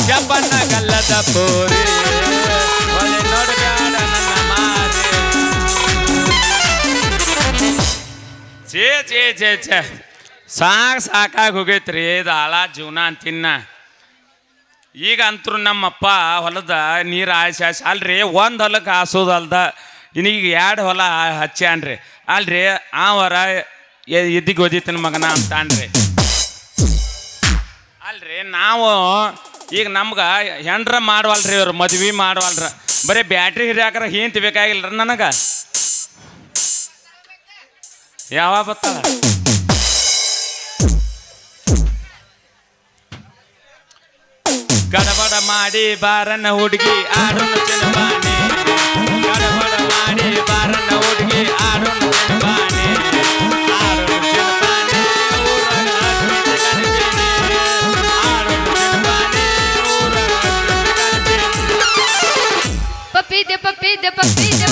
ಜಬ್ಬಣ್ಣ ಗಲ್ಲದ ಪೋರಿ ಒಲೆ ನೋಡ್ಬ್ಯಾಡ ನನ್ನ ಮಾರಿ. ಛೇ ಸಾಕಾಗಿ ಹೋಗೈತ್ರಿ ಇದು ಹಾಳ ಜೀವನ ಅಂತಿನ್ನ. ಈಗ ಅಂತರೂ ನಮ್ಮಪ್ಪ ಹೊಲದ ನೀರು ಹಾಯ್ಸಿ ಅಲ್ರಿ ಒಂದು ಹೊಲಕ್ಕೆ ಹಾಸೋದಲ್ದ ಇನ್ನೀಗ 2 ಹೊಲ ಹಚ್ಚಾನ್ರಿ ಅಲ್ರಿ ಆ ವರ ಎದ್ದಿಗೆ ಓದಿತನ ಮಗನ ಅಂತಾನ್ರಿ. ಅಲ್ರಿ ನಾವು ಈಗ ನಮ್ಗೆ ಹೆಂಡ್ರ ಮಾಡುವಲ್ರಿ ಇವ್ರು ಮದ್ವೆ ಮಾಡುವಲ್ರ ಬರೀ ಬ್ಯಾಟ್ರಿ ಹಿರಿಯಾಕ್ರ ಹಿಂತ ಬೇಕಾಗಿಲ್ರ ನನಗೆ ಯಾವಾಗ ಬತ್ತಾಳ ಗಡಬಡ ಮಾಡಿ ಬಾರನ್ನ ಹುಡುಗಿ ಆಡೋಣ ಚೆನ್ನಬಾನೆ. ಗಡಬಡ ಮಾಡಿ ಬಾರನ್ನ ಹುಡುಗಿ ಆಡೋಣ ಚೆನ್ನಬಾನೆ. ಆಡೋಣ ಚೆನ್ನಬಾನೆ ಆಡೋಣ ಚೆನ್ನಬಾನೆ ಪಪ್ಪಿದೆ ಪಪ್ಪಿದೆ ಪಪ್ಪಿದೆ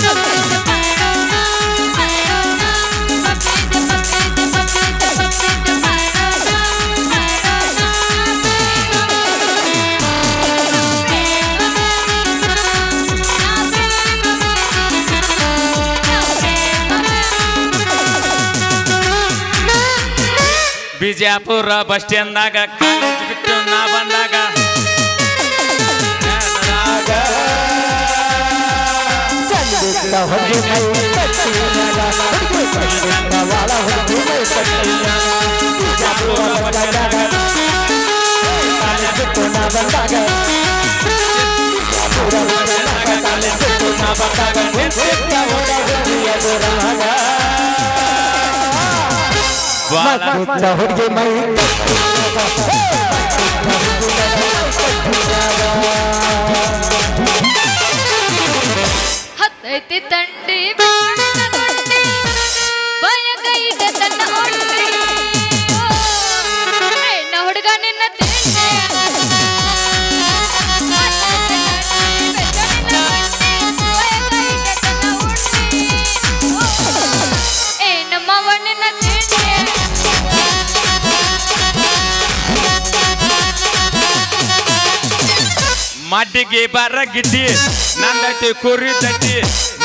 ಬಿಜಾಪುರ ಬಸ್ ಸ್ಟ್ಯಾಂಡ್ದಾಗ ಕಾಲೇಜ್ ಬಿಟ್ಟು ನಾ ಬಂದಾಗ ಹುಡುಗಿ ಮೈ ಹತ್ತೈತಿ ತಂಡಿ ಬಾಣನ ತೊಟ್ಟಿ ಬಯಗೈದ ತನ್ನ ಹೊಟ್ಟಿ ಹೆಣ್ಣ ಹುಡುಗ ನಿನ್ನ ತಿಂಡಿ ನಮ್ಮವ ನಿನ್ನ ತಿಂಡಿ ಮಡ್ಡಿಗೆ ಬಾರ ಗಿಡ್ಡಿ ನಂದೈತಿ ಕುರಿ ದಡ್ಡಿ.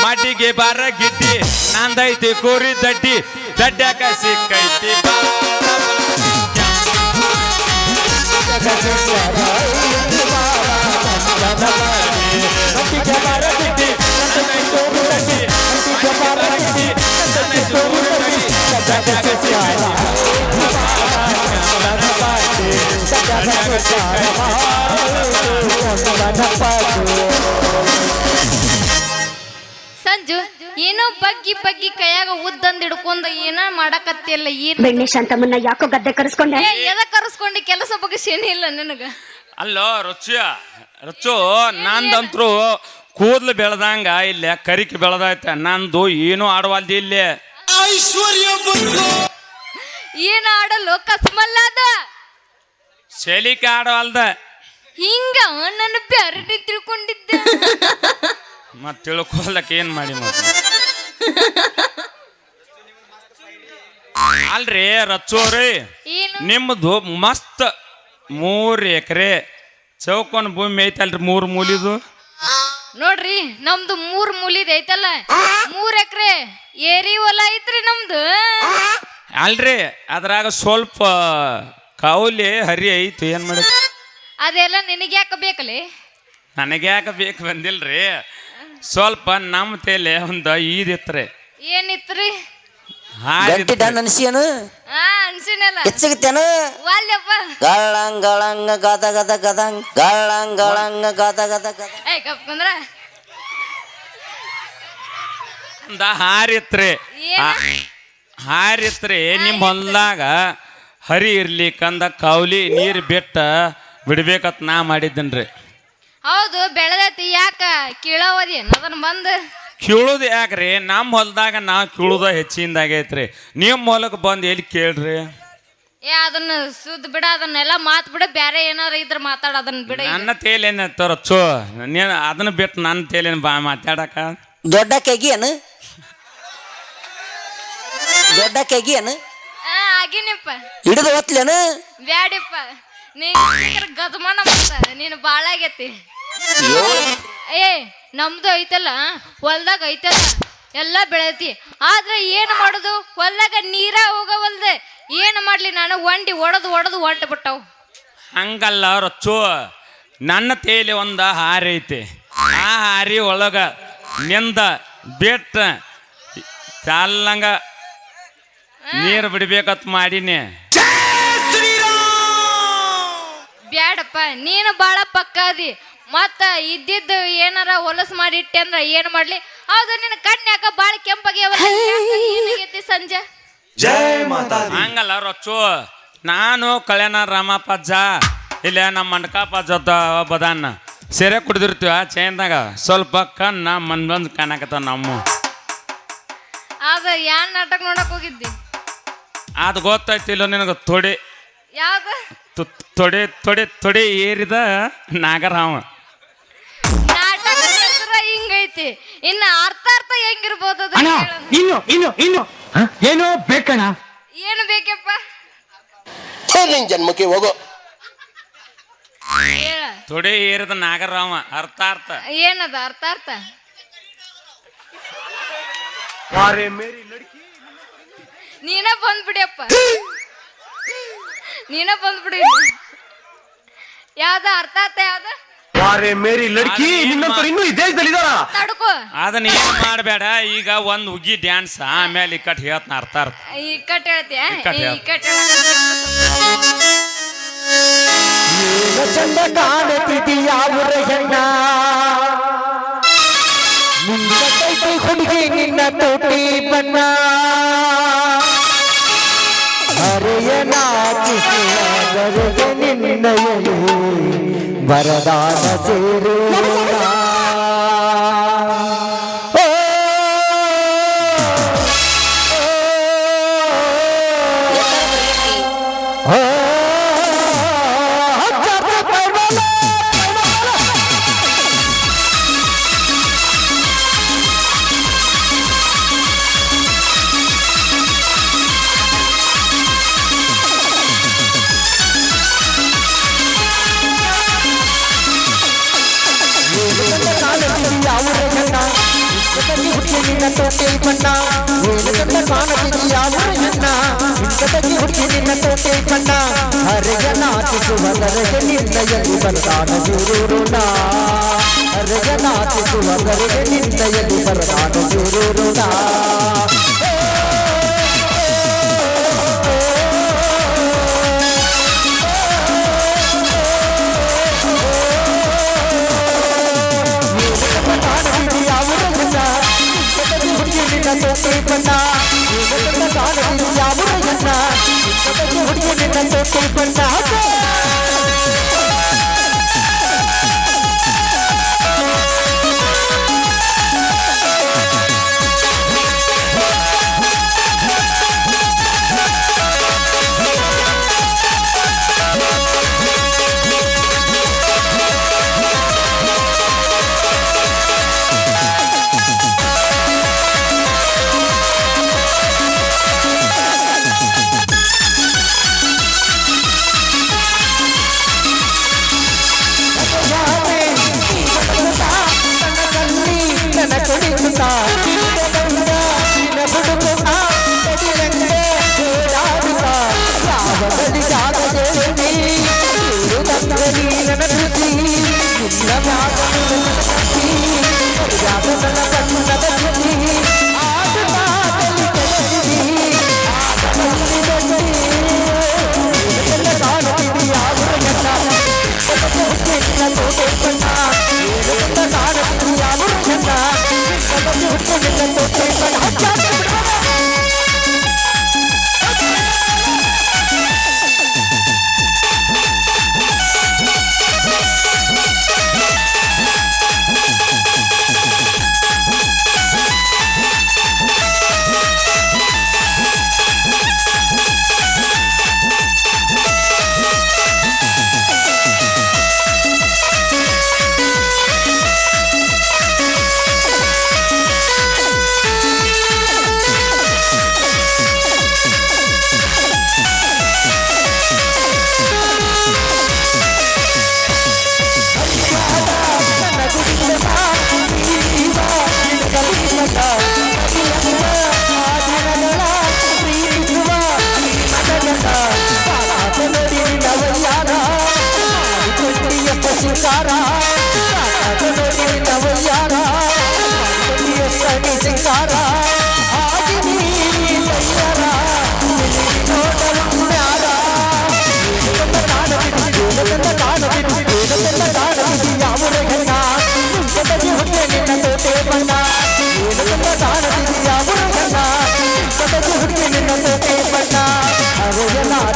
ಮಡ್ಡಿಗೆ ಬಾರ ಗಿಡ್ಡಿ ನಂದೈತಿ ಕುರಿ ದಡ್ಡಿ. ದಡ್ಡ್ಯಾಕ ಸಿಕ್ಕೈತಿ ಸಂಜು ಏನೋ ಬಗ್ಗಿ ಕೈಯಾಗ ಉದ್ದಂದ್ ಹಿಡ್ಕೊಂಡ ಏನ ಮಾಡಕತ್ತಿಲ್ಲ ಬೆಣ್ಣೆ ಶಾಂತಮ್ಮನ್ನ ಯಾಕೋ ಗದ್ದೆ ಕರೆಸ್ಕೊಂಡೆ? ಎದ ಕರೆಸ್ಕೊಂಡಿ ಕೆಲಸ ಬಗ್ಗೆ ಶೇನಿ ಇಲ್ಲ ನನಗ. ಅಲ್ಲೋ ರುಚು ನಂದಂತ್ರು ಕೂದ್ಲು ಬೆಳೆದಂಗ ಇಲ್ಲೇ ಕರಿಕೆ ಬೆಳೆದೈತೆ ನಂದು ಏನು ಆಡವಲ್ದಿ ಇಲ್ಲೇ ಐಶ್ವರ್ಯ ಏನ್ ಆಡಲು ಕಸ್ಮಲ್ಲದ ಶೈಲಿಕೆ ಆಡವಲ್ದ ಹಿಂಗ ನನ್ನ ಬ್ಯಾರಡಿ ತಿಳ್ಕೊಂಡಿದ್ದೆ ಮತ್ ತಿಳ್ಕೊಳಕ್ ಏನ್ ಮಾಡಿ ಅಲ್ರಿ ರಚ್ಚೋರಿ ನಿಮ್ದು ಮಸ್ತ್ 3 ಎಕರೆ ಚೌಕೋನ್ ಭೂಮಿ ಐತಲ್ರಿ 3 ಮೂಲಿದು ನೋಡ್ರಿ ನಮ್ದು 3 ಮೂಲಿದ್ ಐತಲ್ಲ 3 ಎಕರೆ ಏರಿ ಹೊಲ ಐತ್ರಿ ನಮ್ದು. ಅಲ್ರಿ ಅದ್ರಾಗ ಸ್ವಲ್ಪ ಕೌಲಿ ಹರಿ ಐತಿ ಏನ್ ಮಾಡಿ ಅದೆಲ್ಲ ನಿನಗೆ ಯಾಕ ಬೇಕಲ್ಲಿ? ನನಗೆ ಯಾಕೆ ಬೇಕು ಬಂದಿಲ್ರಿ ಸ್ವಲ್ಪ ನಮ್ಮ ತೇಲೆ ಒಂದು ಈದಿತ್ರಿ. ಏನಿತ್ರಿ? ಅನ್ಸಿಯನು ಅನ್ಸಿನಲ್ಲ ಹೆಚ್ಚಿಗತ್ತೇನು ವಾಲ್ಯಪ್ಪ ಗಳಂಗ್ ಗಳಂಗ ಗದ ಗದ ಗದಂಗ್ ಗಳಂಗ್ ಗಳಂಗ ಗದ ಗದ ಗದ ಏ ಕಪ್ಕೊಂಡ್ರ ಹಾರಿತ್ರಿ ನಿಮ್ಮ ಹೊಲ್ದಾಗ ಹರಿ ಇರ್ಲಿಕ್ಕಂದ ಕೌಲಿ ನೀರು ಬಿಟ್ಟ ಬಿಡ್ಬೇಕತ್ ನಾ ಮಾಡಿದ್ದನ್ರಿ. ಹೌದು ಬೆಳೆದೈತಿ ಯಾಕ ಕೀಳವದಿ ಅದನ್ನ ಬಂದು ಕೀಳುದು ಯಾಕ್ರಿ? ನಮ್ಮ ಹೊಲ್ದಾಗ ನಾವು ಕೀಳುದ ಹೆಚ್ಚಿಂದಾಗೈತ್ರಿ. ನಿಮ್ಮ ಹೊಲಕ್ಕೆ ಬಂದು ಎಲ್ಲಿ ಕೇಳ್ರಿ? ಏ ಅದನ್ನ ಸುದ್ದ ಬಿಡ ಅದನ್ನೆಲ್ಲ ಮಾತ್ ಬಿಡ ಬ್ಯಾರೆ ಏನಾರ ಇದ್ರ ಮಾತಾಡ ಅದನ್ನ ಬಿಡ. ನನ್ನ ತೇಲೇನ ತರಚ್ಚು ನೀನು ಅದನ್ನ ಬಿಟ್ಟು ನನ್ನ ತೇಲೇನು ಬಾ ಮಾತಾಡಕ ದೊಡ್ಡ ಕೆಗಿ ಏನು ದೊಡ್ಡ ಕೆಗಿ ಏನು ಆಗಿನಪ್ಪ ಹಿಡಿದು ಒತ್ಲೇನ ಬ್ಯಾಡಿಪ್ಪ ನೀನು ಗಜಮಾನ ಮಾಡ್ತ ನೀನು ಬಾಳ ಆಗೈತಿ ಏ ನಮ್ದು ಐತಲ್ಲ ಹೊಲ್ದಾಗ ಐತಲ್ಲ ಎಲ್ಲ ಬೆಳೆತಿ ಆದ್ರೆ ಏನು ಮಾಡೋದು ಹೊಲ್ದಾಗ ನೀರ ಹೋಗವಲ್ದೆ ಏನು ಮಾಡ್ಲಿ ನಾನು ಒಂಡಿ ಒಡೆದು ಹೊಂಟು ಬಿಟ್ಟವು ಹಂಗಲ್ಲ ರೊಚ್ಚು ನನ್ನ ತೇಲಿ ಒಂದು ಹಾರಿ ಐತಿ ಆ ಹಾರಿ ಒಳಗ ನಿಂದ ಬಿಟ್ಟ ಚಾಲಂಗ ನೀರು ಬಿಡ್ಬೇಕತ್ ಮಾಡೀನಿ ಬ್ಯಾಡಪ್ಪ ನೀನು ಬಾಳ ಪಕ್ಕ ಅದಿ ಮತ್ತ ಇದ್ದಿದ್ದು ಏನಾರ ಹೊಲಸು ಮಾಡಿ ಇಟ್ಟೆ ಅಂದ್ರ ಏನ್ ಮಾಡ್ಲಿ ಹೌದು ನಿನ್ನ ಕಣ್ಣು ಯಾಕ ಬಾಳ ಕೆಂಪಾಗ್ಯಾವಲ್ಲ ಏನಾಗೈತಿ ಸಂಜೆ ಹಂಗಲ್ಲ ರೊಚ್ಚು ನಾನು ಕಳ್ಯಾಣ ರಾಮಪ್ಪಜ್ಜ ಇಲ್ಲ ನಮ್ಮ ಮಂಡ್ಕಪ್ಪಜ್ಜ ಬದಾನ ಸೆರೆ ಕುಡ್ದಿರ್ತೀವ ಚೈನ್ದಾಗ ಸ್ವಲ್ಪ ಕಣ್ಣ ಬಂದು ಕಾಣಕತ್ತ ನಮ್ಮ ಅದ ಯಾನ್ ನಾಟಕ ನೋಡಕ್ ಹೋಗಿದ್ದಿ ಅದು ಗೊತ್ತಾಯ್ತಿಲ್ಲ ನಿನಗೆ ತೊಡೆ ಯಾವ್ದ ತೊಡೆ ತೊಡೆ ತೊಡೆ ಏರಿದ ನಾಗರಾಮ ನಾಟಕ ಹಿಂಗೈತಿ ಇನ್ನ ಅರ್ಥ ಹೆಂಗಿರ್ಬೋದು ಅದು ಅಣ್ಣ ಹೇಳು. ಇನ್ನು ಏನೋ ಬೇಕಣ್ಣ ಏನು ಬೇಕಪ್ಪ ನಿನ್ ಜನ್ಮಕ್ಕೆ ಹೋಗೋ ಹೇಳ ತೊಡೆ ಏರಿದ ನಾಗರಾಮ ಅರ್ಥ ಏನದ ಅರ್ಥ ನೀನ ಬಂದ್ಬಿಡಿಯಪ್ಪ ನೀನ ಬಂದ್ಬಿಡಿ ಯಾವ್ದ ಅರ್ಥ ಯಾವ್ದ ಮೇರಿ ಲಡ್ಕಿ ನಿನ್ನಂತವ್ರು ಇನ್ನೂ ಈ ದೇಶದಲ್ಲಿ ಇದಾರ ತಡ್ಕೋ ಅದನ್ನ ಏನು ಮಾಡಬೇಡ ಈಗ ಒಂದು ಉಗಿ ಡ್ಯಾನ್ಸ್ ಆಮೇಲೆ ಇಕ್ಕಟ್ ಹೇಳ್ತಾನ ಅರ್ಥ ಇಕ್ಕಟ್ ಹೇಳ್ತೀಯ ಇಕ್ಕಟ್ ಹೇಳ್. ಇಕ್ಕಟ್ ಚಂದ ಕಾಣುತ್ತಿದ್ದೀಯ ಹೆಣ್ಣ ನಿನ್ನ ಕೈ ಹುಡುಗಿ ನಿನ್ನ ತೋಟಿ ಬಣ್ಣ ಹರೆಯ ನಾಚಿಸುವ ನಿನ್ನಯಲು ವರದಾನ ಸೇರೋಣ ನಿನ್ನ ತೋಟೆ ಬಣ್ಣ ಏನ ಕಾಣುತ್ತಿದ್ದೀಯ ಹೆಣ್ಣ ಇಂದಗಿ ಹುಡುಗಿ ನಿನ್ನ ತೋಟೆ ಬಣ್ಣ ಹರೆಯ ನಾಚಿಸುವ ಗರಗೆ ನಿನ್ನಯಲ್ಲಿ ಬರದಾನ ಜೂರೂರುಣ ಹರೆಯ ನಾಚಿಸುವ ಗರಗೆ ನಿನ್ನಯಲ್ಲಿ ಬರದಾನ ಜೂರೂರುಣ ತೋಟೆ ಬಣ್ಣ ಯಾವ ಹುಡುಗಿ ನಿನ್ನ ತೋಟೆ ಬಣ್ಣ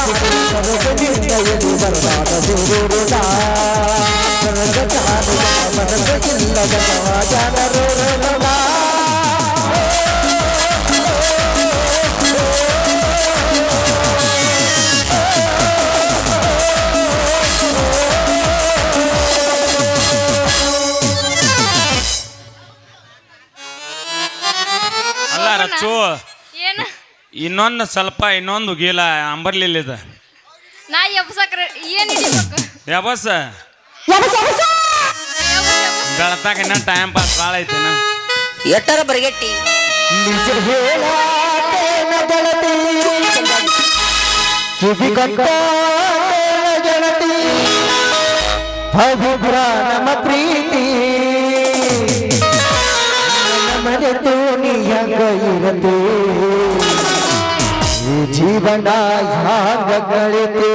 ಸರಸದಿಂದ ಎದು ಬರಲಾದ ಸುರುಳ ಸರಸದಾದ ಮನಸ್ಸಿಲ್ಲದ ಜನರುಳ ಅಲ್ಲ ರಚ್ಚು ಏನು ಇನ್ನೊಂದು ಗೀಲ ಅಂಬರ್ಲಿಲ್ಲ ಇದು ನಾ ಎಬ್ಸಕ್ರ ಏನ್ ಹಿಡಿಬೇಕು ಯಾಬಸ್ ಯಬಸ್ ಯಬಸ್ ಬೆಳತಾಕ ಇನ್ನ ಟೈಮ್ ಪಾಸ್ ಭಾಳ ಐತೆನ ಎಟ್ಟರ ಬರಿಗೆಟ್ಟಿ ನಿಜ ಹೇಳಾತೇನ ಗೆಳತಿ ಕಿವಿಗೊಂಡ ಗೆಳತಿ ಪವಿತ್ರ ನಮ್ಮ ಪ್ರೀತಿ ಮರೆತು ನೀ ಹಂಗ ಇರತೆ ಈ ಜೀವನ ಹ್ಯಾಂಗ ಕಳಿತೆ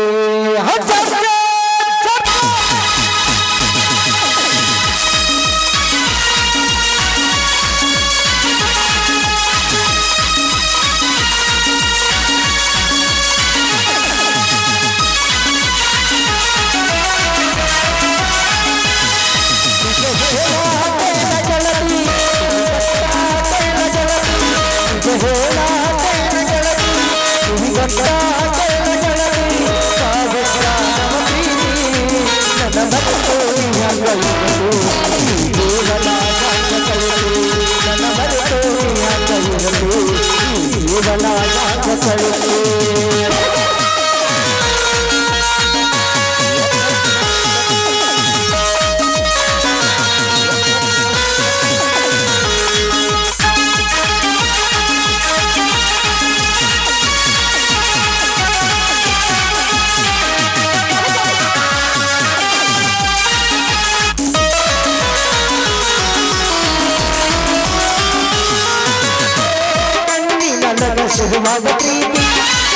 ಶುರುವಾದ ಪ್ರೀತಿ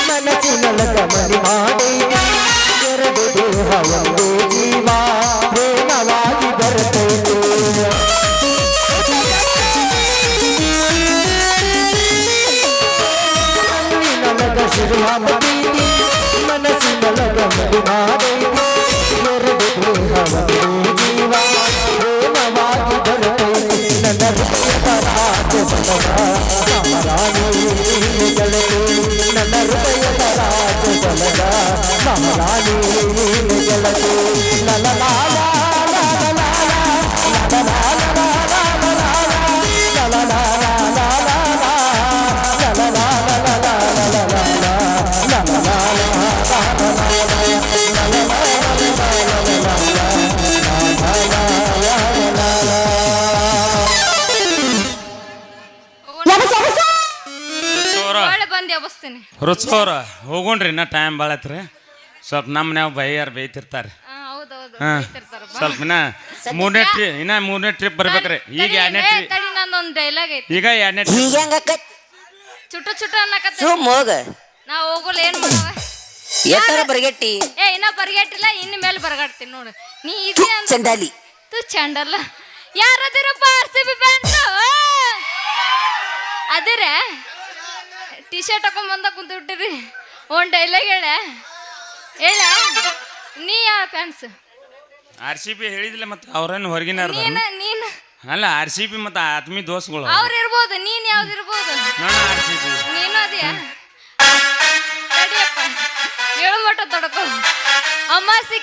ಮನಸ್ಸಿನೊಳಗ ಮನೆ ಮಾಡಿ ಎರಡು ದೇಹ ಒಂದು ಜೀವ ಪ್ರೇಮವಾಗಿ ಬರ್ತೈತೆ ಮಣ್ಣಿನೊಳಗ ಶುರುವಾದ ಪ್ರೀತಿ ಮನಸ್ಸಿನೊಳಗ ಮನೆ ಮಾಡಿ ಎರಡು ದೇಹ ಒಂದು ಜೀವ ಪ್ರೇಮವಾಗಿ ಬರ್ತೈತೆ ನನ್ನ ಹೃದಯದ ರಾಜ ನನ್ನ ಹೃದಯದ ರಾಜ ಮಹಾರಾಣಿ ಗೆಳತಿ ಒಳ್ಳೆ ಬಂದು ಎಬ್ಸ್ತೀನಿ ರುಚೋರ ಹೋಗೋಣ್ರಿ ಇನ್ನ ಟೈಮ್ ಭಾಳ ಐತ್ರಿ ಸ್ವಲ್ಪ ನಮ್ಮ ನಾವು ಬೈಯಾರ ಬೈತಿರ್ತಾರೆ ಹೌದೌದು ಹಾ ಸ್ವಲ್ಪ ಇನ್ನ ಮೂರನೇ ಟ್ರಿಪ್ ಬರ್ಬೇಕ್ರಿ ಈಗ ಎರಡನೇ ಟ್ರಿಪ್ ತಡಿ ನಂದೊಂದು ಡೈಲಾಗ್ ಐತಿ ಈಗ ಎರಡನೇ ಟ್ರಿಪ್ ಈಗ ಹೆಂಗಕ್ಕತ್ ಚುಟ್ಟು ಚುಟ್ಟು ಅನ್ನಕತ್ತ ಸುಮ್ ಹೋಗ ನಾ ಹೋಗಲ್ಲ ಏನ್ ಮಾಡವ ಎಟ್ಟರ ಬರಿಗೆಟ್ಟಿ ಇನ್ನ ಬರ್ಗೆಟ್ಟಿಲ್ಲ ಇನ್ನು ಮೇಲೆ ಬರ್ಗಾಡ್ತೀನಿ ನೋಡು ನೀ ಇದೆ ಅಂತ ಚಂದಾಲಿ ತು ಚಂಡಲ್ಲ ಯಾರದಿರಪ್ಪ RCB ಫ್ಯಾನ್ಸ್ ಅದಿರ ಟಿ ಶರ್ಟ್ ಹಾಕೊಂಡ್ ಬಂದ ಕುಂತು ಬಿಟ್ಟಿರಿ ಒಂದ್ ಡೈಲಾಗ್ ಹೇಳ ನೀ ಯಾವ ಫ್ಯಾನ್ಸ್ RCB ಹೇಳಿದಿಲ್ಲ ಮತ್ತೆ ಅವ್ರೇನು ಹೊರಗಿನ ನೀನ್ ಅಲ್ಲ RCB ಮತ್ತೆ ಆತ್ಮೀಯ ದೋಸ್ಗಳು ಅವ್ರು ಇರ್ಬೋದು ನೀನ್ ಯಾವ್ದು ಇರ್ಬೋದು ನಾನು RCB ನೀನು ಅದಿಯಾ ತಡಿಯಪ್ಪ ಹೇಳು ಮಟ್ಟ ತಡ್ಕೊ ಅಮಾಸಿ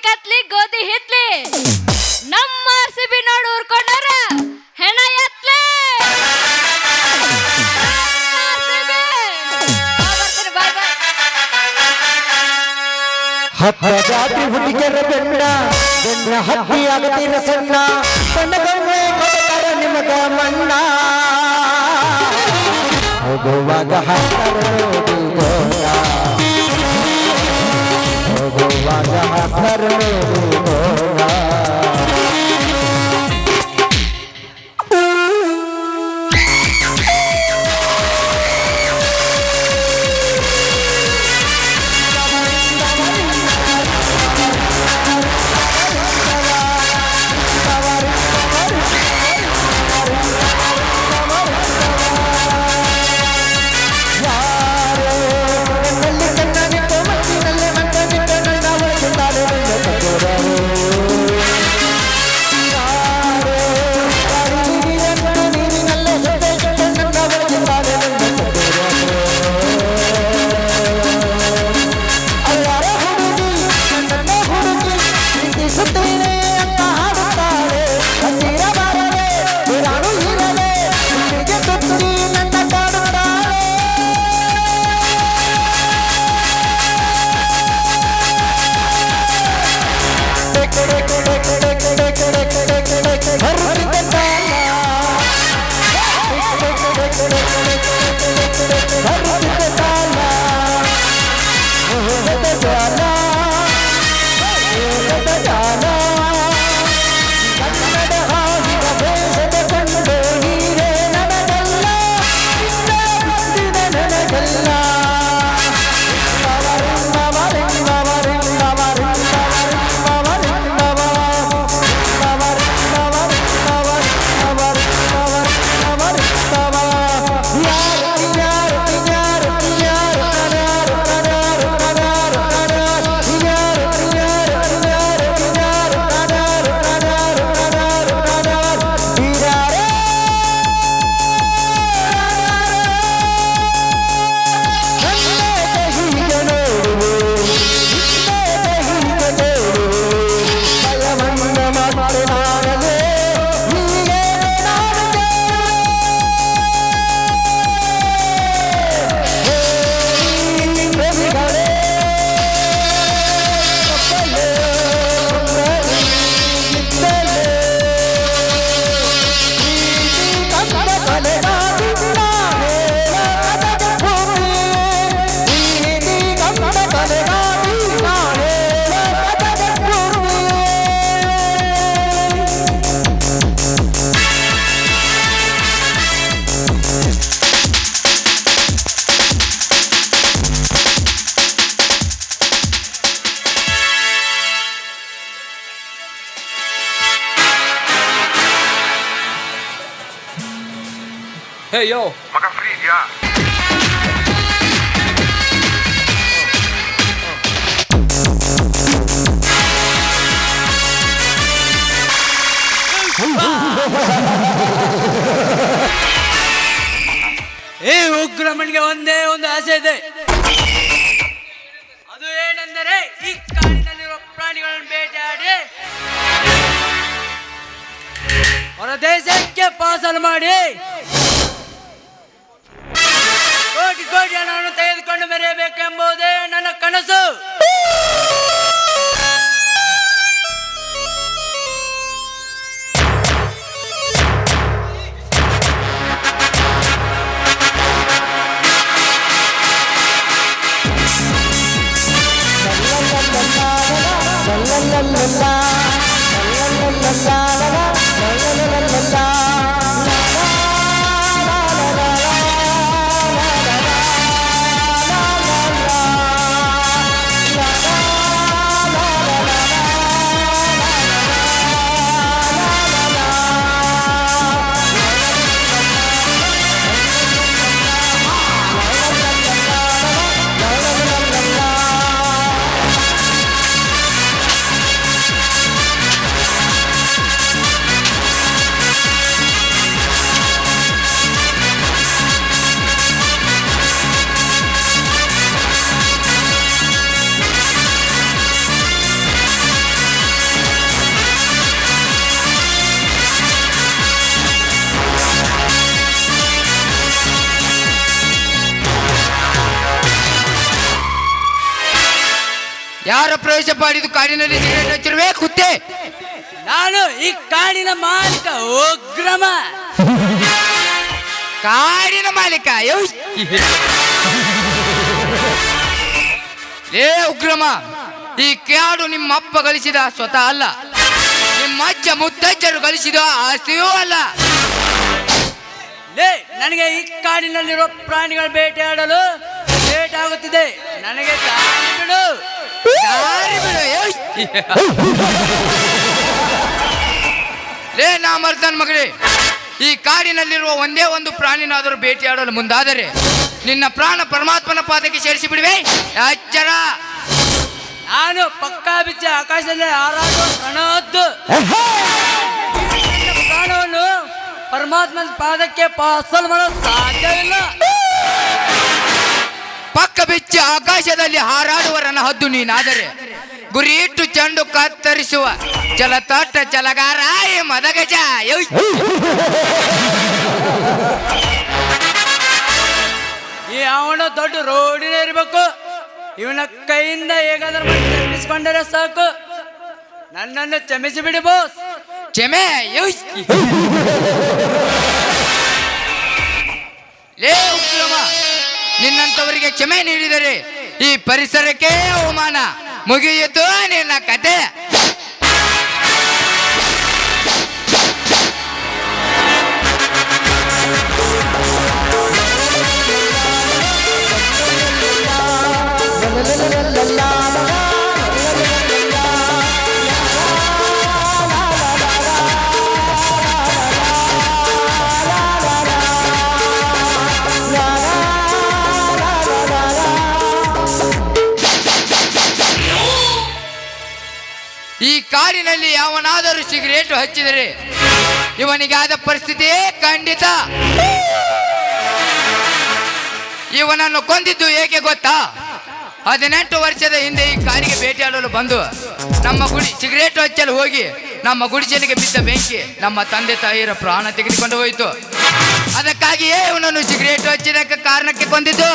ಕತ್ಲಿ ಗೋಧಿ ಹಿತ್ಲಿ ನಮ್ಮ RCB ನೋಡು ಊರ್ಕೊಂಡಾರ ಹೆಣ ಎತ್ಲೆ ಹತ್ತ ಜಾತಿ ಹುಡುಗರ ಬೆನ್ನ ಹತ್ತಿ ಆಗತಿನ ಸಣ್ಣ ಬಣ್ಣಗೊಮ್ಮೆ ಕೊಡ್ತಾರ ನಿಮಗ ಮಣ್ಣ ಹೋಗುವಾಗ ಹಾಕ್ತಾರ ನೋಡಿ ಗೋರ ಹೋಗುವಾಗ ಹಾಕ್ತಾರ ನೋಡಿ ಗೋರ ಹೇ ಯೋ ಮಗ ಫ್ರೀ ಇದೆಯಾ? ಏ ಉಗ್ರಮನಿಗೆ ಒಂದೇ ಒಂದು ಆಸೆ ಇದೆ. ಅದು ಏನೆಂದರೆ ಈ ಕಾಡಿನಲ್ಲಿರುವ ಪ್ರಾಣಿಗಳನ್ನು ಬೇಟೆಯಾಡಿ ಹೊರ ದೇಶಕ್ಕೆ ಪಾರ್ಸಲ್ ಮಾಡಿ ಕೋಟಿ ಕೋಟಿ ಹಣವನ್ನು ತೆಗೆದುಕೊಂಡು ಮೆರೆಯಬೇಕೆಂಬುದೇ ನನ್ನ ಕನಸು. ಯಾರ ಪ್ರವೇಶ ಮಾಡಿದ್ದು ಕಾಡಿನಲ್ಲಿ ಸಿಗರೇಟ್ ಹಚ್ಚಿರುವೆ ಕುತ್ತೆ? ನಾನು ಈ ಕಾಡಿನ ಮಾಲೀಕ ಉಗ್ರಮ. ಕಾಡಿನ ಮಾಲೀಕ? ಏ ಉಗ್ರಮ, ಈ ಕಾಡು ನಿಮ್ಮ ಅಪ್ಪ ಗಳಿಸಿದ ಸ್ವತಃ ಅಲ್ಲ, ನಿಮ್ಮ ಅಜ್ಜ ಮುತ್ತಜ್ಜರು ಗಳಿಸಿದ ಆಸ್ತಿಯೂ ಅಲ್ಲ. ಲೇ, ನನಗೆ ಈ ಕಾಡಿನಲ್ಲಿರುವ ಪ್ರಾಣಿಗಳು ಬೇಟೆಯಾಡಲು ಲೇಟ್ ಆಗುತ್ತಿದೆ. ನನಗೆ ದಾರಿ ಬಿಡು. ದಾರಿ ಬಿಡು. ಲೇ ನಾ ಮರ್ದನ್ ಮಗಳೇ, ಈ ಕಾಡಿನಲ್ಲಿರುವ ಒಂದೇ ಒಂದು ಪ್ರಾಣಿನಾದರೂ ಭೇಟಿಯಾಡಲು ಮುಂದಾದರೆ ನಿನ್ನ ಪ್ರಾಣ ಪರಮಾತ್ಮನ ಪಾದಕ್ಕೆ ಸೇರಿಸಿ ಬಿಡುವೆ. ಎಚ್ಚರ. ನಾನು ಪಕ್ಕಾ ಬಿಚ್ಚ ಆಕಾಶದಲ್ಲಿ ಹಾರಾಡುವ ಕಣದ್ದು. ಪ್ರಾಣವನ್ನು ಪರಮಾತ್ಮನ ಪಾದಕ್ಕೆ ಪಾರ್ಸಲ್ ಮಾಡಲು ಸಾಧ್ಯವಿಲ್ಲ. ಪಕ್ಕ ಬಿಚ್ಚಿ ಆಕಾಶದಲ್ಲಿ ಹಾರಾಡುವರನ ಹದ್ದು ನೀನಾದರೆ ಗುರಿ ಇಟ್ಟು ಚೆಂಡು ಕತ್ತರಿಸುವ ಜಲತಟ್ಟ ಜಲಗಾರ ಈ ಮದಗಜ. ಈ ಅವನ ದೊಡ್ಡ ರೋಡಿನ ಇರಬೇಕು. ಇವನ ಕೈಯಿಂದ ಹೇಗಾದ್ರೂ ತಪ್ಪಿಸಿಕೊಂಡರೆ ಸಾಕು. ನನ್ನನ್ನು ಕ್ಷಮಿಸಿ ಬಿಡಿ ಬೋಸ್. ಕ್ಷಮೆ? ಲೇ ಉಗ್ರಮ, ನಿನ್ನಂತವರಿಗೆ ಕ್ಷಮೆ ನೀಡಿದರೆ ಈ ಪರಿಸರಕ್ಕೆ ಅವಮಾನ. ಮುಗಿಯಿತು ನಿನ್ನ ಕತೆ. ಈ ಕಾಡಿನಲ್ಲಿ ಯಾವನಾದರೂ ಸಿಗರೇಟ್ ಹಚ್ಚಿದರೆ ಇವನಿಗಾದ ಪರಿಸ್ಥಿತಿಯೇ ಖಂಡಿತ. ಇವನನ್ನು ಕೊಂದಿದ್ದು ಏಕೆ ಗೊತ್ತಾ? 18 ವರ್ಷದ ಹಿಂದೆ ಈ ಕಾಡಿಗೆ ಭೇಟಿಯಾಡಲು ಬಂದು ನಮ್ಮ ಸಿಗರೇಟ್ ಹಚ್ಚಲು ಹೋಗಿ ನಮ್ಮ ಗುಡಿಸಲಿಗೆ ಬಿದ್ದ ಬೆಂಕಿ ನಮ್ಮ ತಂದೆ ತಾಯಿಯರ ಪ್ರಾಣ ತೆಗೆದುಕೊಂಡು ಹೋಯಿತು. ಅದಕ್ಕಾಗಿಯೇ ಇವನನ್ನು ಸಿಗರೇಟ್ ಹಚ್ಚಿದ ಕಾರಣಕ್ಕೆ ಕೊಂದಿದ್ದು.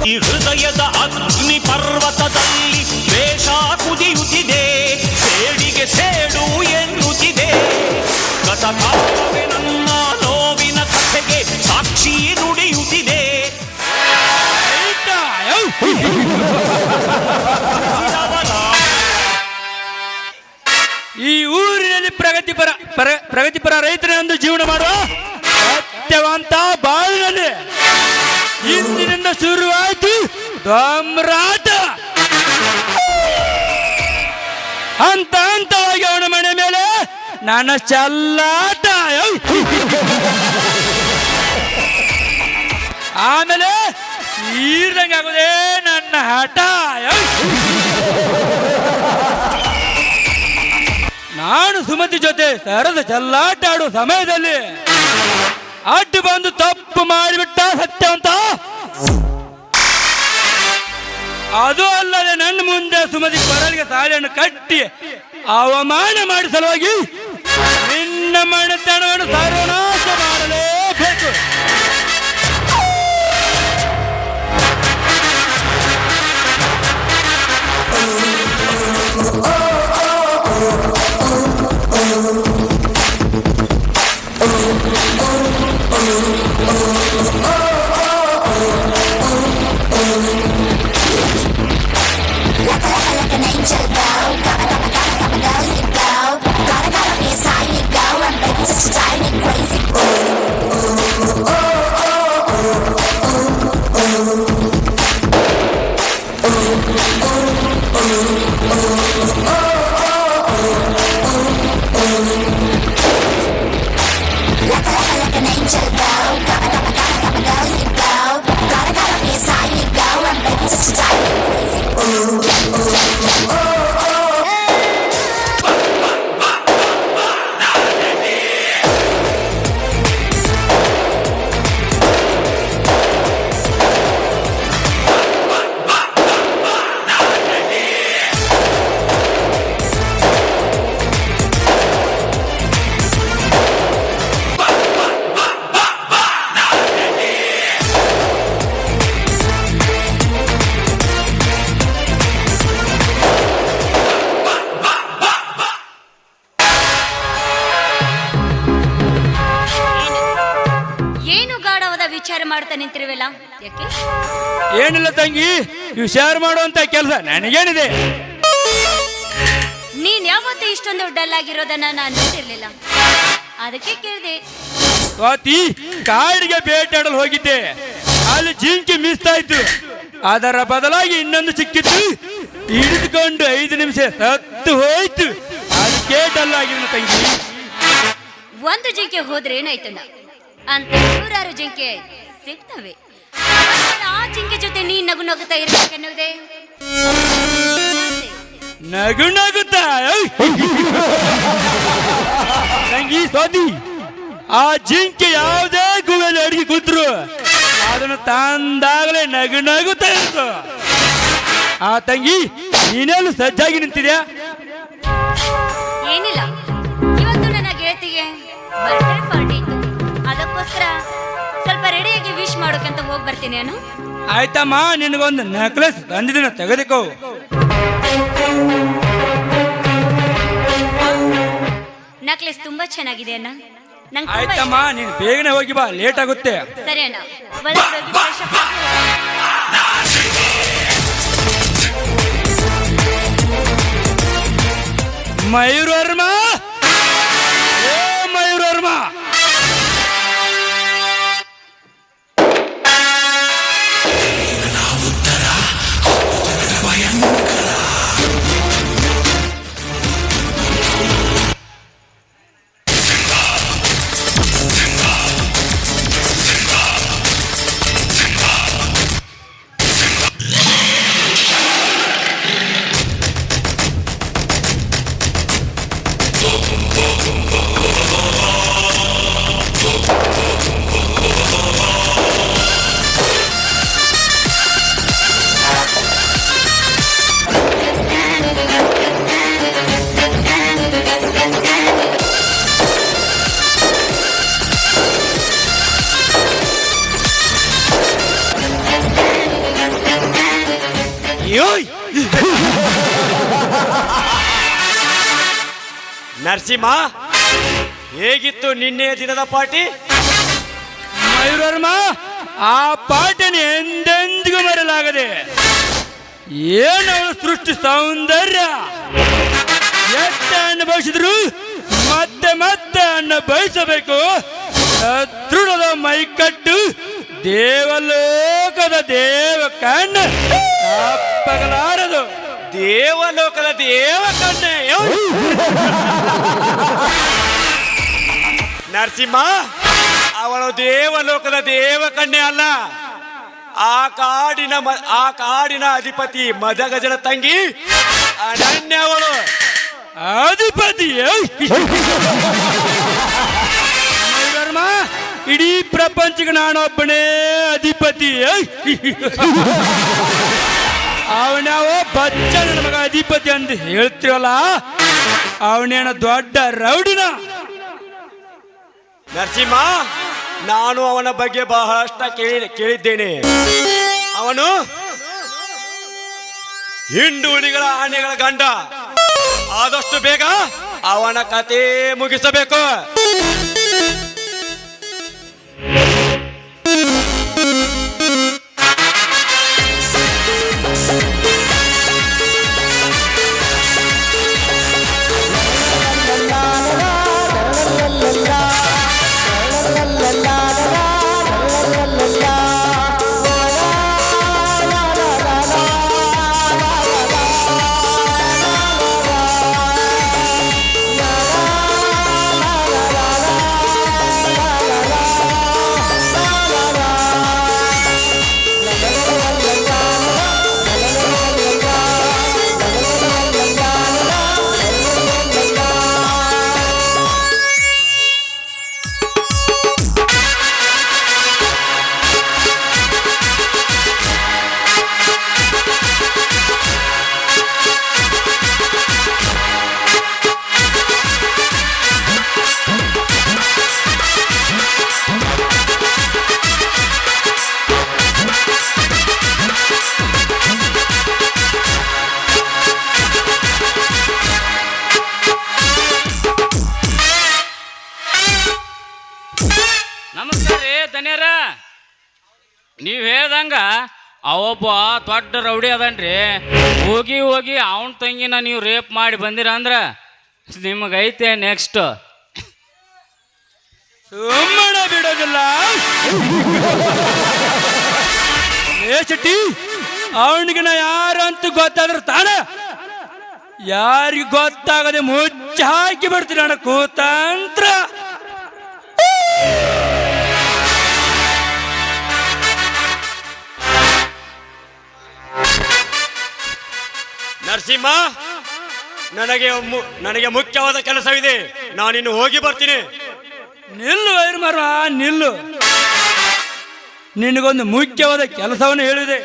ಈ ಹೃದಯದ ಅಗ್ನಿ ಪರ್ವತದಲ್ಲಿ ದ್ವೇಷ ಕುದಿಯುತ್ತಿದೆ, ಸೇಡಿಗೆ ಸೇಡು ಎನ್ನುತ್ತಿದೆ. ಗತಕಾಲವೇ ನನ್ನ ನೋವಿನ ಕಥೆಗೆ ಸಾಕ್ಷಿ ನುಡಿಯುತ್ತಿದೆ. ಈ ಊರಿನಲ್ಲಿ ಪ್ರಗತಿಪರ ರೈತರನ್ನು ಜೀವನ ಮಾಡುವ ಸತ್ಯವಂತ ಬಾಳಿನಲ್ಲಿ ಇಂದಿನಿಂದ ಶುರುವಾಯಿತು ಧಮ್ರಾಟ. ಹಂತವಾಗಿ ಅವನ ಮನೆ ಮೇಲೆ ನನ್ನ ಚಲ್ಲಾಟ. ಆಮೇಲೆ ಈರ್ದಂಗಾಗೋದೇ ನನ್ನ ಹಠ. ನಾನು ಸುಮತಿ ಜೊತೆ ಸರದ ಚಲ್ಲಾಟ ಆಡುವ ಸಮಯದಲ್ಲಿ ಅಡ್ಡು ಬಂದು ತಪ್ಪು ಮಾಡಿಬಿಟ್ಟ ಸತ್ಯವಂತ. ಅದು ಅಲ್ಲದೆ ನನ್ನ ಮುಂದೆ ಸುಮತಿ ಕೊರಳಿಗೆ ತಾಳಿಯನ್ನು ಕಟ್ಟಿ ಅವಮಾನ ಮಾಡಿ ಸಲುವಾಗಿ ನಿನ್ನ ಮನೆತನವನ್ನು ಸರ್ವನಾಶ ಮಾಡಲೇಬೇಕು. ವಿಚಾರ ಮಾಡ್ತಾ ನಿಂತಿರುವೆಲ್ಲ ಯಾಕೆ? ಏನಿಲ್ಲ ತಂಗಿ, ವಿಚಾರ ಮಾಡುವಂತ ಕೆಲಸ ನನಗೇನಿದೆ. ನೀನ್ ಯಾವತ್ತೂ ಇಷ್ಟೊಂದು ಡಲ್ ಆಗಿರೋದನ್ನ ನಾನು ನೋಡಿರ್ಲಿಲ್ಲ, ಅದಕ್ಕೆ ಕೇಳಿದೆ. ಸ್ವಾತಿ, ಕಾಡಿಗೆ ಬೇಟಾಡಲು ಹೋಗಿದ್ದೆ, ಅಲ್ಲಿ ಜಿಂಕಿ ಮಿಸ್ತಾ ಇತ್ತು. ಅದರ ಬದಲಾಗಿ ಇನ್ನೊಂದು ಸಿಕ್ಕಿತ್ತು, ಹಿಡಿದುಕೊಂಡು 5 ನಿಮಿಷ ಸತ್ತು ಹೋಯ್ತು. ಅದಕ್ಕೆ ಡಲ್ ಆಗಿರೋ ತಂಗಿ. ಒಂದು ಜಿಂಕೆ ಹೋದ್ರೆ ಏನಾಯ್ತಣ್ಣ ಅಂತ 100 ಜಿಂಕೆ ಸಿಗ್ತವೆ. ಆ ಜಿಂಕೆ ಜೊತೆ ನೀ ನಗು ನಗುತ್ತಾ ಇರ್ಬೇಕನ್ನೋದೇ. ನಗು ನಗುತ್ತಾ ತಂಗಿ ಸ್ವಾತಿ, ಆ ಜಿಂಕೆ ಯಾವುದೇ ಗುವೆಯಲ್ಲಿ ಅಡಿಗೆ ಕೂತ್ರು ಅದನ್ನು ತಂದಾಗಲೇ ನಗು ನಗುತ್ತಾ ಇತ್ತು. ಆ ತಂಗಿ, ನೀನೇನು ಸಜ್ಜಾಗಿ ನಿಂತಿದ್ಯಾ? ಏನಿಲ್ಲ, ಇವತ್ತು ನನ್ನ ಗೆಳತಿಗೆ ಬರ್ತ್ಡೇ ಪಾರ್ಟಿ ಇತ್ತು, ಅದಕ್ಕೋಸ್ಕರ ಸ್ವಲ್ಪ ರೆಡಿಯಾಗಿ ವಿಶ್ ಮಾಡೋಕಂತ ಹೋಗಿ ಬರ್ತೀನಿ. ನಾನು ಆಯ್ತಮ್ಮ, ನಿನಗೊಂದು ನೆಕ್ಲೆಸ್ ತಂದಿದ್ದೀನ, ತೆಗೆದುಕೋ. ನೆಕ್ಲೆಸ್ ತುಂಬಾ ಚೆನ್ನಾಗಿದೆ ಅಣ್ಣ. ನಂಗೆ ಆಯ್ತಮ್ಮ, ನೀನು ಬೇಗನೆ ಹೋಗಿ ಬಾ, ಲೇಟ್ ಆಗುತ್ತೆ. ಸರಿ ಅಣ್ಣ, ಒಳಗೆ ಹೋಗಿ ಫ್ರೆಶ್ ಅಪ್ ಆಗಿ. ಮಯೂರ್ ವರ್ಮ, ಮಯೂರ್ ವರ್ಮ, ನರಸಿಂಹ, ಹೇಗಿತ್ತು ನಿನ್ನೆ ದಿನದ ಪಾರ್ಟಿ? ಮಯೂರರ್ಮ, ಆ ಪಾಠನ ಎಂದೆಂದಿಗೂ ಮರೆಯಲಾಗದೆ. ಏನು ಅವಳು ಸೃಷ್ಟಿ ಸೌಂದರ್ಯ! ಎಷ್ಟು ಅನ್ನ ಬಯಸಿದ್ರು ಮತ್ತೆ ಮತ್ತೆ ಅನ್ನ ಬಯಸಬೇಕು. ದೃಢದ ಮೈಕಟ್ಟು, ದೇವಲೋಕದ ದೇವ ಕಣ್ಣು ತಪ್ಪಗಲಾರದು. ದೇವಲೋಕದ ದೇವ ಕಣ್ಣೆ ನರಸಿಂಹ, ಅವಳು ದೇವಲೋಕದ ದೇವ ಕಣ್ಣೆ ಅಲ್ಲ, ಆ ಕಾಡಿನ ಅಧಿಪತಿ ಮದಗಜನ ತಂಗಿ ಅನನ್ಯ ಅವಳು. ಅಧಿಪತಿ ಇಡೀ ಪ್ರಪಂಚಕ್ಕೆ ನಾನೊಬ್ಬನೇ ಅಧಿಪತಿ. ಅವನ್ಯಾವ ಬಚ್ಚನ ನಮಗ ಅಧಿಪತಿ ಅಂತ ಹೇಳ್ತೀವಲ್ಲ, ಅವನೇನ ದೊಡ್ಡ ರೌಡಿನ. ನರಸಿಂಹ, ನಾನು ಅವನ ಬಗ್ಗೆ ಬಹಳಷ್ಟ ಕೇಳಿದ್ದೇನೆ. ಅವನು ಹಿಂಡುಳಿಗಳ ಆನೆಗಳ ಗಂಡ. ಆದಷ್ಟು ಬೇಗ ಅವನ ಕತೆ ಮುಗಿಸಬೇಕು. ಧನ್ಯರ, ನೀವ್ ಹೇಳ್ದಂಗ ಅವೊಬ್ಬ ದೊಡ್ಡ ರೌಡಿ ಅದನ್ರಿ. ಹೋಗಿ ಹೋಗಿ ಅವನ ತಂಗಿನ ನೀವು ರೇಪ್ ಮಾಡಿ ಬಂದಿರ ಅಂದ್ರ ನಿಮಗೈತೆ ನೆಕ್ಸ್ಟ್. ಸುಮ್ಮನೆ ಬಿಡೋದಿಲ್ಲ. ಅವನಿಗೆ ನಾ ಯಾರಂತ ಗೊತ್ತಾದ್ರೆ ತಾನೆ, ಯಾರಿಗೆ ಗೊತ್ತಾಗದೆ ಮುಚ್ಚ ಹಾಕಿ ಬಿಡ್ತೀನಿ ಅಣ್ಣ ಕೂತಂತ್ರ. ನರಸಿಂಹ, ನನಗೆ ಮುಖ್ಯವಾದ ಕೆಲಸವಿದೆ, ನಾನಿನ್ನು ಹೋಗಿ ಬರ್ತೀನಿ. ನಿಲ್ಲು ವೈರ್ಮರ, ನಿಲ್ಲು. ನಿನಗೊಂದು ಮುಖ್ಯವಾದ ಕೆಲಸವನ್ನು ಹೇಳಿದೆ.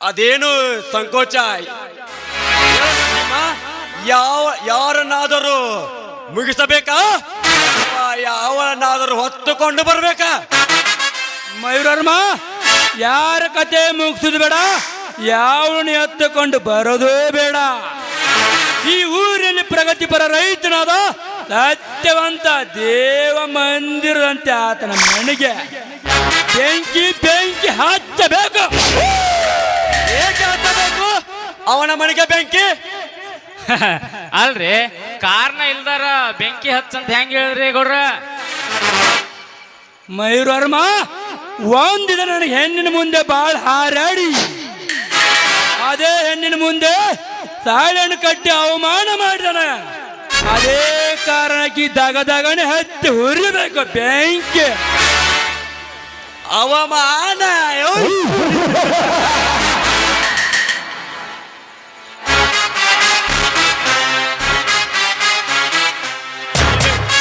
ಅದೇನು ಸಂಕೋಚ? ಯಾರನ್ನಾದರೂ ಮುಗಿಸಬೇಕಾ, ಯಾವನ್ನಾದರೂ ಹೊತ್ತುಕೊಂಡು ಬರ್ಬೇಕಾ? ಮಯೂರರ್ಮ, ಯಾರ ಕತೆ ಮುಗಿಸುದು ಬೇಡ, ಯಾವನ್ನ ಎತ್ತುಕೊಂಡು ಬರೋದು ಬೇಡ. ಈ ಊರಿನಲ್ಲಿ ಪ್ರಗತಿಪರ ರೈತನಾದ ಸತ್ಯವಂತ ದೇವ ಮಂದಿರದಂತೆ ಆತನ ಮನೆಗೆ ಬೆಂಕಿ ಬೆಂಕಿ ಹಚ್ಚಬೇಕು. ಹೇಗೆ ಹಚ್ಚಬೇಕು ಅವನ ಮನೆಗೆ ಬೆಂಕಿ? ಅಲ್ರಿ, ಕಾರಣ ಇಲ್ದಾರ ಬೆಂಕಿ ಹಚ್ಚಂತ ಹೆಂಗ ಹೇಳ್ರಿ ಗೌಡ್ರ? ಮಯೂರರ್ಮ, ಒಂದಿನ ನನಗೆ ಹೆಣ್ಣಿನ ಮುಂದೆ ಬಾಳ ಹಾರಾಡಿ ಅದೇ ಹೆಣ್ಣಿನ ಮುಂದೆ ಸಾಳೆಯನ್ನು ಕಟ್ಟಿ ಅವಮಾನ ಮಾಡಿದಾನ. ಅದೇ ಕಾರಣಕ್ಕೆ ದಗದಗನೆ ಹತ್ತಿ ಹುರಿಬೇಕು ಬೆಂಕಿ. ಅವಮಾನ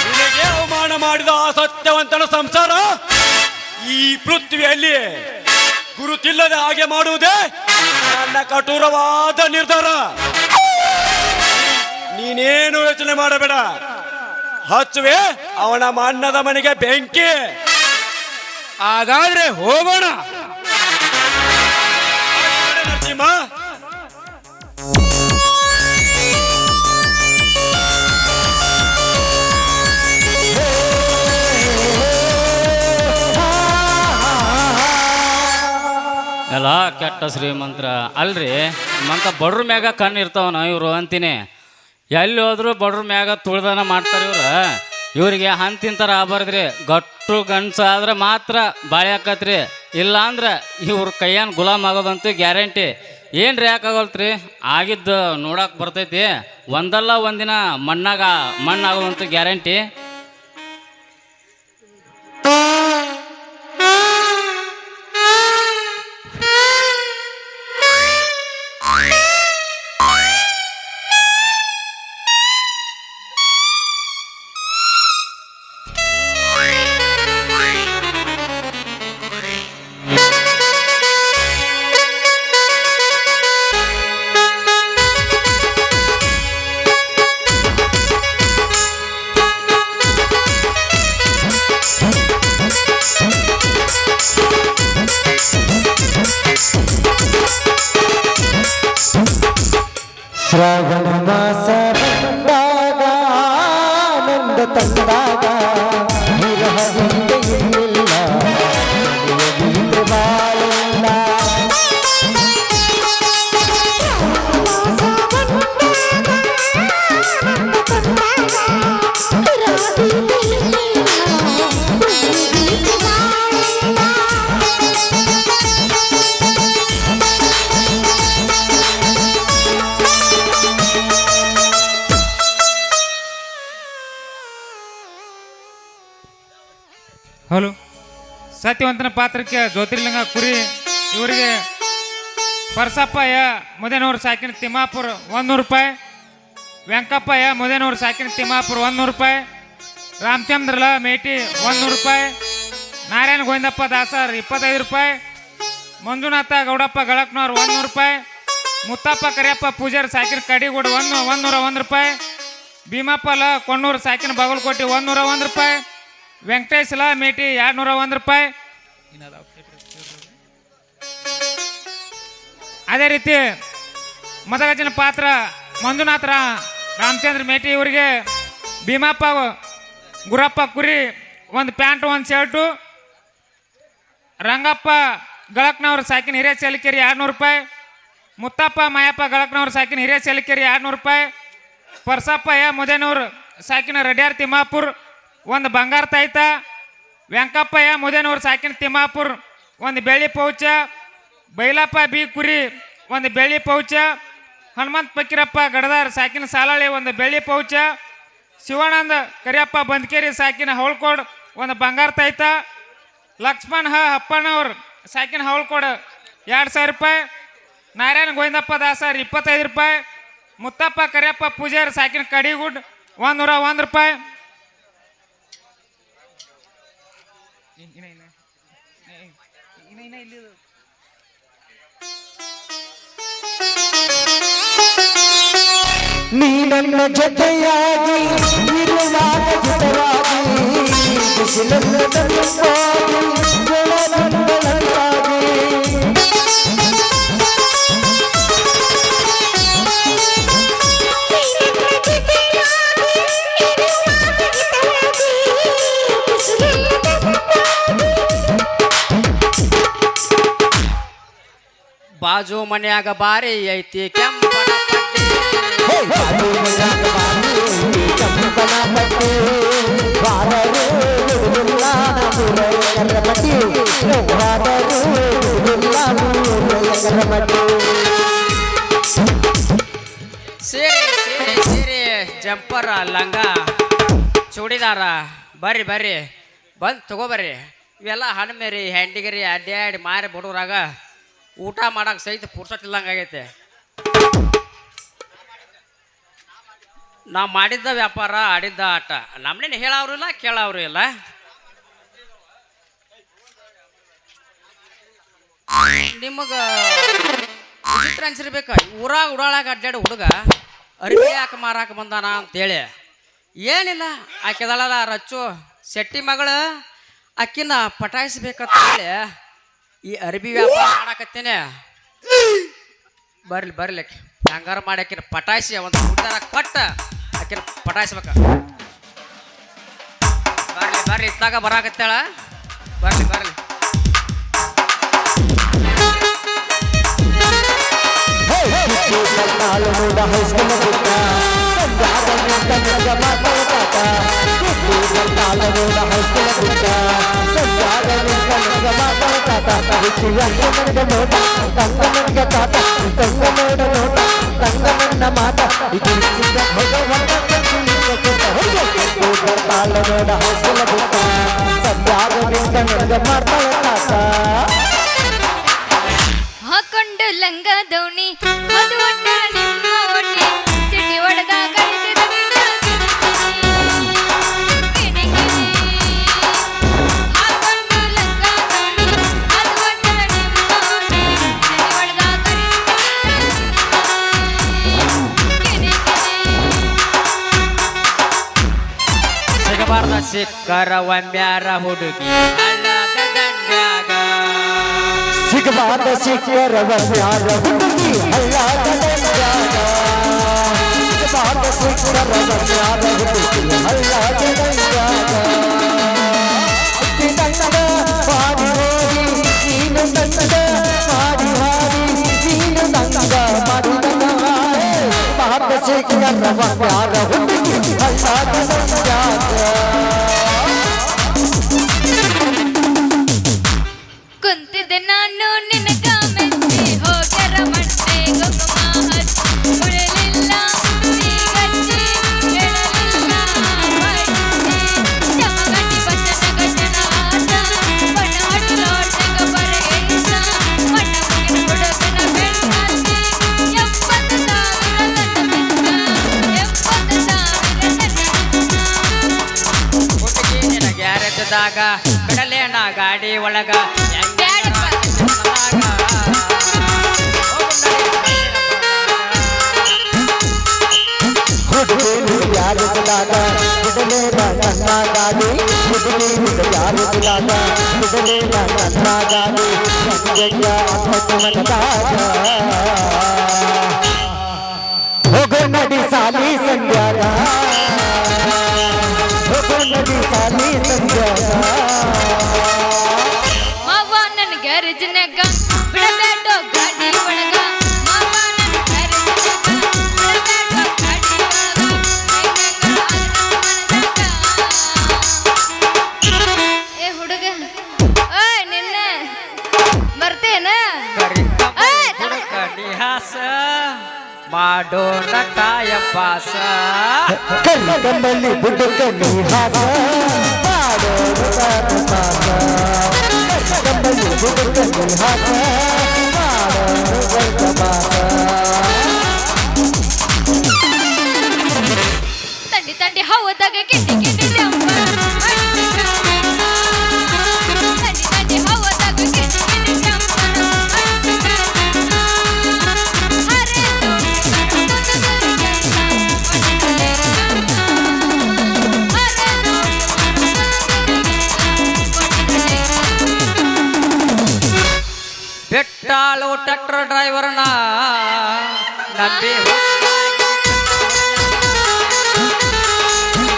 ನಿನಗೆ ಅವಮಾನ ಮಾಡಿದ ಆ ಸತ್ಯವಂತನ ಸಂಸಾರ ಈ ಪೃಥ್ವಿಯಲ್ಲಿ ಗುರುತಿಲ್ಲದೆ ಹಾಗೆ ಮಾಡುವುದೇ ನನ್ನ ಕಠೋರವಾದ ನಿರ್ಧಾರ. ನೀನೇನು ಯೋಚನೆ ಮಾಡಬೇಡ, ಹಚ್ಚುವೆ ಅವನ ಮಣ್ಣದ ಮನೆಗೆ ಬೆಂಕಿ. ಹಾಗಾದ್ರೆ ಹೋಗೋಣ. ಎಲ್ಲ ಕೆಟ್ಟ ಶ್ರೀಮಂತ್ರ ಅಲ್ರಿ ಮಂತ ಬಡ್ರ ಮ್ಯಾಗ ಕಣ್ಣು ಇರ್ತಾವನ ಇವರು ಅಂತೀನಿ. ಎಲ್ಲಿ ಹೋದ್ರು ಬಡ್ರ ಮ್ಯಾಗ ತುಳ್ದನ ಮಾಡ್ತಾರೆ ಇವ್ರಿಗೆ ಹಂತಿಂತರ ಆಗಬಾರ್ದ್ರಿ. ಗಟ್ಟು ಗಂಡ್ಸ ಆದ್ರೆ ಮಾತ್ರ ಬಾಳೆ ಹಾಕತ್ರಿ, ಇಲ್ಲ ಅಂದ್ರೆ ಇವ್ರ ಕೈಯನ್ ಗುಲಾಮ್ ಆಗೋದಂತೂ ಗ್ಯಾರಂಟಿ. ಏನ್ರಿ ಯಾಕಾಗಲ್ತ್ರಿ, ಆಗಿದ್ದು ನೋಡಕ್ಕೆ ಬರ್ತೈತಿ. ಒಂದಲ್ಲ ಒಂದಿನ ಮಣ್ಣಾಗೋದಂತೂ ಗ್ಯಾರಂಟಿ. ಶ್ರಾವಣ ಮಾಸ ಬಂದಾಗ ಆನಂದ ತಂದಾಗ ವಿರಹ ಹಿಂದೆ ಇನ್ನಿಲ್ಲ, ನಡೆಯದಿದ್ರೆ ಬಾಳಿಲ್ಲ. ಹಲೋ, ಸತ್ಯವಂತನ ಪಾತ್ರಕ್ಕೆ ಜ್ಯೋತಿರ್ಲಿಂಗ ಕುರಿ ಇವರಿಗೆ ಪರ್ಸಪ್ಪಯ್ಯ ಮುದೇನೂರು ಸಾಕಿನ ತಿಮ್ಮಾಪುರ 100 ರೂಪಾಯಿ, ವೆಂಕಪ್ಪಯ್ಯ ಮುದೇನೂರು ಸಾಕಿನ ತಿಮ್ಮಾಪುರ 100 ರೂಪಾಯಿ, ರಾಮಚಂದ್ರಲ ಮೇಟಿ 100 ರೂಪಾಯಿ, ನಾರಾಯಣ ಗೋವಿಂದಪ್ಪ ದಾಸರ್ 25 ರೂಪಾಯಿ, ಮಂಜುನಾಥ ಗೌಡಪ್ಪ ಗಳಕ್ನವ್ರು 100 ರೂಪಾಯಿ, ಮುತ್ತಪ್ಪ ಕರಿಯಪ್ಪ ಪೂಜಾರಿ ಸಾಕಿನ ಕಡಿಗೂಡು 101 ರೂಪಾಯಿ, ಭೀಮಪ್ಪಲ ಕೊಣ್ಣೂರು ಸಾಕಿನ ಬಾಗಲಕೋಟೆ 101 ರೂಪಾಯಿ, ವೆಂಕಟೇಶ್ಲ ಮೇಟಿ 201 ರೂಪಾಯಿ. ಅದೇ ರೀತಿ ಮದಗಜನ ಪಾತ್ರ ಮಂಜುನಾಥ ರಾಮಚಂದ್ರ ಮೇಟಿ ಇವರಿಗೆ ಭೀಮಪ್ಪ ಗುರಪ್ಪ ಕುರಿ 1 ಪ್ಯಾಂಟ್ 1 ಶರ್ಟು, ರಂಗಪ್ಪ ಗಳಕ್ನವ್ರ ಸಾಕಿನ ಹಿರಿಯ ಚಲಿಕೆರಿ 200 ರೂಪಾಯಿ, ಮುತ್ತಪ್ಪ ಮಾಯಪ್ಪ ಗಳಕ್ನವ್ರ ಸಾಕಿನ ಹಿರಿಯ ಚಲಿಕೆರಿ 200 ರೂಪಾಯಿ, ಪರ್ಸಪ್ಪಯ್ಯ ಮುದೇನೂರು ಸಾಕಿನ ರಡ್ಯಾರ್ ತಿಮ್ಮಾಪುರ್ 1 ಬಂಗಾರ ತಾಯ್ತ, ವೆಂಕಪ್ಪಯ್ಯ ಮುದೇನೂರು ಸಾಕಿನ ತಿಮ್ಮಾಪುರ್ 1 ಬೆಳ್ಳಿ ಪೌಚ, ಬೈಲಪ್ಪ ಬಿ ಕುರಿ 1 ಬೆಳ್ಳಿ ಪೌಚ, ಹನುಮಂತ ಫಕೀರಪ್ಪ ಗಡದಾರ್ ಸಾಕಿನ ಸಾಲಾಳಿ 1 ಬೆಳ್ಳಿ ಪೌಚ, ಶಿವಾನಂದ ಕರಿಯಪ್ಪ ಬಂದ್ಕೇರಿ ಸಾಕಿನ ಹೌಳ್ಕೋಡ್ 1 ಬಂಗಾರ ತಾಯ್ತ, ಲಕ್ಷ್ಮಣ್ ಅಪ್ಪನವ್ರು ಸಾಕಿನ ಹೌಳ್ಕೋಡ್ 2000 ರೂಪಾಯಿ, ನಾರಾಯಣ ಗೋವಿಂದಪ್ಪ ದಾಸರ್ 25 ರೂಪಾಯಿ, ಮುತ್ತಪ್ಪ ಕರಿಯಪ್ಪ ಪೂಜಾರಿ ಸಾಕಿನ ಕಡಿಗುಡ್ 101 ರೂಪಾಯಿ. ನೀ ನನ್ನ ಜೊತೆಯಾಗಿ ಇರುವಾಗ ಜೊತೆಯಾಗಿ ಬಿಸಿಲನ್ನು ತಂಪಾಗಿ ಬೆಳದಿಂಗಳಾಗಿ ಬಾಜು ಮನ್ಯಾಗ ಬಾರಿ ಐತಿ ಕೆಂಪನ ಸೀರೆ ಜಂಪರ್ ಲಂಗ ಚೂಡಿದಾರ ಬರ್ರಿ ಬರ್ರಿ ಬಂದು ತಗೋಬರ್ರಿ. ಇವೆಲ್ಲ ಹಣ್ಮೇರಿ ಹ್ಯಾಂಡಿಗರಿ ಅಡ್ಡಾಡಿ ಮಾರಿ ಬಡವ್ರಾಗ ಊಟ ಮಾಡಕ್ಕೆ ಸಹಿತ ಪುರ್ಸತ್ತಿಲ್ಲಂಗೆ ಆಗೈತೆ. ನಾ ಮಾಡಿದ್ದ ವ್ಯಾಪಾರ ಆಡಿದ್ದ ಆಟ, ನಮ್ಮನೇನು ಹೇಳವ್ರು ಇಲ್ಲ ಕೇಳವ್ರು ಇಲ್ಲ. ನಿಮಗೆ ವಿಚಿತ್ರ ಅನ್ಸಿರ್ಬೇಕ, ಊರಾಗ ಉಡಾಳಾಗ ಅಡ್ಡಾಡಿ ಹುಡುಗ ಅರಿವಿ ಯಾಕೆ ಮಾರಾಕ ಬಂದಾನ ಅಂತೇಳಿ. ಏನಿಲ್ಲ, ಆಕೆದಳಲ್ಲ ರಚ್ಚು ಶೆಟ್ಟಿ ಮಗಳು, ಅಕ್ಕಿನ ಪಟಾಯಿಸ್ಬೇಕಂತ ಹೇಳಿ ಈ ಅರಿವಿ ವ್ಯಾಪಾರ ಮಾಡಾಕತ್ತೇನೆ. ಬರ್ಲಿ ಬರ್ಲಿ ಹಂಗಾರ ಮಾಡಿ ಆಕಿನ ಪಟಾಯಿಸಿ ಒಂದು ಊಟರ ಕೊಟ್ಟ ಆಕಿನ ಪಟಾಯಿಸ್ಬೇಕ. ಬರ್ಲಿ ಬರ್ಲಿ ಇತ್ತಾಗ ಬರಾಕತ್ತಾಳ, ಬರ್ಲಿ ಬರ್ಲಿ. ಬರ್ತಾಳು ನೋಡ ಹೈಸ್ಕೂಲ್ ಬಿಟ್ಟ ಸಂಜಾಗ ನಿಂತ ನಿನಗ ಮಾತಾಡ್ತಾತ ಕಿಟ್ಟಿ ಬರ್ತಾಳು ನೋಡ ಹೈಸ್ಕೂಲ್ ಬಿಟ್ಟ ಸಂಜಾಗ ನಿಂತ ನಿನಗ ಮಾತಾಡ್ತಾತ ಹುಚ್ಚಿ ಅಂಗ ನನಗ ನೋಟ ತಂಗ ನನಗ ತಾತ ತಂಗ ನೋಡ ನೋಟ ತಂಗ ನನ್ನ ಮಾತ ಇದು ಚಿಕ್ಕ ಭಗವಂತ ಬರ್ತಾಳು ನೋಡ ಹೈಸ್ಕೂಲ್ ಬಿಟ್ಟ ಸಂಜಾಗ ನಿಂತ ನನಗ ಮಾತಾಡ್ತಾತ ಹಾಕೊಂಡು ಲಂಗ ದೋಣಿ ಅದು ಒಟ್ಟ ನಿಮ್ಮ ಒಣ್ಣೆ ಸಿಟಿ ಒಳಗ ಕಳಿಸಿದ ಹಾಕೊಂಡು ಲಂಗ ದೋಣಿ ಅದು ಒಟ್ಟ ನಿಮ್ಮ ಒಣ್ಣೆ ಸಿಟಿ ಒಳಗ ಸಿಗಬಾರ್ದ ಸಿಕ್ಕರ ಒಮ್ಮ್ಯಾರ ಹುಡುಗಿ ಹಳ್ಳದ ದಂಡ್ಯಾಗ ಸಿಗಬಾರ್ದ ಸಿಕ್ಕರ ಯಾರ ಹುಡುಗಿ ಹಳ್ಳದ ದಂಡ್ಯಾಗ ಸಿಗಬಾರ್ದ ಸಿಕ್ಕರ ಯಾರ ಹುಡುಗಿ ಹಳ್ಳದ ದಂಡ್ಯಾಗ ನಂದ ಮಾಡಿ ಹೋಗಿ ನೀನು ನಂದ ಮಾಡಿ ಹಾಡಿ ನೀನು ನಂದ ಮಾಡಿ ಸಿಗಬಾರ್ದ ಸಿಕ್ಕರ ಯಾರ ಹುಡುಗಿ ಹಳ್ಳದ ದಂಡ್ಯಾಗ ಕುಂತಿದ್ದೆ ನಾನು ನಿನಗ ಮೆಚ್ಚಿ ಹೋಗರ ಮಟ್ಟೆ ಗೊಮ್ಮ ಹಚ್ಚಿ ಉಳಿಲಿಲ್ಲ ನೀಗಚ್ಚಿ ಹೇಳಲಿಲ್ಲ ಬಡ್ಡಿ ಜಮಗಟ್ಟಿ ಬಚ್ಚನ ಗಟ್ಟನ ಆತ ಬಣ್ಣ ಹಟ್ಟಲೋಟಗ ಬರೆಯಿಸ ಬಣ್ಣ ಮುಗಿನ ಹುಡುಗನ ಬೆಣ್ಣಾತಿ 70,000 ಹುಡುಗಿ ನಿನ ಗ್ಯಾರೇಜ್ದಾಗ ಬಿಡಲೇನ ಗಾಡಿ ಒಳಗ ಹುಡುಗಿ ಯಾರು ಚಲಾಗ ಬಿಡಲೇನ ನನ್ನ ಗಾಡಿ ಹುಡುಗಿ ಯಾರು ಚಲಾಗ ಬಿಡಲೇನ ನನ್ನ ಗಾಡಿ ಸಂಜೆಯ ಅಪ್ಪತ್ತು ಮನದಾಗ ಹೋಗೋ ನಡಿ ಸಾಲಿ ಸಂಧ್ಯಾಗ ಹೋಗೋ ನಡಿ ಸಾಲಿ ಸಂಧ್ಯಾಗ ಮಾವ ನನ್ನ ಗ್ಯಾರೇಜ್ನಾಗ ಬಿಡಬೇಡ ಗಾಡಿ ಒಳಗ ಮಾವ ನನ್ನ ಗ್ಯಾರೇಜ್ನಾಗ ಬಿಡಬೇಡ ಗಾಡಿ ಒಳಗ ಏ ಹುಡುಗ ಓಯ್ ನಿನ್ನ ಬರ್ತೇನ ಹಾಸ ಮಾಡೋಣ ತಾಯ ಪಾಸ ಕಲ್ಲಲ್ಲಿ ಬುಡುಕ ನಿಹಾಸ ಮಾಡೋಣ ಪಾಸ ಕಲ್ಲಲ್ಲಿ ಬುಡುಕ ನಿಹಾಸ ಮಾಡೋಣ ಪಾಸ ತಂಡಿ ತಂಡಿ ಹೌದಾಗ ಕಿಂಡಿ ಕಿಂಡಿ ಜಂಪ ತಂಡಿ ತಂಡಿ ಹೌದಾಗ ಕಿಂಡಿ ಕಿಂಡಿ ಜಂಪ ಬೆಟ್ಟಾಳು ಟ್ರ್ಯಾಕ್ಟರ್ ಡ್ರೈವರ್ನ ನಂಬಿ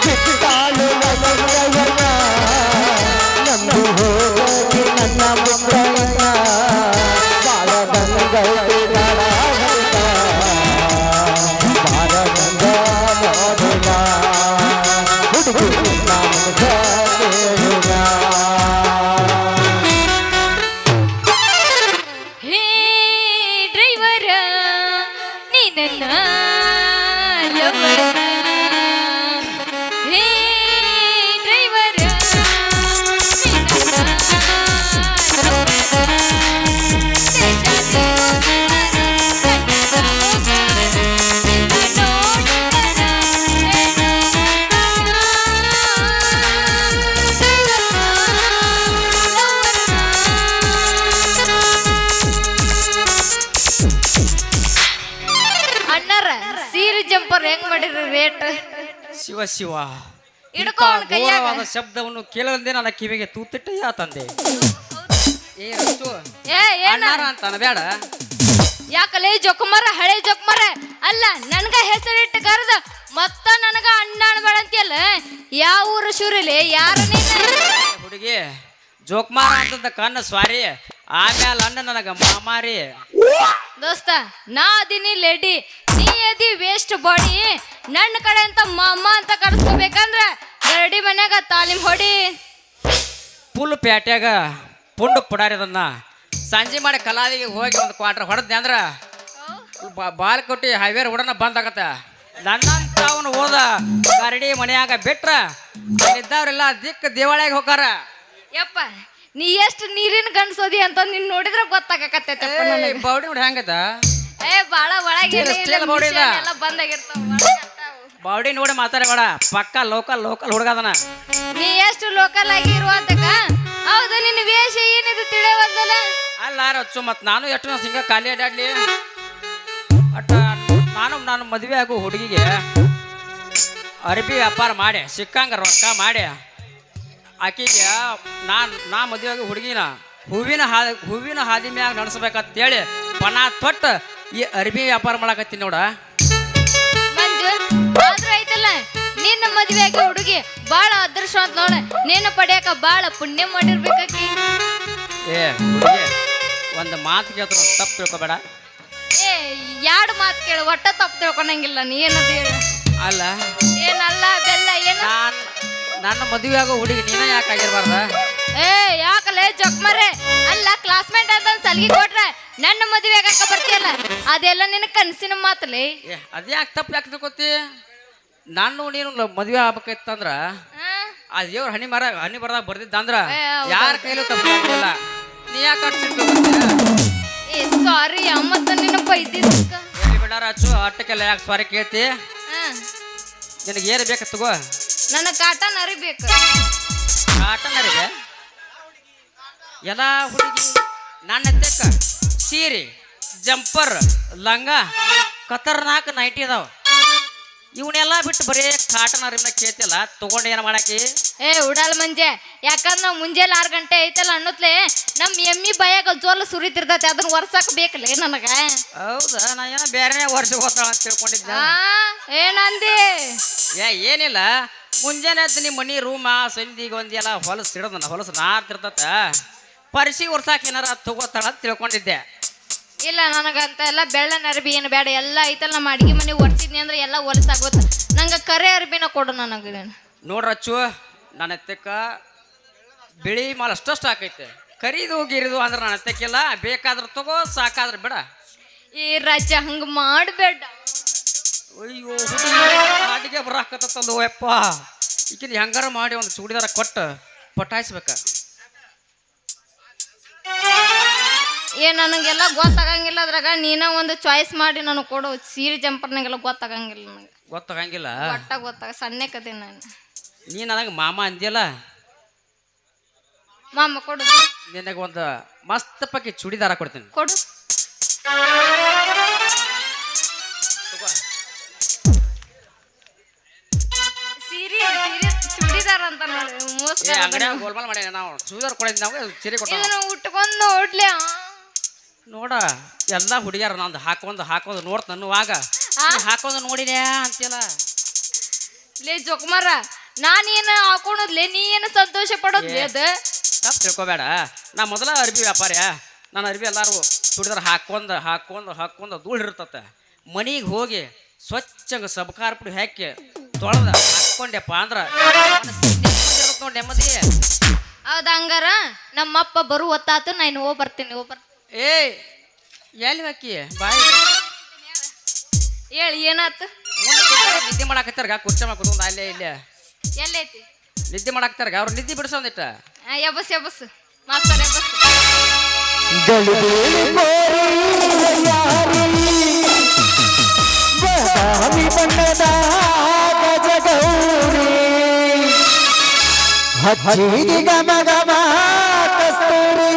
ಬಿಟ್ಟಾಳು ನನ್ನಯ್ಯನ ನಂಬಿ ಹೋಗಿ ನನ್ನ ಮುದ್ದಯ್ಯನ ಬಾಳ ಗಂಗೈತಿ ಗಾಳ ಹರಿತ ಬಾಳ ಗಂಗ ನೋಡಿನ ಹುಡುಗಿ ನಾನು ಕೇಳಿನ ಹೇ ಡ್ರೈವರ ನೀ ನನ್ನ ಲವರ ಹೇ ಡ್ರೈವರ ನೀ ಅಣ್ಣಾರ ಸೀರೆ ಜಂಪರ್ ಹೆಂಗ್ ಮಾಡಿರಿ ರೇಟ್ ಶಿವ ಶಿವ ಹಿಡ್ಕೊ ಅವ್ನ್ ಕೈಯಾಗ. ಘೋರವಾದ ಶಬ್ದವನ್ನು ಕೇಳದಂತೆ ನನ್ನ ಕಿವಿಗೆ ತೂತಿಟ್ಟಯ್ಯ ತಂದೆ ಏ ರಚ್ಚು ಏ ಏನ ಅಣ್ಣಾರ ಅಂತಾನ ಬೇಡ ಯಾಕಲೇ ಜೊಕುಮರ ಹಳೆ ಜೊಕುಮರ ಅಲ್ಲ ನನ್ಗ ಹೆಸರಿಟ್ಟು ಕರೆದ ಮತ್ತ ನನಗ ಅಣ್ಣ ಅನ್ಬೇಡ ಅಂತೀಯಲ್ಲ ಯಾವ ಊರು ಶೂರಿಲಿ ಯಾರ ನೀನು ಹುಡುಗಿ ಜೋಕ್ಮಾರ ಅಂತಂದ ಕಣ್ಣ ಸ್ವಾರಿ ಆಮ್ಯಾಲ ಅಣ್ಣ ನನಗ ಮಾಮಾರಿ. ದೋಸ್ತ ನಾ ಅದೀನಿ ಲೇಡಿ, ನೀ ಅದಿ ವೇಸ್ಟ್ ಬಾಡಿ. ನನ್ನ ಕಡೆ ಅಂತ ಮಾಮ ಅಂತ ಕರ್ಸ್ಕೋಬೇಕಂದ್ರ ರೆಡಿ ಮನ್ಯಾಗ ತಾಲೀಮ್ ಹೊಡಿ. ಫುಲ್ ಪ್ಯಾಟ್ಯಾಗ ಪುಂಡು ಪುಡಾರಿ ಅದನ್ನ ಸಂಜೆ ಮಾಡಿ ಕಲಾವಿಗೆ ಹೋಗಿ ಒಂದು ಕ್ವಾರ್ಟರ್ ಹೊಡೆದ್ನೆ ಅಂದ್ರ ಬಾಲ್ಕೋಟಿ ಹೈವೇರ್ ಉಡನ ಬಂದಾಗತ್ತ. ನನ್ನಂತ ಅವನು ಹೋದ ಕರಡಿ ಮನ್ಯಾಗ ಬಿಟ್ರ ಇದ್ದವ್ರೆಲ್ಲ ದಿಕ್ಕ ದೇವಾಳಯಾಗ ಹೋಗಾರ. ಯಪ್ಪ ನೀ ಎಷ್ಟು ನೀರಿನ ಗಂಡ್ಸೋದಿ ಅಂತ ನಿನ್ ನೋಡಿದ್ರ ಗೊತ್ತಾಗಕತ್ತೈತೆ. ಬೌಡಿ ನೋಡಿ ಹೆಂಗದ ಬಾಳ ಒಳಗೆ ಸ್ಟೀಲ್ ಬೌಡಿ ಇದ. ಎಲ್ಲ ಬಂದಾಗಿರ್ತಾವ. ಬಾಡಿ ನೋಡಿ ಮಾತಾಡಬೇಡ, ಪಕ್ಕ ಲೋಕಲ್ ಹುಡುಗದನ. ನೀ ಎಷ್ಟು ಲೋಕಲ್ ಆಗಿ ಇರುವಂತಕ ಹೌದು. ನಿನ್ನ ವೇಷ ಏನಿದೆ ತಿಳಿಯವಲ್ದಲ್ಲ. ಅಲ್ಲ ರಚ್ಚು ಮತ್ ನಾನು ಎಷ್ಟು ಸಿಂಗ ಖಾಲಿ ಅಡ್ಡಾಡ್ಲಿ ಅಟ್ಟ ನಾನು ಮದುವೆ ಆಗು ಹುಡುಗಿಗೆ ಅರ್ಬಿ ವ್ಯಾಪಾರ ಮಾಡಿ ಸಿಕ್ಕಂಗ ರೊಕ್ಕ ಮಾಡಿ ಆಕಿಗೆ ನಾ ಮದುವೆ ಆಗು ಹುಡುಗಿನ ಹೂವಿನ ಹಾದಿ ಮ್ಯಾಗ ನಡೆಸ್ಬೇಕಂತೇಳಿ ಪಣ ತೊಟ್ಟು ಈ ಅರ್ಬಿ ವ್ಯಾಪಾರ ಮಾಡಕತ್ತೀನಿ ನೋಡ. ಮಂಜು ಆದ್ರೂ ಐತಲ್ಲ ನಿನ್ನ ಮದುವೆ ಆಗಿ ಹುಡುಗಿ ಬಾಳ ಅದೃಷ್ಟ ಅಂತ ನೋಡ. ನೀನು ಪಡ್ಯಾಕ ಬಾಳ ಪುಣ್ಯ ಮಾಡಿರ್ಬೇಕಾಕಿ. ಏ ಹುಡುಗಿ ಒಂದು ಮಾತು ಕೇಳ್ತಾರ ತಪ್ಪು ತಿಳ್ಕೊಬೇಡ. ಏ ಎರಡು ಮಾತು ಕೇಳು, ಒಟ್ಟ ತಪ್ಪು ತಿಳ್ಕೊಳಂಗಿಲ್ಲ. ನೀ ಏನದು ಹೇಳು. ಅಲ್ಲ ಏನಲ್ಲ ಬೆಲ್ಲ ಏನು ನನ್ನ ಮದುವೆ ಆಗೋ ಹುಡುಗಿ ನೀನ ಯಾಕೆ ಆಗಿರ್ಬಾರ್ದ? ಏ ಯಾಕಲೇ ಜೊಕ್ಮರೆ ಅಲ್ಲ ಕ್ಲಾಸ್ಮೇಟ್ ಅಂತ ಸಲ್ಗಿ ಕೊಟ್ರೆ ನನ್ನ ಮದುವೆ ಆಗಾಕ ಬರ್ತೀಯಲ್ಲ ಅದೆಲ್ಲ ನಿನ್ನ ಕನಸಿನ ಮಾತಲೇ. ಅದೇ ಯಾಕೆ ತಪ್ಪು ಯಾಕೆ ತಿಳ್ಕೊತಿ? ನಾನು ನೀನು ಮದುವೆ ಆಗ್ಬೇಕಿತ್ತಂದ್ರ ಆ ದೇವ್ರ ಹನಿ ಬರದಾಗ ಬರ್ದಿದ್ದಂದ್ರ ಯಾರ ಕೈಲೂ ತಪ್ಪಿಲ್ಲ. ನೀ ಯಾಕೆ ಏ ಸಾರಿ ಅಮ್ಮತ್ತ ನಿನ್ನ ಬೈದಿದ್ದ ಬಿಡಾರ ಹಚ್ಚು ಅಟ್ಟಕ್ಕೆಲ್ಲ ಯಾಕೆ ಸಾರಿ ಕೇಳ್ತಿ? ನಿನಗೆ ಏನು ಬೇಕು ತಗೋ. ನನ್ನ ಕಾಟನ್ ಅರಿಬೇಕು. ಕಾಟನ್ ಅರಿವೆ ಎಲ್ಲ ಹುಡುಗಿ ನನ್ನ ತೆಕ್ಕ ಸೀರೆ ಜಂಪರ್ ಲಂಗ ಖತರ್ನಾಕ್ ನೈಟಿ ಅದಾವ. ಇವನ್ನೆಲ್ಲ ಬಿಟ್ಟು ಬರೀ ಕಾಟನ್ ಅರಿವಿನ ಕೇಳ್ತಿಲ್ಲ ತಗೊಂಡು ಏನು ಮಾಡಾಕಿ? ಏ ಉಡಾಲ್ ಮಂಜೆ, ಯಾಕಂದ್ರ ನಾವು ಮುಂಜಾನೆ 6 ಗಂಟೆ ಐತಲ್ಲ ಅನ್ನತ್ಲೆ ನಮ್ ಎಮ್ಮಿ ಬಾಯಾಗ ಜೋಲ ಸುರಿತಿರ್ತೈತಿ, ಅದನ್ನ ಒರ್ಸಕ್ ಬೇಕಲ್ಲ ನನಗ. ಹೌದಾ? ನಾ ಏನೋ ಬೇರೆ ವರ್ಷ ಹೋಗ್ತಾಳ ಅಂತ ತಿಳ್ಕೊಂಡಿದ್ದೆ. ಏನಂದಿ? ಏನಿಲ್ಲ, ಮುಂಜಾನೆ ಎದ್ದು ನಿಮ್ಮ ಮನಿ ರೂಮ ಸಂದಿಗೆ ಒಂದೆಲ್ಲ ಹೊಲಸು ಹಿಡದನ ಹೊಲಸು ನಾರ್ತಿರ್ತತ ಪರಿಸಿ ಒರ್ಸಾಕ ಏನಾರ ತಗೋತಾಳ ಅಂತ ತಿಳ್ಕೊಂಡಿದ್ದೆ. ಇಲ್ಲ ನನಗಂತ ಎಲ್ಲ ಬೆಳ್ಳನ ಅರ್ಬಿ ಏನು ಬೇಡ. ಎಲ್ಲ ಐತಲ್ಲ ನಮ್ಮ ಅಡಿಗೆ ಮನೆ ಒರ್ಸಿದ್ನಿ ಅಂದ್ರೆ ಎಲ್ಲ ಹೊಲಸಾಗೋತ. ನಂಗೆ ಕರೆ ಅರ್ಬಿನ ಕೊಡು ನನಗೆ. ನೋಡ್ರಚ್ಚು ನನ್ನ ಎತ್ತಕ್ಕ ಬಿಳಿ ಮಾಲ್ ಅಷ್ಟಷ್ಟು ಹಾಕೈತೆ. ಕರಿದು ಗಿರಿದು ಅಂದ್ರೆ ನನ್ನ ಎತ್ತಕ್ಕಿಲ್ಲ. ಬೇಕಾದ್ರೆ ತಗೋ, ಸಾಕಾದ್ರೆ ಬಿಡ. ಈ ರಾಜ ಹಂಗ ಮಾಡಬೇಡ. ಅಯ್ಯೋ ಹಾಡಿಗೆ ಬರಾಕತ್ತಲ್ಲೋ ಯಪ್ಪ. ಈಕಿನ ಹೆಂಗಾರ ಮಾಡಿ ಒಂದು ಚೂಡಿದಾರ ಕೊಟ್ಟು ಪಟಾಯಿಸ್ಬೇಕ. ನನಗೆಲ್ಲ ಗೊತ್ತಾಗಂಗಿಲ್ಲ. ಅದ್ರಾಗ ನೀನ ಒಂದು ಚಾಯ್ಸ್ ಮಾಡಿ ನನಗೆ ಕೊಡು. ಸೀರೆ ಜಂಪರ್ನಾಗೆಲ್ಲ ಗೊತ್ತಾಗಂಗಿಲ್ಲ ನನಗೆ. ಗೊತ್ತಾಗಂಗಿಲ್ಲ? ಗೊತ್ತಾಗ ಸನ್ನೆ ಕದೆ ನಾನು. ನೀ ನನಗೆ ಮಾಮ ಅಂದಿಯಲ್ಲ, ಮಾಮ ಕೊಡು. ನಿನಗೆ ಒಂದು ಮಸ್ತ್ ಪಕ್ಕಿ ಚೂಡಿದಾರ ಕೊಡ್ತೀನಿ, ಕೊಡು. ಸೀರೆ ಚೂಡಿದಾರ ಅಂತ ಅಂಗಡಿಯಾಗ ಗೋಲ್ಮಾಲ್ ಮಾಡಿ ನಾವು ಚೂಡಿದಾರ ಕೊಡಿದ್ವಿ. ನಾವು ಸೀರೆ ಕೊಟ್ಟು ಉಟ್ಕೊಂಡು ನೋಡ್ಲಿ ನೋಡ. ಎಲ್ಲ ಹುಡುಗಿಯಾರ ನಂದು ಹಾಕೊಂಡು ನೋಡ್ತ ಅನ್ನುವಾಗ ಹಾಕೊಂಡು ನೋಡಿದ್ಯಾ ಅಂತೀಯಲ್ಲ. ಲೇ ಜೋಕುಮಾರ, ನಾನೇನು ಹಾಕೊಂಡದ್ಲೆ, ನೀ ಏನು ಸಂತೋಷ ಪಡೋದ್ಲಿ? ಅದು ತಪ್ಪು ತಿಳ್ಕೊಬೇಡ. ನಾ ಮೊದಲ ಅರ್ಬಿ ವ್ಯಾಪಾರ. ನಾನು ಅರ್ಬಿ ಎಲ್ಲಾರು ಚೂಡಿದಾರ ಹಾಕೊಂಡು ಧೂಳಿರ್ತತ. ಮನಿಗೆ ಹೋಗಿ ಸ್ವಚ್ಛಂಗ ಸಬ್ಕಾರ ಪುಡಿ ಹಾಕಿ ತೊಳೆದ ಹಾಕೊಂಡೆಪ್ಪ ಅಂದ್ರ ನೋಡಿ ನೆಮ್ಮದಿ. ಹೌದ? ಹಂಗಾರ ನಮ್ಮಪ್ಪ ಬರು ಹೊತ್ತಾತು, ನಾನು ಬರ್ತೀನಿ. ಏ ಎಲ್ಲಿ ಹಾಕಿ ಬಾಯಿ ಹೇಳಿ ಏನಾತು? ನಿದ್ದೆ ಮಾಡಾಕತ್ತಾರ ಕುರ್ಚಿ ಕೂತ್ಕೊಂಡು ಅಲ್ಲೇ ಇಲ್ಲೇ ಎಲ್ಲೈತಿ ನಿದ್ದೆ ಮಾಡಾಕತ್ತಾರ. ಅವ್ರು ನಿದ್ದೆ ಬಿಡಿಸೋದಿಟ್ಟ. ಎಬ್ಬಸ್ ಮಾಸ್ತರ್ ಎಬ್ಬಸ್. ಹಚ್ಚಿದಿ ಗಮ ಗಮ ಕಸ್ತೂರಿ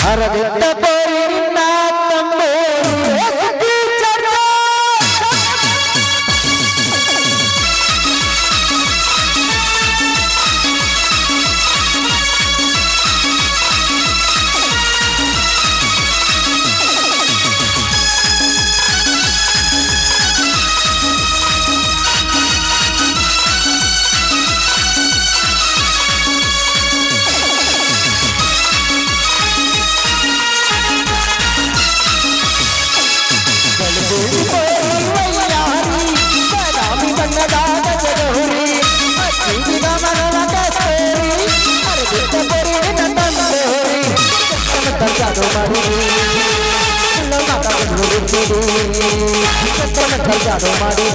ಹರದಿದ್ದ ಪೋರಿ ನಿನ್ನ ತಂಬೋರಿ ಚರ್ಚ. ಜಾದು ಮಾಡಿದಿ ಜಾದು ಮಾಡಿದಿ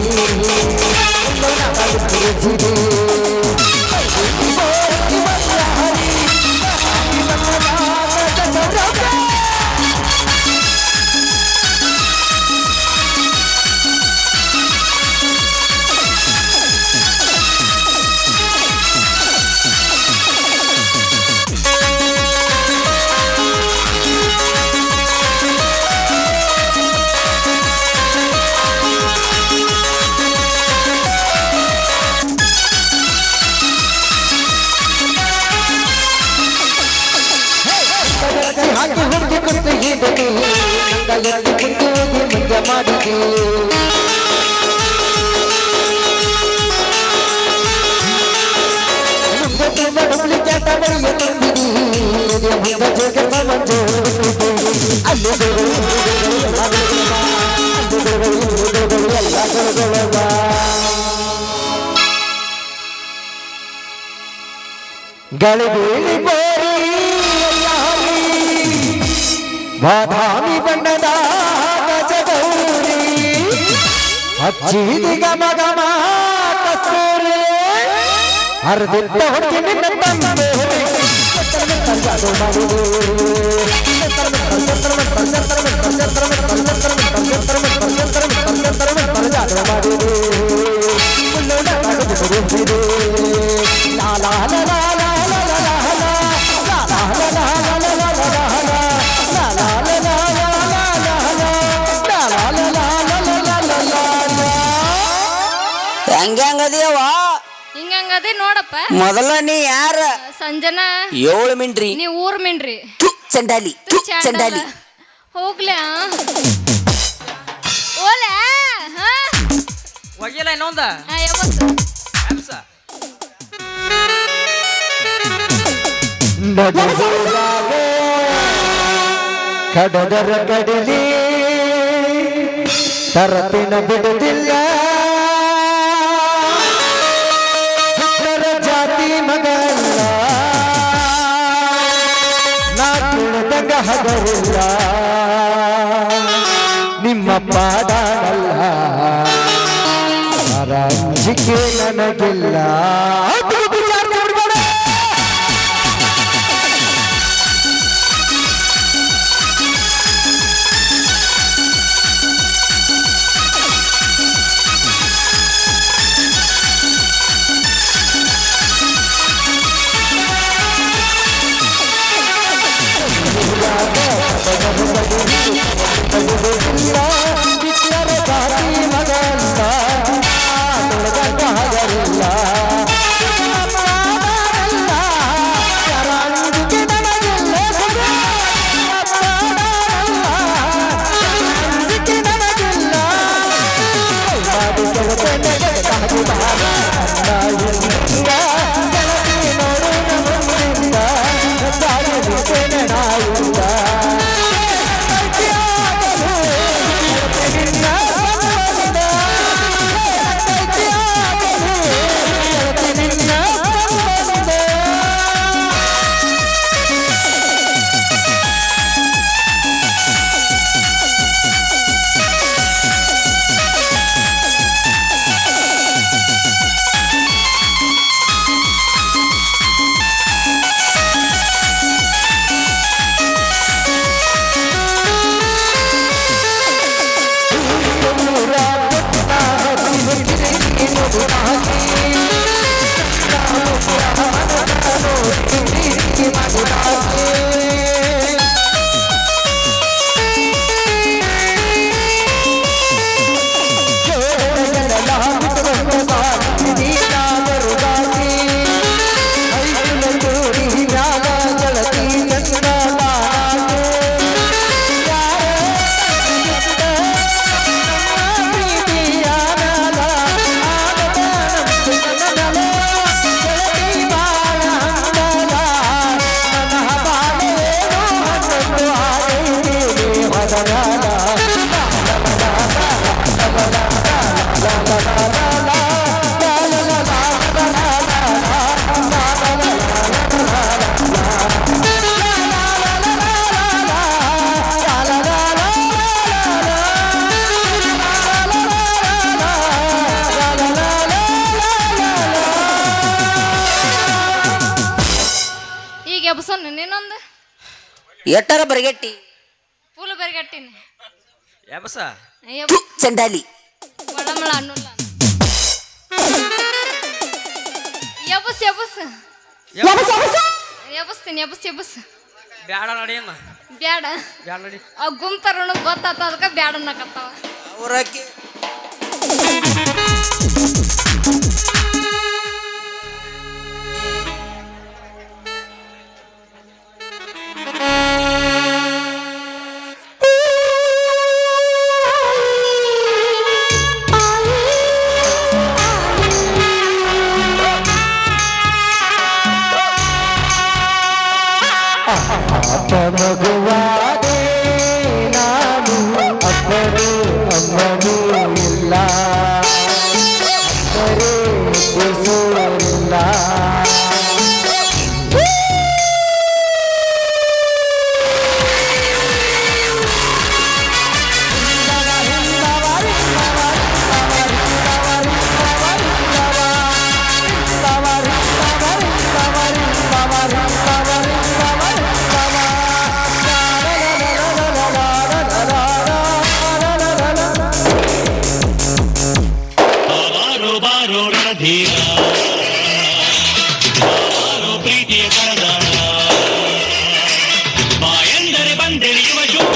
ಹಾಕಿ ಹುಡುಗಿ ಕುಂತು ಹೀಗಲಿ ನಂಗಲ್ಲಿ ಕುಂತು ಮುಂದೆ ಮಾಡಿದಿ ಮುಂದೆ ಜಾಟ ಬಳಿಯ ತುಂಬಿದಿ ಮುಂದೆ ಜೋಗ ಮಂಜು ಅಲ್ಲಿ ಎಲ್ಲ ಗಳಿಗೇಳಿ ಬೋರಿ ಬಾದಾಮಿ ಬಣ್ಣದ ಗಜಗೌರಿ ಹಚ್ಚಿದಿ ಗಮ ಗಮ ಕಸ್ತೂರಿ ಹರಿದಿದ್ದ ಹೊರಗೆ ನಿನ್ನ ತಂದೂರಿ ಜಾದು ಮಾಡಿದಿ ಜಾದು ಮಾಡಿದಿ ಲಾ ಲಾ ಲಾ ಲಾ ಹೆಂಗದಿಯವ ಹಿಂಗಂಗದೆ ನೋಡಪ್ಪ. ಮೊದಲ ನೀ ಯಾರ? ಸಂಜನಾ 7 ಮಿಂಡ್ರಿ. ನೀ ಊರ್ ಮಿಂಡ್ರಿ. ಚಂಡಾಲಿ ಚಂಡಾಲಿ ಹೋಗ್ಲಾ ಓಲೆ ಒಗಿಲ್ಲ ಇನ್ನೊಂದ ಕಡದರ ಕಡಿಲಿ ತರಪಿನ ಬಿಡುದಿಲ್ಲ ಜಾತಿ ಮಗಲ್ಲ ನಾ ತುಳಿದಂಗ ಹಗರಿಲ್ಲ ನಿಮ್ಮ ಪಾಡಲ್ಲ ಅಂಜಿಕೆ ನನಗಿಲ್ಲ ಎಬ್ಸೋನು ನೀನೊಂದು ಎಟ್ಟರ ಬರಿಗೆಟ್ಟಿ ಫುಲ್ ಬರ್ಗಟ್ಟಿನಿ ಯಾಬಸ ಚಂಡಾಲಿ ಒಳಮಳ ಅನ್ನಲ್ಲ ಎಬಸ್ ಎಬಸ್ತೀನಿ ಎಬಸ್ ಬ್ಯಾಡ ನಡಿ ಅಮ್ಮ ಬ್ಯಾಡ ಬ್ಯಾಡ ನಡಿ ಅವ್ ಗುಮ್ತಾರ ಗೊತ್ತಾತ ಅದಕ್ಕೆ ಬ್ಯಾಡ ಅನ್ನಕತ್ತಾವ ಅವ್ರಕ್ಕೆ ಮಗುವಾದೆ ನಾನು ಅಪ್ಪನು ಅಮ್ಮನೂ ಇಲ್ಲ ಅಪ್ಪರೇ ಬಿಸೋರಿಲ್ಲ ಬಾರೋ ಬಾರೋ ರಣಧೀರ ಬಾರೋ ಪ್ರೀತಿಯ ಕರದಾಳ ಬಾಯಂದರೆ ಬಂದೆಳೆಯುವ ಜೋಳ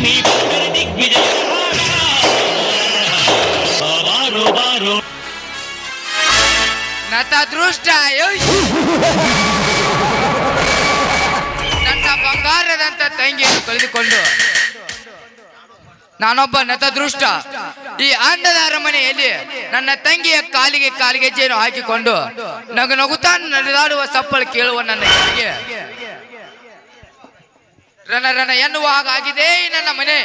ನೀ ಬಂದರೆ ದಿಗ್ವಿಜಯ ಬಾರೋ ಬಾರೋ ನತ ದೃಷ್ಟ ನನ್ನ ಬಂಗಾರದಂತ ತಂಗಿಯನ್ನು ಕಳೆದುಕೊಂಡು ನಾನೊಬ್ಬ ನತದೃಷ್ಟ ಈ ಅಂಡದ ಅರಮನೆಯಲ್ಲಿ ನನ್ನ ತಂಗಿಯ ಕಾಲಿಗೆ ಜೇನು ಹಾಕಿಕೊಂಡು ನಗುತ್ತಾ ನಡೆದಾಡುವ ಸಪ್ಪಳು ಕೇಳುವ ನನ್ನ ಕಿವಿಗೆ ರಣ ಎನ್ನುವ ಹಾಗಾಗಿದೆ ನನ್ನ ಮನೆ.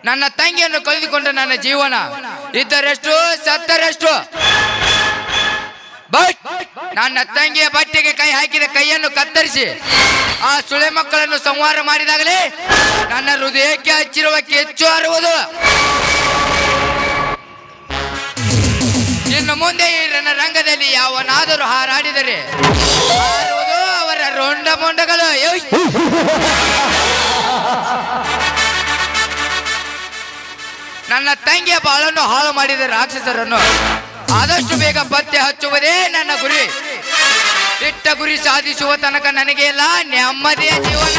ನನ್ನ ತಂಗಿಯನ್ನು ಕಳೆದುಕೊಂಡು ನನ್ನ ಜೀವನ ಇದ್ದರೆಷ್ಟು ಸತ್ತರೆಷ್ಟು. ಬಟ್ ನನ್ನ ತಂಗಿಯ ಬಟ್ಟೆಗೆ ಕೈ ಹಾಕಿದ ಕೈಯನ್ನು ಕತ್ತರಿಸಿ ಆ ಸುಳೆ ಮಕ್ಕಳನ್ನು ಸಂಹಾರ ಮಾಡಿದಾಗಲೇ ನನ್ನ ಹೃದಯಕ್ಕೆ ಹಚ್ಚಿರುವ ಕೆಚ್ಚು ಹಾರುವುದು. ಇನ್ನು ಮುಂದೆ ಈ ರಂಗದಲ್ಲಿ ಯಾವನಾದರೂ ಹಾರಾಡಿದರೆ ಹಾರುವುದು ಅವರ ರೊಂಡ ಮೊಂಡಗಳು. ನನ್ನ ತಂಗಿಯ ಬಾಳನ್ನು ಹಾಳು ಮಾಡಿದ ರಾಕ್ಷಸರನ್ನು ಆದಷ್ಟು ಬೇಗ ಪತ್ತೆ ಹಚ್ಚುವುದೇ ನನ್ನ ಗುರಿ. ಇಟ್ಟ ಗುರಿ ಸಾಧಿಸುವ ತನಕ ನನಗೆ ಎಲ್ಲ ನೆಮ್ಮದಿಯ ಜೀವನ.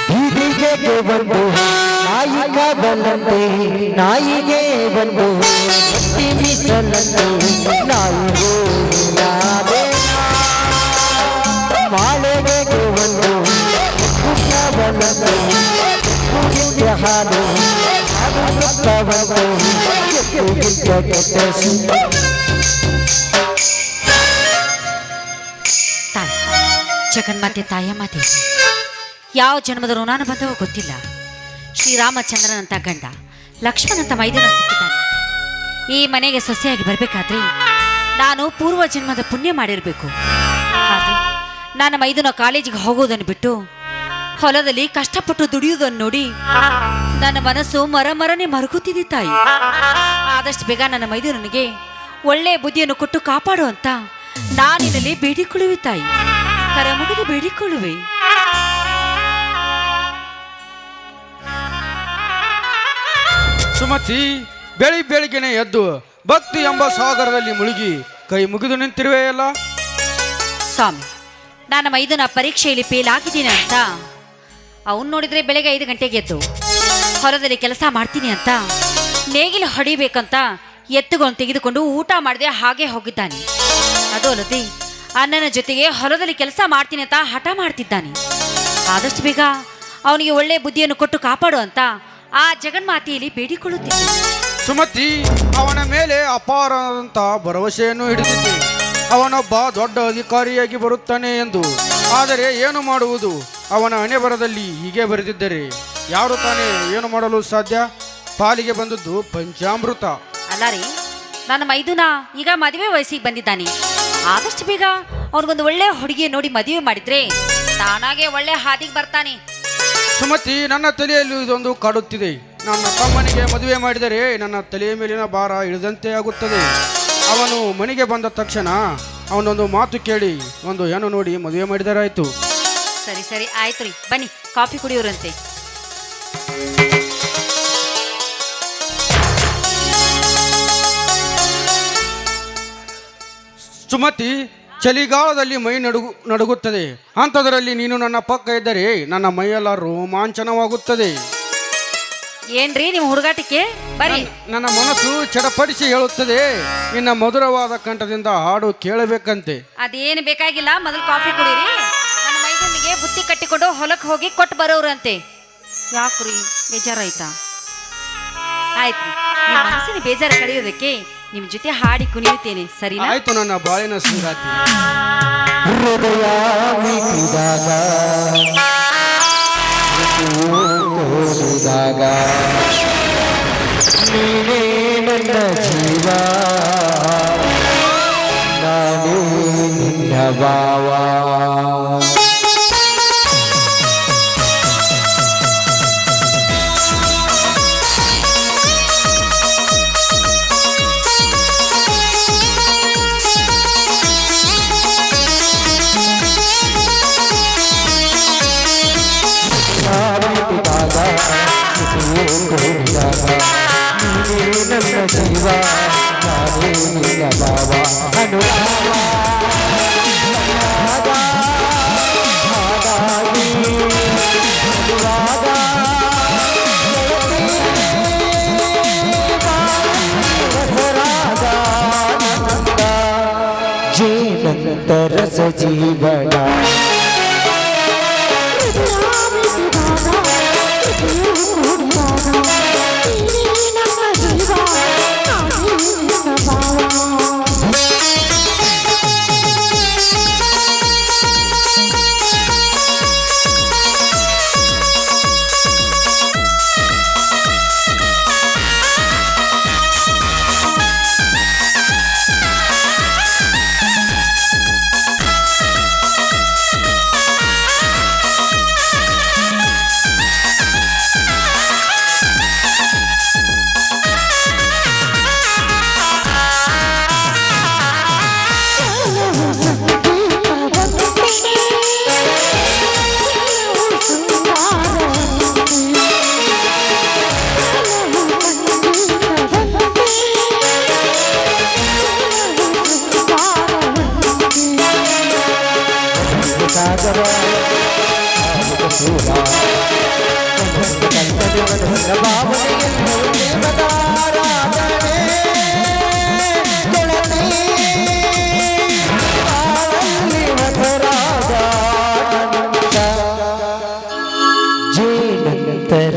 ಬೀದಿಗೆ ಬಂದು ನಾಯಿಗ ಬಲ್ಲಂತೆ ನಾಯಿಗೆ ಬಂದು ಮೀಸಲಂತೆ ನಾಯಿಗೂ ನಾವೇ ಮಾಲೆಗೆ ಬಂದು ಕೃಷ್ಣ ಬಲ್ಲಂತೆ ಕುಡಿಯ ಹಾಲು ಜಗನ್ಮಾತೆ ತಾಯ ಮಾತೆ ಯಾವ ಜನ್ಮದ ಋಣಾನು ಬಂದವೋ ಗೊತ್ತಿಲ್ಲ. ಶ್ರೀರಾಮಚಂದ್ರನಂತ ಗಂಡ ಲಕ್ಷ್ಮಣಂತ ಮೈದನ ಸಿಕ್ಕಿದ್ದಾನೆ. ಈ ಮನೆಗೆ ಸೊಸೆಯಾಗಿ ಬರಬೇಕಾದ್ರೆ ನಾನು ಪೂರ್ವ ಜನ್ಮದ ಪುಣ್ಯ ಮಾಡಿರಬೇಕು. ಆದರೆ ನನ್ನ ಮೈದನ ಕಾಲೇಜಿಗೆ ಹೋಗೋದನ್ನು ಬಿಟ್ಟು ಹೊಲದಲ್ಲಿ ಕಷ್ಟಪಟ್ಟು ದುಡಿಯುವುದನ್ನು ನೋಡಿ ನನ್ನ ಮನಸ್ಸು ಮರಮರನೆ ಮರುಗುತ್ತಿದೆ ತಾಯಿ. ಆದಷ್ಟು ಬೇಗ ನನ್ನ ಮೈದನಿಗೆ ಒಳ್ಳೆಯ ಬುದ್ಧಿಯನ್ನು ಕೊಟ್ಟು ಕಾಪಾಡು ಅಂತ ನಾನಿನಲ್ಲಿ ಬೇಡಿಕೊಳ್ಳುವೆ ತಾಯಿ, ಕರ ಮುಗಿದು ಬೇಡಿಕೊಳ್ಳುವೆ. ಸುಮತಿ, ಬೆಳಿಗ್ಗೆನೆ ಎದ್ದು ಭಕ್ತಿ ಎಂಬ ಸಾಗರದಲ್ಲಿ ಮುಳುಗಿ ಕೈ ಮುಗಿದು ನಿಂತಿರುವೆಯಲ್ಲ. ಸ್ವಾಮಿ, ನನ್ನ ಮೈದನ ಪರೀಕ್ಷೆಯಲ್ಲಿ ಫೇಲ್ ಆಗಿದ್ದೀನಿ ಅಂತ ಅವನು ನೋಡಿದ್ರೆ ಬೆಳಗ್ಗೆ 5 ಗಂಟೆಗೆ ಎದ್ದು ಹೊಲದಲ್ಲಿ ಕೆಲಸ ಮಾಡ್ತೀನಿ ಅಂತ ನೇಗಿಲು ಹೊಡಿಬೇಕಂತ ಎತ್ತುಗಳನ್ನು ತೆಗೆದುಕೊಂಡು ಊಟ ಮಾಡದೆ ಹಾಗೆ ಹೋಗಿದ್ದಾನೆ. ಅದು ಅಲ್ಲದೆ ಅಣ್ಣನ ಜೊತೆಗೆ ಹೊಲದಲ್ಲಿ ಕೆಲಸ ಮಾಡ್ತೀನಿ ಅಂತ ಹಠ ಮಾಡ್ತಿದ್ದಾನೆ. ಆದಷ್ಟು ಬೇಗ ಅವನಿಗೆ ಒಳ್ಳೆ ಬುದ್ಧಿಯನ್ನು ಕೊಟ್ಟು ಕಾಪಾಡು ಅಂತ ಆ ಜಗನ್ಮಾತೆಯಲ್ಲಿ ಬೇಡಿಕೊಳ್ಳುತ್ತಿದ್ದೆ. ಸುಮತಿ, ಅವನ ಮೇಲೆ ಅಪಾರದಂತ ಭರವಸೆಯನ್ನು ಹಿಡಿದಿದ್ದೆ. ಅವನೊಬ್ಬ ದೊಡ್ಡ ಅಧಿಕಾರಿಯಾಗಿ ಬರುತ್ತಾನೆ ಎಂದು. ಆದರೆ ಏನು ಮಾಡುವುದು, ಅವನ ಹಣೆ ಬರದಲ್ಲಿ ಹೀಗೆ ಬರೆದಿದ್ದರೆ ಯಾರು ತಾನೇ ಏನು ಮಾಡಲು ಸಾಧ್ಯ? ಪಾಲಿಗೆ ಬಂದದ್ದು ಪಂಚಾಮೃತ. ಅಲ್ಲ ರೀ, ನನ್ನ ಮೈದುನ ಈಗ ಮದುವೆ ವಯಸ್ಸಿಗೆ ಬಂದಿದ್ದಾನೆ. ಆದಷ್ಟು ಬೇಗ ಅವ್ರಿಗೊಂದು ಒಳ್ಳೆ ಹುಡುಗಿ ನೋಡಿ ಮದುವೆ ಮಾಡಿದ್ರೆ ತಾನಾಗೆ ಒಳ್ಳೆ ಹಾದಿಗೆ ಬರ್ತಾನೆ. ಸುಮತಿ, ನನ್ನ ತಲೆಯಲ್ಲಿ ಇದೊಂದು ಕಾಡುತ್ತಿದೆ. ನನ್ನ ತಮ್ಮನಿಗೆ ಮದುವೆ ಮಾಡಿದರೆ ನನ್ನ ತಲೆಯ ಮೇಲಿನ ಭಾರ ಇಳಿದಂತೆ ಆಗುತ್ತದೆ. ಅವನು ಮನೆಗೆ ಬಂದ ತಕ್ಷಣ ಅವನೊಂದು ಮಾತು ಕೇಳಿ ಒಂದು ಹೆಣ್ಣು ನೋಡಿ ಮದುವೆ ಮಾಡಿದರಾಯ್ತು. ಸರಿ ಸರಿ ಆಯ್ತು ರೀ, ಬನ್ನಿ ಕಾಫಿ ಕುಡಿಯೋರಂತೆ. ಸುಮತಿ, ಚಳಿಗಾಲದಲ್ಲಿ ಮೈ ನಡುಗುತ್ತದೆ. ಅಂಥದರಲ್ಲಿ ನೀನು ನನ್ನ ಪಕ್ಕ ಇದ್ದರೆ ನನ್ನ ಮೈಯೆಲ್ಲ ರೋಮಾಂಚನವಾಗುತ್ತದೆ. ಏನ್ರಿ ನಿಮ್ಮ ಹುಡುಗಾಟಿಕೆ? ಬರೀ ನನ್ನ ಮನಸ್ಸು ಚಡಪಡಿಸಿ ಹೇಳುತ್ತದೆ, ನಿನ್ನ ಮಧುರವಾದ ಕಂಠದಿಂದ ಹಾಡು ಕೇಳಬೇಕಂತೆ. ಅದೇನು ಬೇಕಾಗಿಲ್ಲ, ಮೊದಲು ಕಾಫಿ ಕುಡೀರಿ. ನನ್ನ ಮೈದನಿಗೆ ಬುತ್ತಿ ಕಟ್ಟಿಕೊಂಡು ಹೊಲಕ್ಕೆ ಹೋಗಿ ಕೊಟ್ಟು ಬರೋರಂತೆ. ಯಾಕ್ರಿ ಬೇಜಾರಾಯ್ತಾ? ಆಯ್ತು, ನಿಮ್ಮ ಮನಸ್ಸಿನ ಬೇಜಾರು ಕಳೆಯೋದಕ್ಕೆ ನಿಮ್ಮ ಜೊತೆ ಹಾಡಿ ಕುಣಿಯುತ್ತೇನೆ, ಸರಿನಾ? ಆಯ್ತು ನನ್ನ ಬಾಳಿನ ಸಂಗಾತಿ. ಹೃದಯ ಮಿಡಿದಾಗ ತೋರಿದಾಗ ನೀನೇ ನನ್ನ ಜೀವ, ನಾನೇ ನಿನ್ನ ಭಾವ. ನನ್ನ ಜೀವ, ನಾನೇ ನಿನ್ನ ಭಾವ. ಅನುರಾಗ ಹಾಗಾಗಿ ಅನುರಾಗ ರಸರಾಗ ಜೇನಂತ ರಸ ಜೀವನ.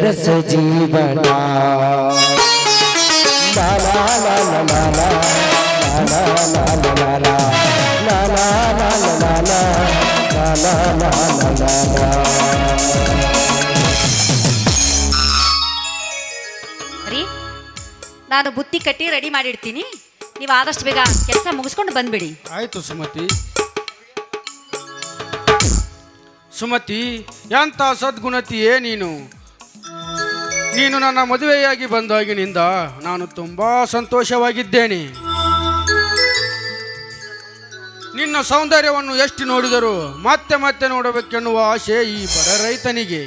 ರಸ ಜೀವನ. ಲಾ ಲಾ ಲಾ ಲಾ ಲಾ ಲಾ ಲಾ ಲಾ ಲಾ ಲಾ ಲಾ ಲಾ ಲಾ ಲಾ ಲಾ ಲಾ ಲಾ. ರೀ, ನಾನು ಬುತ್ತಿ ಕಟ್ಟಿ ರೆಡಿ ಮಾಡಿಡ್ತೀನಿ. ನೀವು ಆದಷ್ಟು ಬೇಗ ಕೆಲಸ ಮುಗಿಸ್ಕೊಂಡು ಬಂದ್ಬಿಡಿ. ಆಯ್ತು ಸುಮತಿ. ಸುಮತಿ, ಎಂಥ ಸದ್ಗುಣತಿಯೇ ನೀನು. ನೀನು ನನ್ನ ಮದುವೆಯಾಗಿ ಬಂದಾಗಿನಿಂದ ನಾನು ತುಂಬಾ ಸಂತೋಷವಾಗಿದ್ದೇನೆ. ನಿನ್ನ ಸೌಂದರ್ಯವನ್ನು ಎಷ್ಟು ನೋಡಿದರೂ ಮತ್ತೆ ಮತ್ತೆ ನೋಡಬೇಕೆನ್ನುವ ಆಸೆ ಈ ಬಡ ರೈತನಿಗೆ.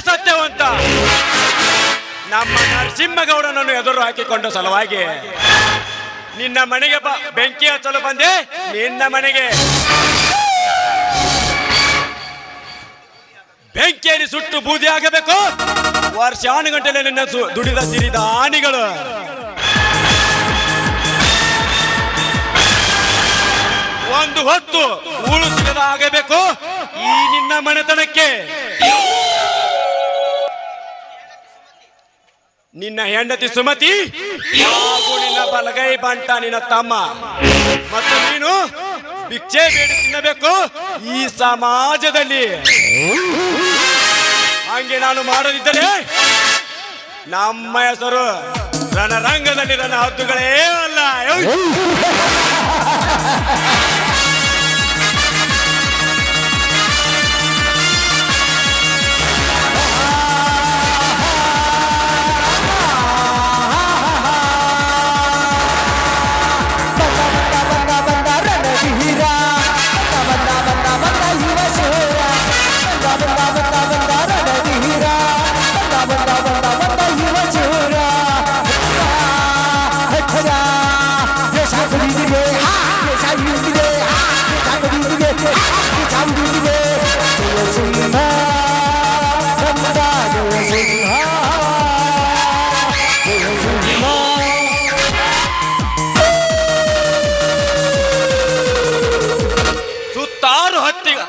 ಸತ್ಯವಂತ ನಮ್ಮ ನರಸಿಂಹಗೌಡನನ್ನು ಎದುರು ಹಾಕಿಕೊಂಡ ಸಲುವಾಗಿ ನಿನ್ನ ಮನೆಗೆ ಬೆಂಕಿ ಹಚ್ಚಲು ಬಂದೆ. ನಿನ್ನ ಮನೆಗೆ ಬೆಂಕಿಯಲ್ಲಿ ಸುಟ್ಟು ಬೂದಿ ಆಗಬೇಕು. ವರ್ಷಾನುಗಂಟಲೆ ನಿನ್ನ ದುಡಿದ ಸಿರಿದ ಆಣಿಗಳು ಒಂದು ಹೊತ್ತು ಉಳಿಸಿದ ಆಗಬೇಕು ಈ ನಿನ್ನ ಮನೆತನಕ್ಕೆ. ನಿನ್ನ ಹೆಂಡತಿ ಸುಮತಿ ಹಾಗೂ ನಿನ್ನ ಬಲಗೈ ಬಂಟ ನಿನ್ನ ತಮ್ಮ ಮತ್ತು ನೀನು ಭಿಕ್ಷೆ ಬೇಡಿ ತಿನ್ನಬೇಕು ಈ ಸಮಾಜದಲ್ಲಿ. ಹಂಗೆ ನಾನು ಮಾಡದಿದ್ದರೆ ನಮ್ಮ ಹೆಸರು ರಣರಂಗದಲ್ಲಿ ನನ್ನ ಹದ್ದುಗಳೇ ಅಲ್ಲ.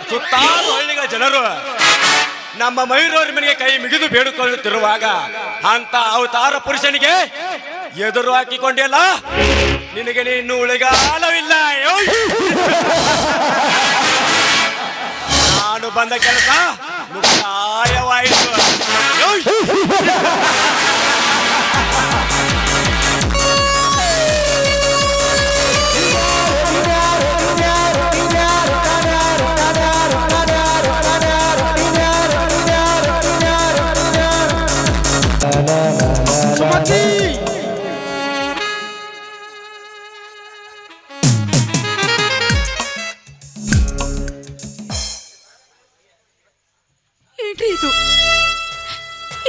ಸುತ್ತಾರು ಹಳ್ಳಿಗಳ ಜನರು ನಮ್ಮ ಮಯೂರವ್ರ ಮನೆಗೆ ಕೈ ಮುಗಿದು ಬೇಡಿಕೊಳ್ಳುತ್ತಿರುವಾಗ ಅಂತ ಅವತಾರ ಪುರುಷನಿಗೆ ಎದುರು ಹಾಕಿಕೊಂಡಿಲ್ಲ. ನಿನಗೆ ಇನ್ನು ಉಳಿಗಾಲವಿಲ್ಲ. ನಾನು ಬಂದ ಕೆಲಸ ಮುಕ್ತಾಯವಾಯಿತು. ಸುಮತಿ,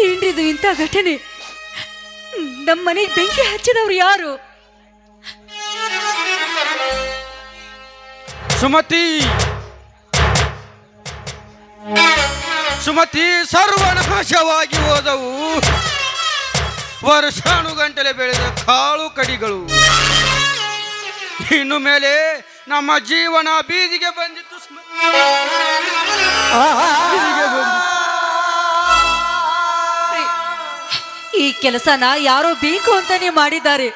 ಏನ್ರಿದು ಇಂಥ ಘಟನೆ? ನಮ್ಮ ಮನೆಗೆ ಬೆಂಕಿ ಹಚ್ಚಿದವ್ರು ಯಾರು? ಸುಮತಿ, ಸುಮತಿ, ಸರ್ವನಾಶವಾಗಿ ಹೋದವು ವರ್ಷಾನುಗಂಟಲೆ ಬೆಳೆದ ಕಾಳು ಕಡಿಗಳು. ಇನ್ನು ಮೇಲೆ ನಮ್ಮ ಜೀವನ ಬೀದಿಗೆ ಬಂದಿತ್ತು. ಈ ಕೆಲಸನ ಯಾರೋ ಬೇಕು ಅಂತಾನೆ ಮಾಡಿದ್ದಾರೆ.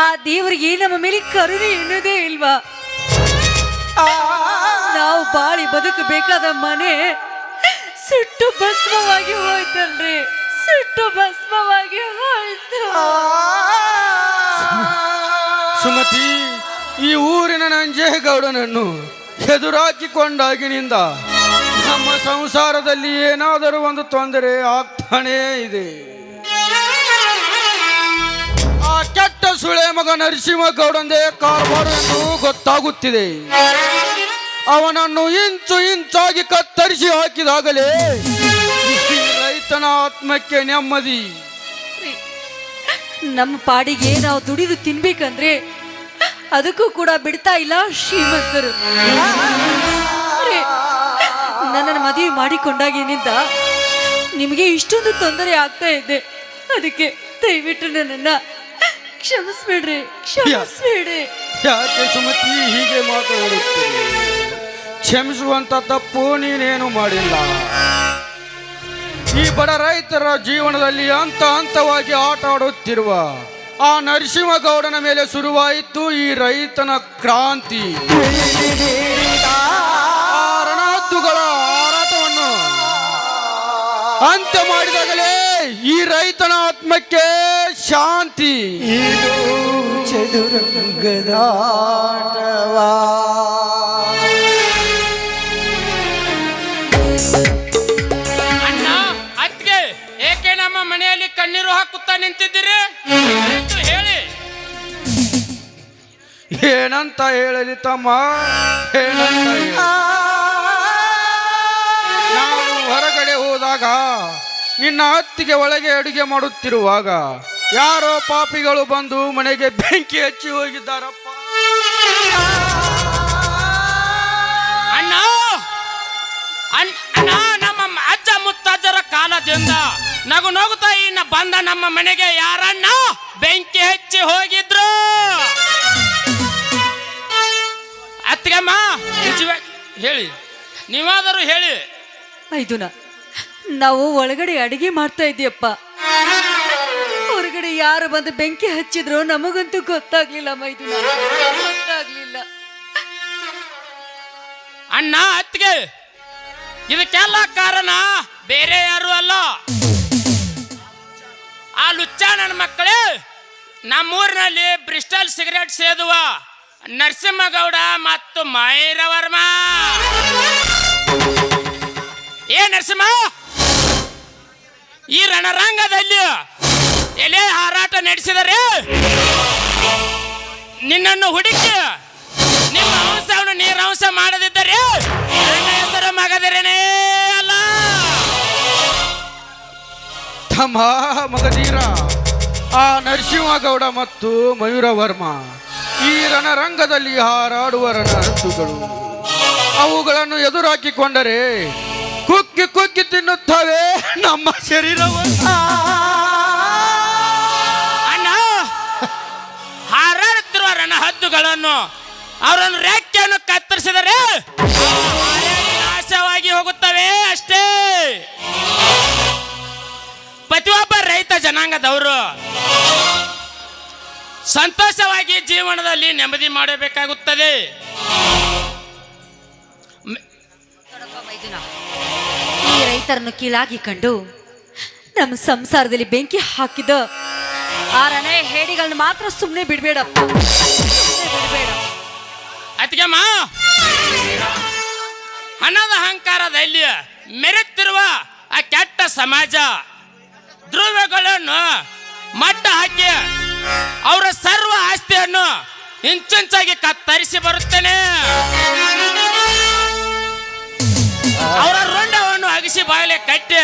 ಆ ದೇವರಿಗೆ ನಮ್ಮ ಮೇಲೆ ಕರುಣೆ ಎನ್ನುವುದೇ ಇಲ್ವಾ? ನಾವು ಬಾಳಿ ಬದುಕಬೇಕಾದ ಮನೆ ಸುಟ್ಟು ಭಸ್ಮವಾಗಿ ಹೋಯ್ತಲ್ರಿ, ಸುಟ್ಟು ಭಸ್ಮವಾಗಿ ಹೋಯ್ತು. ಸುಮತಿ, ಈ ಊರಿನ ನಂಜೇಗೌಡನನ್ನು ಎದುರಾಕಿಕೊಂಡಾಗಿನಿಂದ ನಮ್ಮ ಸಂಸಾರದಲ್ಲಿ ಏನಾದರೂ ಒಂದು ತೊಂದರೆ ಆಗ್ತಾನೇ ಇದೆ. ಆ ಕೆಟ್ಟ ಸುಳೆ ಮಗ ನರಸಿಂಹಗೌಡಂದೇ ಕಾರ್ಬಾರು ಎಂದು ಗೊತ್ತಾಗುತ್ತಿದೆ. ಅವನನ್ನು ಇಂಚು ಇಂಚಾಗಿ ಕತ್ತರಿಸಿ ಹಾಕಿದಾಗಲೇ ರೈತನ ಆತ್ಮಕ್ಕೆ ನೆಮ್ಮದಿ. ನಮ್ಮ ಪಾಡಿಗೆ ನಾವು ದುಡಿದು ತಿನ್ಬೇಕಂದ್ರೆ ಅದಕ್ಕೂ ಕೂಡ ಬಿಡ್ತಾ ಇಲ್ಲ ಶ್ರೀಮಂತರು. ನನ್ನನ್ನು ಮದುವೆ ಮಾಡಿಕೊಂಡಾಗಿನಿಂದ ನಿಮಗೆ ಇಷ್ಟೊಂದು ತೊಂದರೆ ಆಗ್ತಾ ಇದೆ. ಅದಕ್ಕೆ ದಯವಿಟ್ಟು ನನ್ನನ್ನು ಕ್ಷಮಿಸ್ಬೇಡ್ರಿ, ಕ್ಷಮಿಸ್ಬೇಡ್ರಿ. ಯಾಕೆ ಸುಮತಿ ಹೀಗೆ ಮಾತನಾಡುತ್ತೀರಿ? ಕ್ಷಮಿಸುವಂತ ತಪ್ಪು ನೀನೇನು ಮಾಡಿಲ್ಲ. ಈ ಬಡ ರೈತರ ಜೀವನದಲ್ಲಿ ಹಂತ ಹಂತವಾಗಿ ಆಟ ಆಡುತ್ತಿರುವ ಆ ನರಸಿಂಹಗೌಡನ ಮೇಲೆ ಶುರುವಾಯಿತು ಈ ರೈತನ ಕ್ರಾಂತಿ. ರಣಹದ್ದುಗಳ ಹೋರಾಟವನ್ನು ಅಂತ್ಯ ಮಾಡಿದಾಗಲೇ ಈ ರೈತನ ಆತ್ಮಕ್ಕೆ ಶಾಂತಿ. ಇದು ಚದುರಂಗದಾಟವಾ. ಅಣ್ಣ, ಅತ್ತಿಗೆ, ಏಕೆ ನಮ್ಮ ಮನೆಯಲ್ಲಿ ಕಣ್ಣೀರು ಹಾಕುತ್ತಾ ನಿಂತಿದ್ದೀರಿ? ಹೇಳಿ. ಏನಂತ ಹೇಳಲಿ ತಮ್ಮ, ಏನಂತ ಹೇಳಿ? ಹೋದಾಗ ನಿನ್ನ ಅತ್ತಿಗೆ ಒಳಗೆ ಅಡುಗೆ ಮಾಡುತ್ತಿರುವಾಗ ಯಾರೋ ಪಾಪಿಗಳು ಬಂದು ಮನೆಗೆ ಬೆಂಕಿ ಹಚ್ಚಿ ಹೋಗಿದ್ದಾರಪ್ಪ. ಅಣ್ಣ ಅಣ್ಣ ನಮ್ಮ ಅಜ್ಜ ಮುತ್ತಜ್ಜರ ಕಾಲದಿಂದ ನಗು ನಗುತ್ತಾ ಇನ್ನ ಬಂದ ನಮ್ಮ ಮನೆಗೆ ಯಾರಣ್ಣ ಬೆಂಕಿ ಹಚ್ಚಿ ಹೋಗಿದ್ರು? ಅತ್ತಿಗೆಮ್ಮ ನಿಜವಾಗಿ ಹೇಳಿ, ನೀವಾದರೂ ಹೇಳಿ. ಮೈದುನ, ನಾವು ಒಳಗಡೆ ಅಡಿಗೆ ಮಾಡ್ತಾ ಇದ್ದೀಯಪ್ಪ. ಹೊರಗಡೆ ಯಾರು ಬಂದು ಬೆಂಕಿ ಹಚ್ಚಿದ್ರು ನಮಗಂತೂ ಗೊತ್ತಾಗ್ಲಿಲ್ಲ ಮೈದುನ, ಗೊತ್ತಾಗ್ಲಿಲ್ಲ. ಅಣ್ಣ ಅತ್ತಿಗೆ, ಇದಕ್ಕೆಲ್ಲ ಕಾರಣ ಬೇರೆ ಯಾರು ಅಲ್ಲ, ಆ ಲುಚ್ಚ ನನ್ನ ಮಕ್ಕಳೇ ನಮ್ಮೂರಿನಲ್ಲಿ ಬ್ರಿಸ್ಟಲ್ ಸಿಗರೇಟ್ ಸೇದುವ ನರಸಿಂಹಗೌಡ ಮತ್ತು ಮೈರವರ್ಮ. ಏ ನರಸಿಂಹ, ಈ ರಣರಂಗದಲ್ಲಿ ಎಲೆ ಹಾರಾಟ ನಡೆಸಿದರೆ ನಿನ್ನನ್ನು ಹುಡುಕಿ ನಿಮ್ಮ ಅಂಶವನ್ನು ನೀರಂಶ ಮಾಡದಿದ್ದರೆ ನನ್ನ ಹೆಸರು ಮಗದಿರನೇ ಅಲ್ಲ. ತಮ್ಮ ಮಗದೀರ, ಆ ನರಸಿಂಹಗೌಡ ಮತ್ತು ಮಯೂರವರ್ಮ ಈ ರಣರಂಗದಲ್ಲಿ ಹಾರಾಡುವ ರಣಹದ್ದುಗಳು. ಅವುಗಳನ್ನು ಎದುರಾಕಿಕೊಂಡರೆ ಕುಕ್ಕಿ ಕುಕ್ಕಿ ತಿನ್ನುತ್ತವೆ ನಮ್ಮ ಶರೀರವನ್ನು. ಅಣ್ಣ, ಹಾರಾಡುತ್ತಿರುವ ರಣಹದ್ದುಗಳನ್ನು ಅವರನ್ನು ರೆಕ್ಕೆಯನ್ನು ಕತ್ತರಿಸಿದರೆ ನಾಶವಾಗಿ ಹೋಗುತ್ತವೆ ಅಷ್ಟೇ. ಪ್ರತಿಯೊಬ್ಬ ರೈತ ಜನಾಂಗದವರು ಸಂತೋಷವಾಗಿ ಜೀವನದಲ್ಲಿ ನೆಮ್ಮದಿ ಮಾಡಬೇಕಾಗುತ್ತದೆ. ಈ ರೈತರನ್ನು ಕೀಳಾಗಿ ಕಂಡು ನಮ್ಮ ಸಂಸಾರದಲ್ಲಿ ಬೆಂಕಿ ಹಾಕಿದ ಆ ರಣ ಹೇಡಿಗಳನ್ನ ಮಾತ್ರ ಸುಮ್ಮನೆ ಬಿಡಬೇಡಪ್ಪ, ಬಿಡಬೇಡ. ಅತ್ತಿಗೆಮ್ಮ, ಹಣದ ಅಹಂಕಾರದಲ್ಲಿ ಮೆರೆತಿರುವ ಆ ಕೆಟ್ಟ ಸಮಾಜ ಧ್ರುವಗಳನ್ನು ಮಟ್ಟ ಹಾಕಿ ಅವರ ಸರ್ವ ಆಸ್ತಿಯನ್ನು ಇಂಚಿಂಚಾಗಿ ಕತ್ತರಿಸಿ ಬರುತ್ತೇನೆ. ಅವರ ರುಂಡವನ್ನು ಅಗಿಸಿ ಬಾಗಿಲೆ ಕಟ್ಟಿ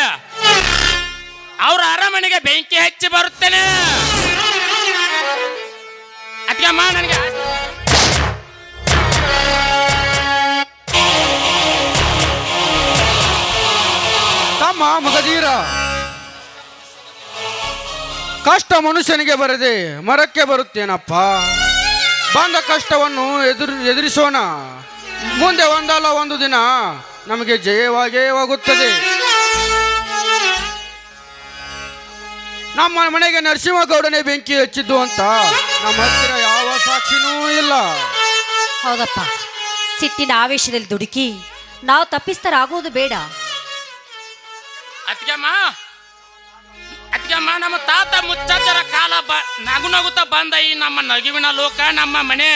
ಅವರ ಅರಮನೆಗೆ ಬೆಂಕಿ ಹಚ್ಚಿ ಬರುತ್ತೇನೆ. ಅತ್ತಿಗೆಮ್ಮ, ನನಗೆ ತಮ್ಮ ಮಗದೀರ, ಕಷ್ಟ ಮನುಷ್ಯನಿಗೆ ಬರದೆ ಮರಕ್ಕೆ ಬರುತ್ತೇನಪ್ಪ. ಬಂದ ಕಷ್ಟವನ್ನು ಎದುರಿಸೋಣ. ಮುಂದೆ ಒಂದಲ್ಲ ಒಂದು ದಿನ ನಮಗೆ ಜಯವಾಗೇ ಹೋಗುತ್ತದೆ. ನಮ್ಮ ಮನೆಗೆ ನರಸಿಂಹಗೌಡನೇ ಬೆಂಕಿ ಹಚ್ಚಿದ್ದು ಅಂತ ನಮ್ಮ ಹತ್ತಿರ ಯಾವ ಸಾಕ್ಷಿನೂ ಇಲ್ಲ. ಹೌದಪ್ಪ, ಸಿಟ್ಟಿನ ಆವೇಶದಲ್ಲಿ ದುಡುಕಿ ನಾವು ತಪ್ಪಿಸ್ತರಾಗುವುದು ಬೇಡ. ಅತ್ತಿಗೆಮ್ಮ, ನಮ್ಮ ತಾತ ಮುಚ್ಚಜ್ಜರ ಕಾಲ ನಗು ನಗುತ್ತಾ ಬಂದ ಈ ನಮ್ಮ ನಗುವಿನ ಲೋಕ ನಮ್ಮ ಮನೆ.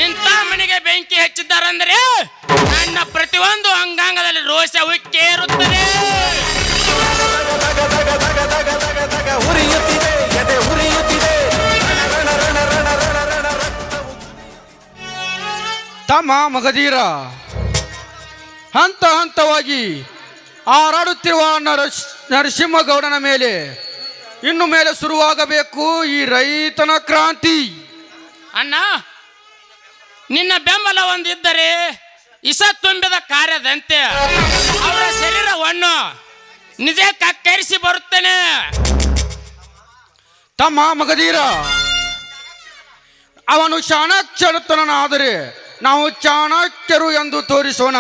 ಇಂಥ ಮನೆಗೆ ಬೆಂಕಿ ಹಚ್ಚಿದ್ದಾರಂದ್ರೆ ನನ್ನ ಪ್ರತಿಯೊಂದು ಅಂಗಾಂಗದಲ್ಲಿ ರೋಷ ಉಕ್ಕೇರುತ್ತದೆ. ತಮ್ಮ ಮಗದೀರ, ಹಂತ ಹಂತವಾಗಿ ಹಾರಾಡುತ್ತಿರುವ ನರಸಿಂಹಗೌಡನ ಮೇಲೆ ಇನ್ನು ಮೇಲೆ ಶುರುವಾಗಬೇಕು ಈ ರೈತನ ಕ್ರಾಂತಿ. ಅಣ್ಣ, ನಿನ್ನ ಬೆಂಬಲ ಒಂದಿದ್ದರೆ ಇಸ ತುಂಬಿದ ಕಾರ್ಯದಂತೆ ಅವರ ಶರೀರವನ್ನು ನಿಜ ಕಕ್ಕರಿಸಿ ಬರುತ್ತೇನೆ. ತಮ್ಮ ಮಗದೀರ, ಅವನು ಚಾಣಾಕ್ಷರತನಾದರೆ ನಾವು ಚಾಣಾಕ್ಯರು ಎಂದು ತೋರಿಸೋಣ.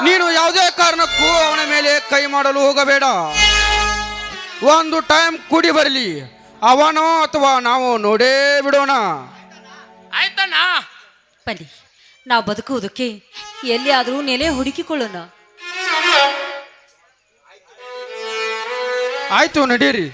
ನೀನು ಯಾವುದೇ ಕಾರಣಕ್ಕೂ ಅವನ ಮೇಲೆ ಕೈ ಮಾಡಲು ಹೋಗಬೇಡ. ಒಂದು ಟೈಮ್ ಕೂಡಿ ಬರಲಿ, ಅವನೋ ಅಥವಾ ನಾವು ನೋಡೇ ಬಿಡೋಣ. ಆಯ್ತಣ್ಣ. ಬನ್ನಿ, ನಾವು ಬದುಕುವುದಕ್ಕೆ ಎಲ್ಲಿಯಾದರೂ ನೆಲೆ ಹುಡುಕಿಕೊಳ್ಳೋಣ. ಆಯ್ತು, ನಡೀರಿ.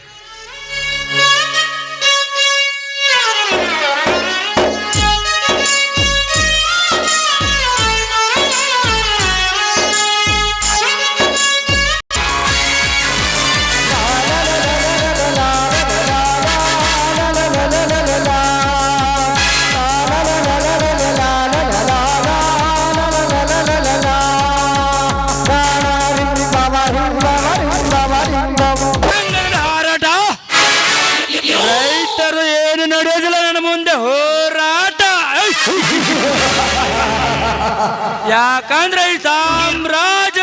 ಯಾಕಂದ್ರೆ ಈ ಸಾಮ್ರಾಟ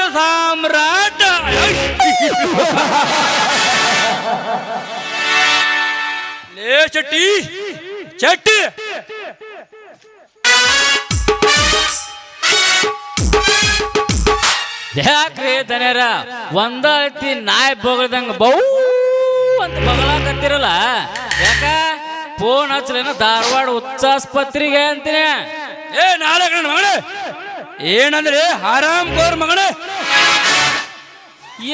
ಲೇ ಚಟ್ಟಿ ಯಾಕ್ರಿ ದನೇರ ಒಂದಳ್ತಿ ನಾಯಿ ಬಗಳ್ದಂಗ ಬೌ ಅಂತ ಬಗಳಾಕತ್ತಿರಲ್ಲ ಯಾಕ ಫೋನ್ ಹಚ್ಚಲೇನ ಧಾರವಾಡ ಉಚ್ಚಾಸ್ಪತ್ರೆಗೆ ಅಂತೀನಿ. ನಾಳೆ ಮಗನೇ ಏನಂದ್ರೆ ಆರಾಮ್ ಕೋರ್ ಮಗನೇ.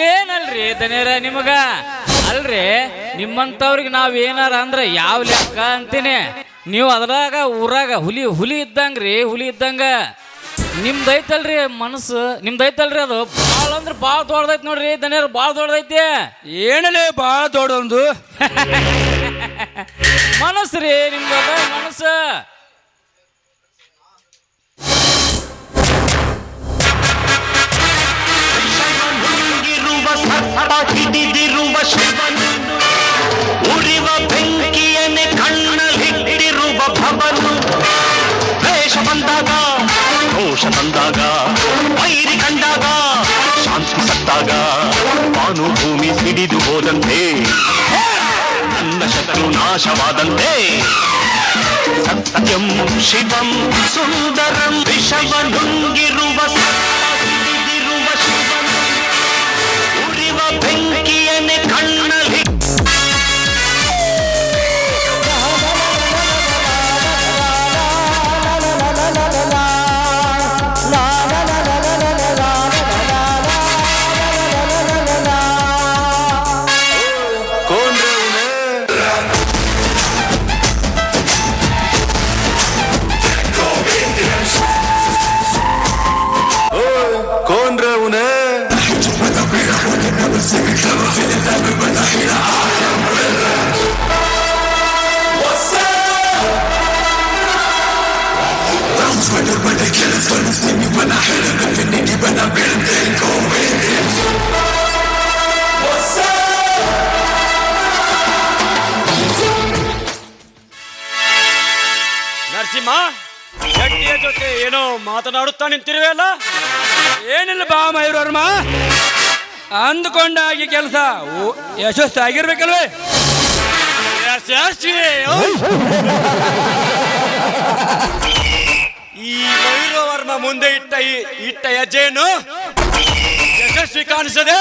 ಏನಲ್ರಿ ದನೇರ ನಿಮಗ ಅಲ್ರಿ ನಿಮ್ಮಂತವ್ರಿಗೆ ನಾವ್ ಏನಾರ ಅಂದ್ರ ಯಾವ ಲೆಕ್ಕ ಅಂತೀನಿ. ನೀವು ಅದ್ರಾಗ ಊರಾಗ ಹುಲಿ ಇದ್ದಂಗ್ರಿ ಹುಲಿ ಇದ್ದಂಗ ನಿಮ್ದೈತಲ್ರಿ ಮನಸ್ಸು ನಿಮ್ದೈತಲ್ರಿ ಅದು ಭಾಳ ಅಂದ್ರೆ ಭಾಳ ದೊಡ್ಡದೈತಿ ನೋಡ್ರಿ ದನೇರ ಭಾಳ ದೊಡ್ಡದೈತಿ. ಏನಲೇ ಭಾಳ ದೊಡ್ಡದೊಂದು ಮನಸ್ಸು ರೀ ನಿಮ್ದು ಮನಸ್ಸು. ಹಿಡಿದಿರುವ ಶಿವನು ಉರಿವ ಬೆಂಕಿಯನ್ನೇ ಕಣ್ಣಲ್ಲಿಟ್ಟಿರುವ ಭವನು ವೇಷ ಬಂದಾಗ ದೋಷ ಬಂದಾಗ ವೈರಿ ಕಂಡಾಗ ಶಾಂತಿ ಸತ್ತಾಗ ಮಾನು ಭೂಮಿ ಸಿಡಿದು ಹೋದಂತೆ ನನ್ನ ಶತ್ರು ನಾಶವಾದಂತೆ ಸತ್ಯಂ ಶಿವಂ ಸುಂದರಂ ವಿಷವನುಂಗಿರುವ ಹಿಡಿದಿರುವ ಶಿವನು ಉರಿವ ಬೆಂಕಿಯನ್ನೇ ಕಣ್ಣಲ್ಲಿ ನರಸಿಂಹ ಶೆಟ್ಟಿಯ ಜೊತೆ ಏನೋ ಮಾತನಾಡುತ್ತಾ ನಿಂತಿರುವೆ ಅಲ್ಲ. ಏನಿಲ್ಲ ಬಾ ಮಯೂರವರ್ಮ, ಅಂದುಕೊಂಡಾಗಿ ಕೆಲಸ ಯಶಸ್ಸು ಆಗಿರ್ಬೇಕಲ್ವೇ? ಈ ಮಯೂರವರ್ಮ ಮುಂದೆ ಇಟ್ಟ ಹೆಜ್ಜೆಯನ್ನು ಯಶಸ್ವಿ ಕಾಣಿಸದೆ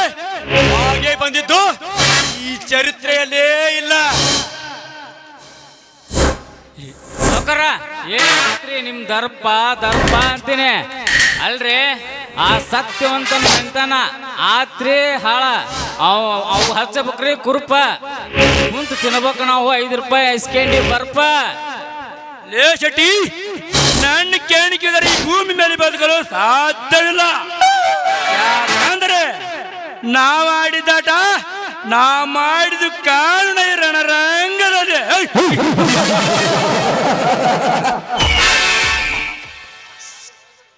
ಹಾಗೆ ಬಂದಿದ್ದು ಈ ಚರಿತ್ರೆಯಲ್ಲೇ ಇಲ್ಲ. ಏನ್ರಿ ನಿಮ್ ದರ್ಪ ಅಂತೀನಿ ಅಲ್ರಿ. ಆ ಸತ್ಯವಂತನ ಎಂತನ ಆತ್ರಿ ಹಾಳ ಅವು ಹಚ್ಚಬೇಕ್ರಿ ಕುರುಪ ಕುಂತ ತಿನ್ಬೇಕು ನಾವು 5 ರೂಪಾಯಿ ಐಸ್ ಕ್ಯಾಂಡಿ ಬರ್ಪ. ಲೇ ಶೆಟ್ಟಿ, ನನ್ನ ಕೇಣಿಕಿದರೆ ಈ ಭೂಮಿ ಮೇಲೆ ಬದುಕಲು ಸಾಧ್ಯವಿಲ್ಲ. ಯಾಕಂದ್ರೆ ನಾವು ಆಡಿದಾಟ ನಾ ಮಾಡಿದ ಕಾರಣ ಈ ರಣರಂಗದಲ್ಲಿ.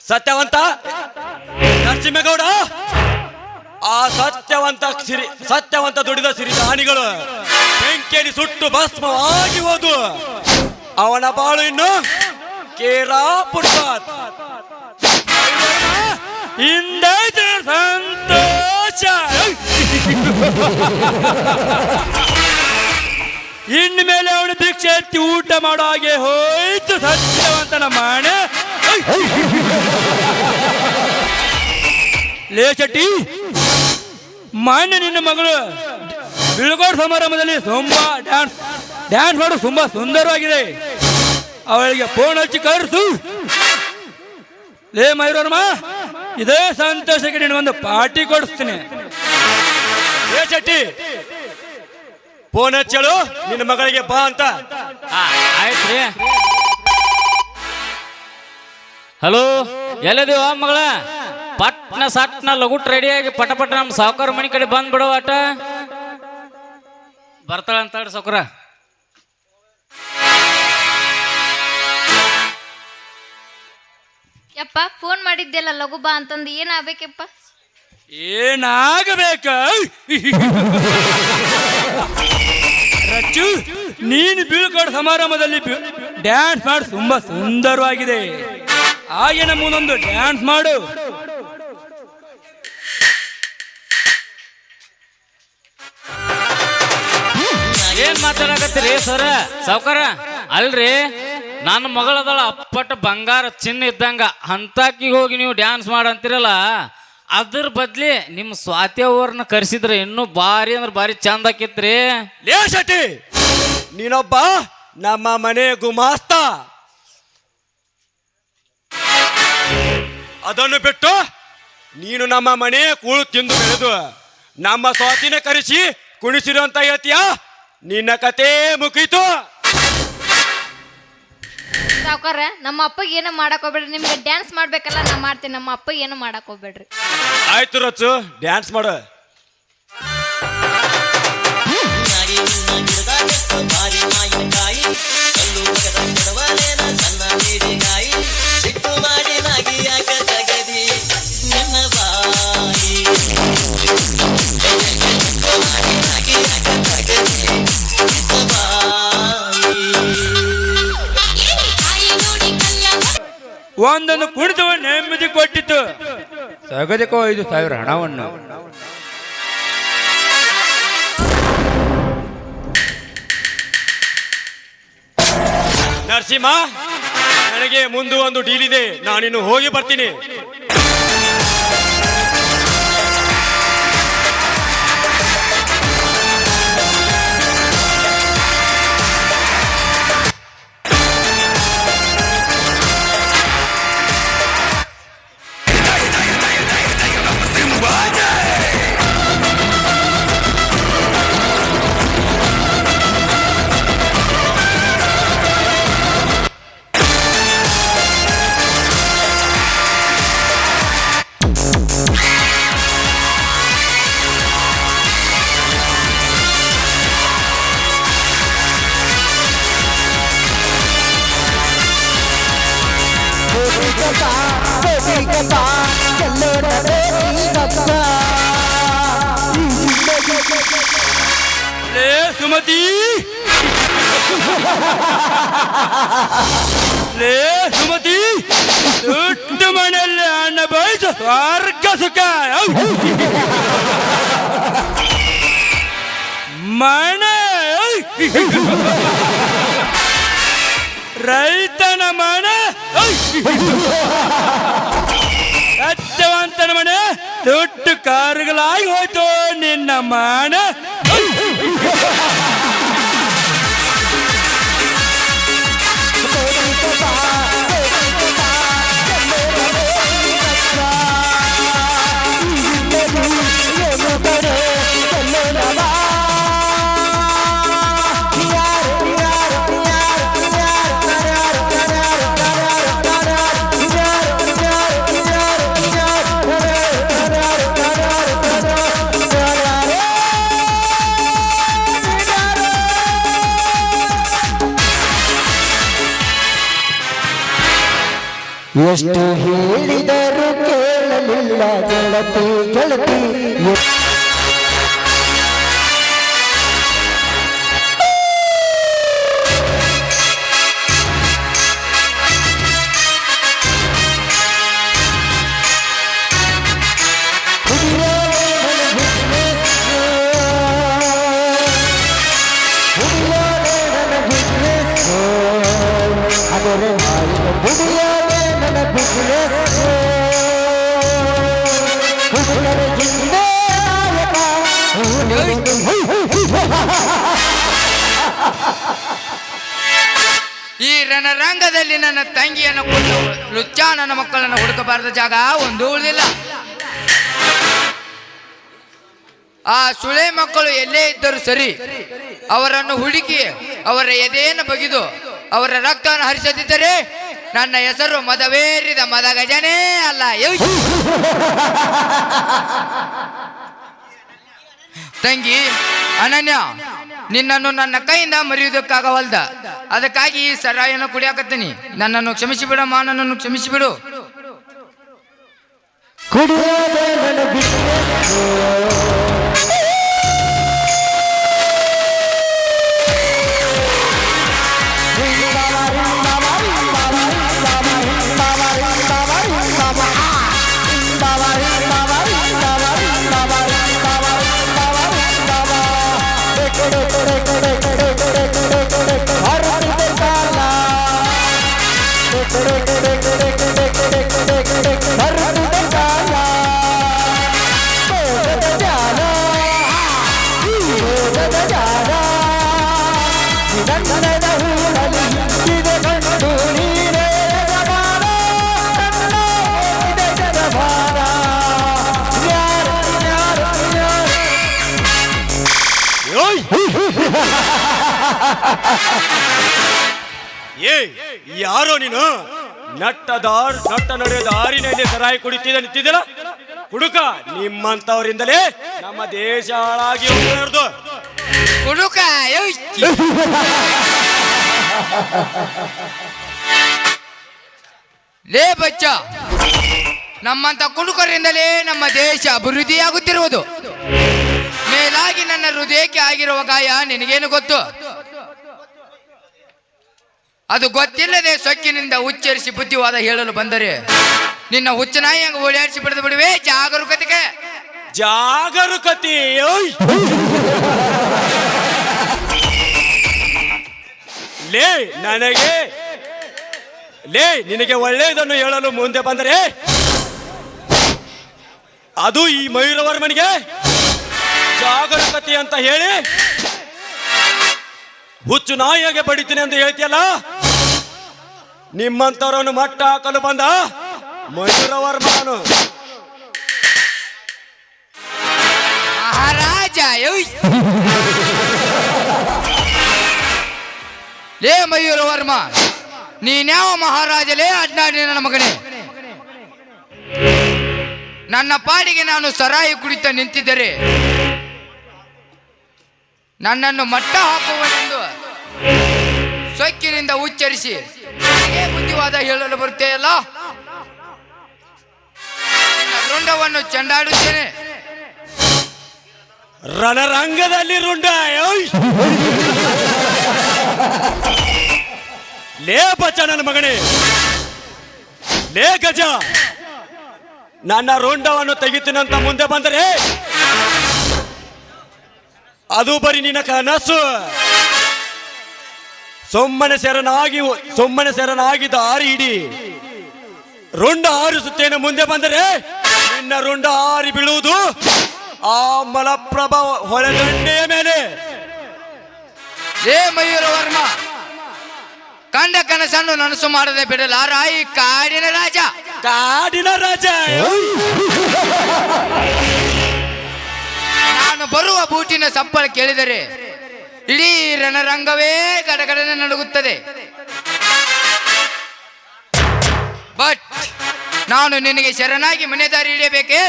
ಸತ್ಯವಂತ ನರಸಿಂಹಗೌಡ, ಆ ಸತ್ಯವಂತ ದುಡಿದ ಸಿರಿಧಾನಿಗಳು ಬೆಂಕಿಯಲ್ಲಿ ಸುಟ್ಟು ಭಸ್ಮವಾಗಿ ಹೋದು ಅವನ ಬಾಳು ಇನ್ನು ಕೇರಾ ಪುಟ್ಪಾತ್ ಇಂದೈತ ಸಂತೋಷ. ಇನ್ನು ಮೇಲೆ ಅವನು ಭಿಕ್ಷೆ ಎತ್ತಿ ಊಟ ಮಾಡೋ ಹಾಗೆ ಹೋಯ್ತು ಸತ್ಯವಂತನ ಮಾಣೆ. ಲೇ ಶೆಟ್ಟಿ, ಮಾನ್ಯ ನಿನ್ನ ಮಗಳು ಬೀಳ್ಗೋಡ್ ಸಮಾರಂಭದಲ್ಲಿ ತುಂಬಾ ಡ್ಯಾನ್ಸ್ ಮಾಡು ತುಂಬಾ ಸುಂದರವಾಗಿದೆ. ಅವಳಿಗೆ ಫೋನ್ ಹಚ್ಚಿ ಕರೆಸು. ಲೇ ಮಯೂರವರ್ಮ, ಇದೇ ಸಂತೋಷಕ್ಕೆ ನೀನು ಒಂದು ಪಾರ್ಟಿ ಕೊಡಿಸ್ತೀನಿ. ಲೇ ಶೆಟ್ಟಿ, ಫೋನ್ ಹಚ್ಚಳು ನಿನ್ನ ಮಗಳಿಗೆ ಬಾ ಅಂತ. ಆಯ್ತ್ರಿ. ಹಲೋ, ಎಲ್ಲದೀವ ಮಗಳ? ಸಟ್ನ ಲಗುಟ್ ರೆಡಿಯಾಗಿ ಪಟ ನಮ್ಮ ಸಾವುಕಾರ ಮನೆ ಕಡೆ ಬಂದ್ಬಿಡೋ ಆಟ. ಬರ್ತಾಳ ಅಂತ ಸಾವುಕಾರ. ಯಪ್ಪ ಫೋನ್ ಮಾಡಿದ್ದೆಲ್ಲ ಲಘು ಬಾ ಅಂತಂದು ಏನಾಗ್ಬೇಕಪ್ಪ? ಏನಾಗಬೇಕ? ರಚ್ಚು, ನೀನು ಬೀಳ್ಕೊಡ ಸಮಾರಂಭದಲ್ಲಿ ಡ್ಯಾನ್ಸ್ ಮಾಡಿ ತುಂಬಾ ಸುಂದರವಾಗಿದೆ. ಆಗಿನ ಮುಂದೊಂದು ಡ್ಯಾನ್ಸ್ ಮಾಡು. ಏನ್ ಮಾತಾಡಕತ್ತೀರಿ ಸರ ಸಾವ್ಕಾರ? ಅಲ್ರಿ ನನ್ನ ಮಗಳದಳ ಅಪ್ಪಟ ಬಂಗಾರ ಚಿನ್ನ ಇದ್ದಂಗ ಅಂತಾಕಿಗೆ ಹೋಗಿ ನೀವು ಡ್ಯಾನ್ಸ್ ಮಾಡಂತಿರಲ್ಲ, ಅದ್ರ ಬದ್ಲಿ ನಿಮ್ಮ ಸ್ವಾತಿ ಅವ್ರನ್ನ ಕರೆಸಿದ್ರೆ ಇನ್ನೂ ಭಾರಿ ಅಂದ್ರೆ ಭಾರಿ ಚಂದ ಆಕಿತ್ರಿ. ಲೇ ಶೆಟ್ಟಿ, ನೀನೊಬ್ಬ ನಮ್ಮ ಮನೆ ಗುಮಾಸ್ತ. ಅದನ್ನು ಬಿಟ್ಟು ನೀನು ನಮ್ಮ ಮನೆ ಕೂಳು ತಿಂದು ಬೆಳೆದು ನಮ್ಮ ಸ್ವಾತಿನ ಕರೆಸಿ ಕುಣಿಸಿರು ಅಂತ ಹೇಳ್ತೀಯ? ನಿನ್ನ ಕತೆ ಮುಗೀತು. ಸಾವ್ಕಾರ, ನಮ್ಮ ಅಪ್ಪಗೆ ಏನು ಮಾಡಕ್ ಹೋಗ್ಬೇಡ್ರಿ. ನಿಮ್ಗೆ ಡ್ಯಾನ್ಸ್ ಮಾಡ್ಬೇಕಲ್ಲ, ನಾ ಮಾಡ್ತೀನಿ. ನಮ್ಮ ಅಪ್ಪಗೆ ಏನು ಮಾಡಕ್ ಹೋಗ್ಬೇಡ್ರಿ. ಆಯ್ತು ರಚ್ಚು, ಡ್ಯಾನ್ಸ್ ಮಾಡು. ಒಂದೊಂದು ಕುಣಿತವ ನೆಮ್ಮದಿ ಕೊಟ್ಟಿತ್ತು. ಸಗದಕ್ಕೋ 5,000 ಹಣವನ್ನು. ನರಸಿಂಹ, ನನಗೆ ಮುಂದೆ ಒಂದು ಡೀಲ್ ಇದೆ, ನಾನಿನ್ನು ಹೋಗಿ ಬರ್ತೀನಿ. ಲೇ ಸುಮತಿ, ಲೇ ಸುಮತಿ, ದೊಡ್ಡ ಮನೆಯಲ್ಲಿ ಅನ್ನ ಬಯಸ ಸ್ವರ್ಗ ಸುಖ. ಮನೆ ರೈತನ ಮನೆ, ಸತ್ಯವಂತನ ಮನೆ ದೊಡ್ಡ ಕಾರುಗಳಾಗಿ ಹೋಯ್ತು ನಿನ್ನ ಮನೆ. ಎಷ್ಟು ಹೇಳಿದರೂ ಕೇಳಲಿಲ್ಲ ಗೆಳತಿ ಗೆಳತಿ. ಈ ರಣರಂಗದಲ್ಲಿ ನನ್ನ ತಂಗಿಯನ್ನು ಕೊಂದು ಲುಚ್ಚ ನನ್ನ ಮಕ್ಕಳನ್ನು ಹುಡುಕಬಾರದ ಜಾಗ ಒಂದು ಉಳಿದಿಲ್ಲ. ಆ ಸುಳೆ ಮಕ್ಕಳು ಎಲ್ಲೇ ಇದ್ದರೂ ಸರಿ, ಅವರನ್ನು ಹುಡುಕಿ ಅವರ ಎದೆಯನ್ನು ಬಗೆದು ಅವರ ರಕ್ತವನ್ನು ಹರಿಸದಿದ್ದರೆ ನನ್ನ ಹೆಸರು ಮದವೇರಿದ ಮದಗಜನೇ ಅಲ್ಲ. ತಂಗಿ ಅನನ್ಯ, ನಿನ್ನನ್ನು ನನ್ನ ಕೈಯಿಂದ ಮರೆಯುವುದಕ್ಕಾಗವಲ್ದ. ಅದಕ್ಕಾಗಿ ಈ ಸರಾಯನ್ನು ಕುಡಿಯಾಕತ್ತೀನಿ. ನನ್ನನ್ನು ಕ್ಷಮಿಸಿಬಿಡಮ್ಮ, ನನ್ನನ್ನು ಕ್ಷಮಿಸಿಬಿಡು. ಏ ಯಾರೋ ನೀನು ನಟ್ಟ ನಡೆಯ ದಾರಿನಲ್ಲಿ ಸರಾಯಿ ಕುಡಿತಿದ್ದ ನಿಂತಿದ್ದಿಲ್ಲ ಹುಡುಕ. ನಿಮ್ಮಂತವರಿಂದಲೇ ನಮ್ಮ ದೇಶ ಹಾಳಾಗಿ ಹೋಗಿರೋದು ಹುಡುಕ. ಲೇ ಬಚ್ಚ, ನಮ್ಮಂತ ಕುಡುಕರಿಂದಲೇ ನಮ್ಮ ದೇಶ ಅಭಿವೃದ್ಧಿಯಾಗುತ್ತಿರುವುದು. ಮೇಲಾಗಿ ನನ್ನ ಹೃದಯಕ್ಕೆ ಆಗಿರುವ ಗಾಯ ನಿನಗೇನು ಗೊತ್ತು? ಅದು ಗೊತ್ತಿಲ್ಲದೆ ಸೊಕ್ಕಿನಿಂದ ಉಚ್ಚರಿಸಿ ಬುದ್ಧಿವಾದ ಹೇಳಲು ಬಂದರೆ ನಿನ್ನ ಹುಚ್ಚನಾಯಿ ಹಂಗ ಓಡಾಡಿಸಿ ಬಿಡದು ಬಿಡುವೆ. ಜಾಗರೂಕತೆಗೆ ಜಾಗರೂಕತೆ. ಲೇ ನಿನಗೆ ಒಳ್ಳೆಯದನ್ನು ಹೇಳಲು ಮುಂದೆ ಬಂದರೆ ಅದು ಈ ಮಯೂರವರ್ಮನಿಗೆ ಜಾಗರೂಕತೆ ಅಂತ ಹೇಳಿ ಹುಚ್ಚು ನಾಯಿಯಾಗೆ ಬಡಿತೀನಿ ಅಂತ ಹೇಳ್ತೀಯಲ್ಲ. ನಿಮ್ಮಂತವರನ್ನು ಮಟ್ಟ ಹಾಕಲು ಬಂದ ಮಯೂರವರ್ಮನು ಮಹಾರಾಜ. ಲೇ ಮಯೂರವರ್ಮ, ನೀನ್ಯಾವ ಮಹಾರಾಜಲೇ ಅಡ್ನಾಡಿ ನನ್ನ ಮಗನೇ? ನನ್ನ ಪಾಡಿಗೆ ನಾನು ಸರಾಯಿ ಕುಡಿತ ನಿಂತಿದ್ದರೆ ನನ್ನನ್ನು ಮಟ್ಟ ಹಾಕುವನೆಂದು ಸೊಕ್ಕಿನಿಂದ ಉಚ್ಚರಿಸಿ ಬುದ್ಧಿವಾದ ಹೇಳಲು ಬರುತ್ತೆಯಲ್ಲ. ರುಂಡವನ್ನು ಚೆಂಡಾಡುತ್ತೇನೆ. ರಣರಂಗದಲ್ಲಿ ರುಂಡ. ಲೇ ಬಚ್ಚ ನನ್ನ ಮಗನೇ, ಲೇ ಗಜ, ನನ್ನ ರುಂಡವನ್ನು ತೆಗಿತೀನಂತ ಮುಂದೆ ಬಂದರೆ ಅದು ಬರೀ ನಿನ್ನ ಕನಸು. ಸುಮ್ಮನೆ ಸೆರನಾಗಿ ದಾರಿ ಹಿಡಿ. ರುಂಡ ಹಾರಿಸುತ್ತೇನೆ ಮುಂದೆ ಬಂದರೆ ನಿನ್ನ ರುಂಡ ಹಾರಿ ಬೀಳುವುದು ಆ ಮಲಪ್ರಭಾ ಹೊಳೆದಂಡೆಯ ಮೇಲೆ. ಲೇ ಮಯೂರವರ್ಮ, ಕಂಡ ಕನಸನ್ನು ನನಸು ಮಾಡದೆ ಬಿಡಲಾರ ಈ ಕಾಡಿನ ರಾಜ. ನಾನು ಬರುವ ಬೂಟಿನ ಸಪ್ಪಳ ಕೇಳಿದರೆ ಇಡೀ ರಣರಂಗವೇ ಗಡಗಡನೆ ನಡುಗುತ್ತದೆ. ಬಟ್ ನಾನು ನಿನಗೆ ಶರಣಾಗಿ ಮನೆ ದಾರಿ ಹಿಡಿಯಬೇಕೆ?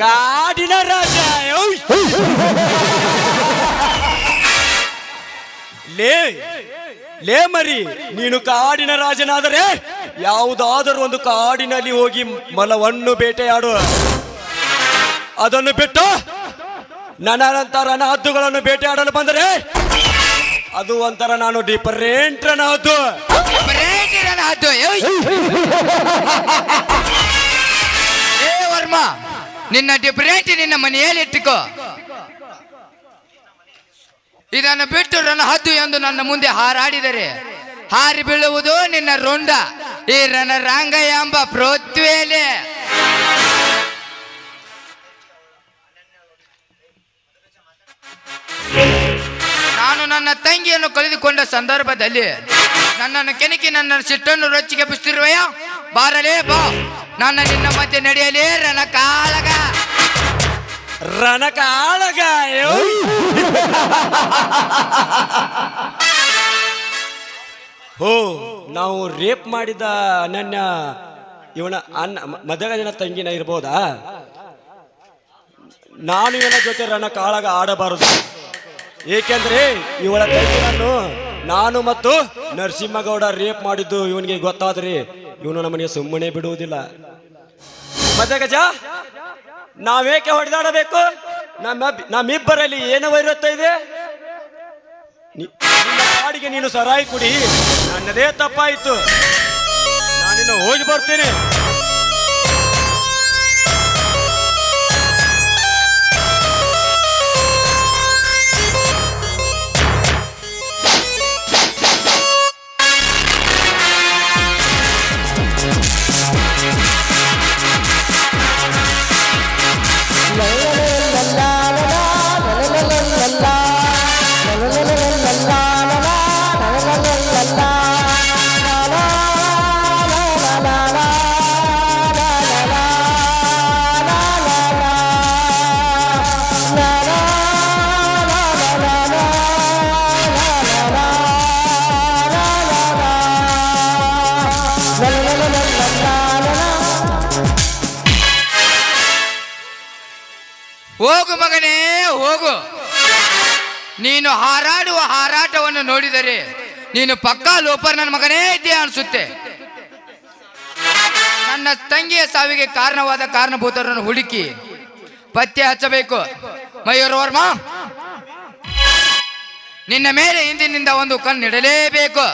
ಕಾಡಿನ ರಾಜ. ಲೇ ಮರಿ, ನೀನು ಕಾಡಿನ ರಾಜನಾದರೆ ಯಾವುದಾದರೂ ಒಂದು ಕಾಡಿನಲ್ಲಿ ಹೋಗಿ ಮಲವನ್ನು ಬೇಟೆಯಾಡು. ಅದನ್ನು ಬಿಟ್ಟು ನನ್ನಂತ ರಣಹದ್ದುಗಳನ್ನು ಬೇಟೆಯಾಡಲು ಬಂದರೆ ಅದು ಒಂಥರ ನಾನು ಡಿಫರೆಂಟ್ ರಣಹದ್ದು. ಏ ವರ್ಮ, ನಿನ್ನ ಡಿಫರೆಂಟ್ ನಿನ್ನ ಮನೆಯಲ್ಲಿ ಇಟ್ಟುಕೋ. ಇದನ್ನು ಬಿಟ್ಟು ರಣಹದ್ದು ಎಂದು ನನ್ನ ಮುಂದೆ ಹಾರಾಡಿದರೆ ಹಾರಿ ಬೀಳುವುದು ನಿನ್ನ ರುಂಡ ಈ ರಣರಂಗ ಎಂಬ ಪೃಥ್ವಿಯಲ್ಲಿ. ನಾನು ನನ್ನ ತಂಗಿಯನ್ನು ಕಳೆದುಕೊಂಡ ಸಂದರ್ಭದಲ್ಲಿ ನನ್ನನ್ನು ಕೆಣಕಿ ನನ್ನ ಸಿಟ್ಟನ್ನು ರೊಚ್ಚಿಗೆ ಬಿಸ್ತಿರುವೆಯ? ಬಾರಲೇ ಬಾ, ನನ್ನ ನಿನ್ನ ಮಧ್ಯೆ ನಡೆಯಲೇ ರಣಕಾಳಗ. ನಾವು ರೇಪ್ ಮಾಡಿದ ನನ್ನ ಇವನ ಮದಗಜನ ತಂಗಿನ ಇರ್ಬೋದಾ? ನಾನು ಇವನ ಜೊತೆ ರಣಕಾಳಗ ಆಡಬಾರದು. ಏಕೆಂದ್ರೆ ಇವಳ ತಂಗಿನನ್ನು ನಾನು ಮತ್ತು ನರಸಿಂಹಗೌಡ ರೇಪ್ ಮಾಡಿದ್ದು ಇವನಿಗೆ ಗೊತ್ತಾದ್ರೆ ಇವನು ನಮ್ಮನೆ ಸುಮ್ಮನೆ ಬಿಡುವುದಿಲ್ಲ. ಮದಗಜ, ನಾವೇಕೆ ಹೊಡೆದಾಡಬೇಕು? ನಮ್ಮಿಬ್ಬರಲ್ಲಿ ಏನು ವೈರತ್ವ ಇದೆ? ಹಾಡಿಗೆ ನೀನು ಸರಾಯಿ ಕುಡಿ, ನನ್ನದೇ ತಪ್ಪಾಯಿತು. ನಾನಿನ್ನು ಹೋಗಿ ಬರ್ತೇನೆ. la la la ಹೋಗು ಮಗನೇ ಹೋಗು. ನೀನು ಹಾರಾಡುವ ಹಾರಾಟವನ್ನು ನೋಡಿದರೆ ನೀನು ಪಕ್ಕಾ ಲೋಪರ್ ನನ್ನ ಮಗನೇ ಇದ್ದೀಯ ಅನಿಸುತ್ತೆ. ನನ್ನ ತಂಗಿಯ ಸಾವಿಗೆ ಕಾರಣವಾದ ಕಾರಣಭೂತರನ್ನು ಹುಡುಕಿ ಪತ್ತೆ ಹಚ್ಚಬೇಕು. ಮಯೂರ್ ವರ್ಮ, ನಿನ್ನ ಮೇಲೆ ಹಿಂದಿನಿಂದ ಒಂದು ಕಣ್ಣಿಡಲೇಬೇಕು.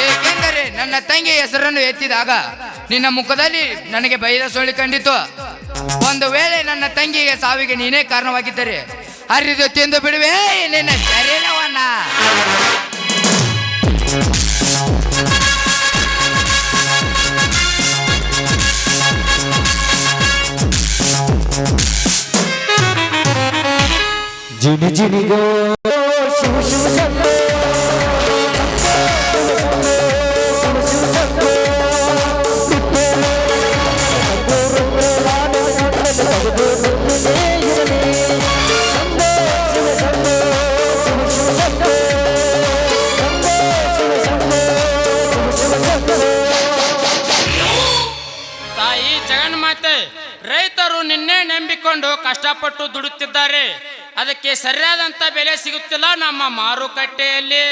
ಏಕೆಂದರೆ ನನ್ನ ತಂಗಿಯ ಹೆಸರನ್ನು ಎತ್ತಿದಾಗ ನಿನ್ನ ಮುಖದಲ್ಲಿ ನನಗೆ ಬೈದ ಸೊಳ್ಳಿ ಕಂಡಿತು. ಒಂದು ವೇಳೆ ನನ್ನ ತಂಗಿಯ ಸಾವಿಗೆ ನೀನೇ ಕಾರಣವಾಗಿದ್ದರೆ ಹರಿದು ತಿಂದು ಬಿಡುವೆ ನಿನ್ನ ಶರೀರವನ್ನ. ಜಿನಿ ಜಿನಿಗೋ ಶಿವ ಶಿವ ಶಂಭೋ ತಾಯಿ ಜಗನ್ಮಾತೆ, ರೈತರು ನಿನ್ನೆ ನಂಬಿಕೊಂಡು ಕಷ್ಟಪಟ್ಟು ದುಡುತ್ತಿದ್ದಾರೆ. ಅದಕ್ಕೆ ಸರಿಯಾದಂತ ಬೆಲೆ ಸಿಗುತ್ತಿಲ್ಲ ನಮ್ಮ ಮಾರುಕಟ್ಟೆಯಲ್ಲಿ.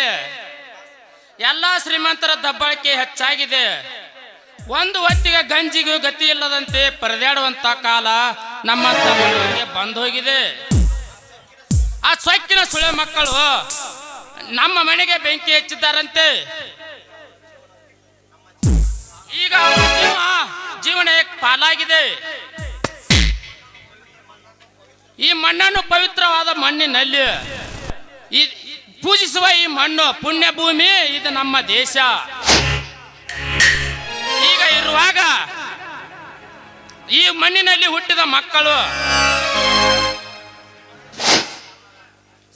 ಎಲ್ಲ ಶ್ರೀಮಂತರ ದಬ್ಬಾಳಿಕೆ ಹೆಚ್ಚಾಗಿದೆ. ಒಂದು ಹೊತ್ತಿಗೆ ಗಂಜಿಗೂ ಗತಿ ಇಲ್ಲದಂತೆ ಪರದಾಡುವಂತ ಕಾಲ ನಮ್ಮಂತ ಮನೆಯವರಿಗೆ ಬಂದು ಹೋಗಿದೆ. ಆ ಸೊಕ್ಕಿನ ಸುಳೆ ಮಕ್ಕಳು ನಮ್ಮ ಮನೆಗೆ ಬೆಂಕಿ ಹಚ್ಚಿದ್ದಾರಂತೆ. ಈಗ ಅವರ ಜೀವನ ಪಾಲಾಗಿದೆ. ಈ ಮಣ್ಣನ್ನು ಪವಿತ್ರವಾದ ಮಣ್ಣಿನಲ್ಲಿ ಪೂಜಿಸುವ ಈ ಮಣ್ಣು ಪುಣ್ಯ ಭೂಮಿ, ಇದು ನಮ್ಮ ದೇಶ. ಈಗ ಇರುವಾಗ ಈ ಮಣ್ಣಿನಲ್ಲಿ ಹುಟ್ಟಿದ ಮಕ್ಕಳು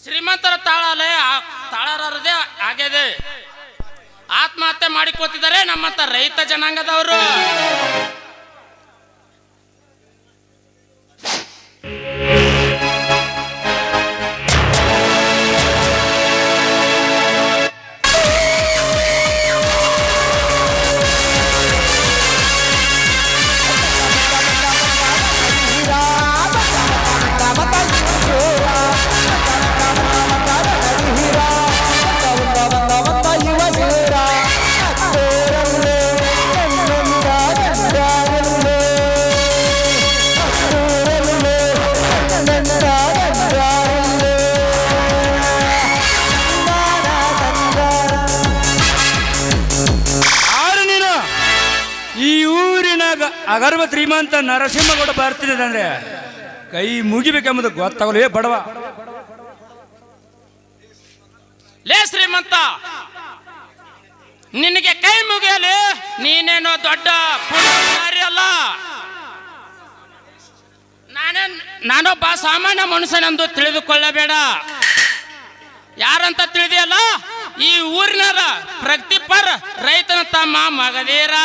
ಶ್ರೀಮಂತರ ತಾಳರದೇ ಆಗಿದೆ. ಆತ್ಮಹತ್ಯೆ ಮಾಡಿಕೋತಿದ್ದಾರೆ ನಮ್ಮಂತ ರೈತ ಜನಾಂಗದವರು. ಅಗರ್ವ ಶ್ರೀಮಂತ ನರಸಿಂಹಗೌಡ ಬರ್ತಿದೆ ಅಂದ್ರೆ ಕೈ ಮುಗಿಬೇಕೆಂಬುದು ಗೊತ್ತಾಗಲೇ ಬಡವ. ಲೇ ಶ್ರೀಮಂತ, ನಿನಗೆ ಕೈ ಮುಗಿಯಲಿ, ನೀನೇನೋ ದೊಡ್ಡ ಪುಣ್ಯಕಾರಿ ಅಲ್ಲ. ನಾನೊಬ್ಬ ಸಾಮಾನ್ಯ ಮನುಷ್ಯನೆಂದು ತಿಳಿದುಕೊಳ್ಳಬೇಡ. ಯಾರಂತ ತಿಳಿದಿಯಲ್ಲ, ಈ ಊರಿನ ಪ್ರಗತಿಪರ ರೈತನ ತಮ್ಮ ಮಗದೀರ.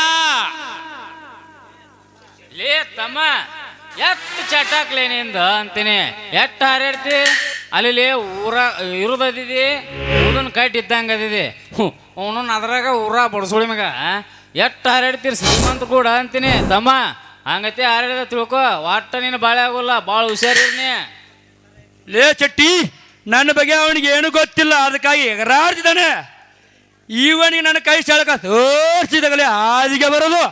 ಲೇ ತಮ್ಮ, ಎಷ್ಟು ಚಟಾಕ್ಲೇನಿಂದ ಅಂತೀನಿ, ಎಷ್ಟು ಹಾರಾಡ್ತಿ ಅಲ್ಲಿ ಊರ ಇರುದಿದೆ, ಊರನ್ನ ಕಟ್ಟಿ ಇದ್ದಂಗೆ ಅದಿದೆ. ಅವನನ್ನ ಅದ್ರಾಗ ಊರ ಬಡಸುಳಿ ಮಗ ಎಷ್ಟು ಹಾರಾಡ್ತೀರಿ ಶ್ರೀಮಂತ ಕೂಡ ಅಂತೀನಿ ತಮ್ಮ. ಹಂಗತಿ ಹಾರಾಡಿದ ತಿಳ್ಕೊ, ಒಟ್ಟ ನೀನು ಬಾಳೆ ಆಗೋಲ್ಲ, ಭಾಳ ಹುಷಾರಿರ್ನಿ. ಲೇ ಚಟ್ಟಿ, ನನ್ನ ಬಗ್ಗೆ ಅವನಿಗೆ ಏನು ಗೊತ್ತಿಲ್ಲ, ಅದಕ್ಕಾಗಿ ಎಗರಾಡ್ತಿದ್ದಾನೆ. ಇವನಿಗೆ ನನ್ನ ಕೈ ಸೆಳಕ ತೋರಿಸಿದಾಗಲೇ ಆದಿಗೆ ಬರೋದು.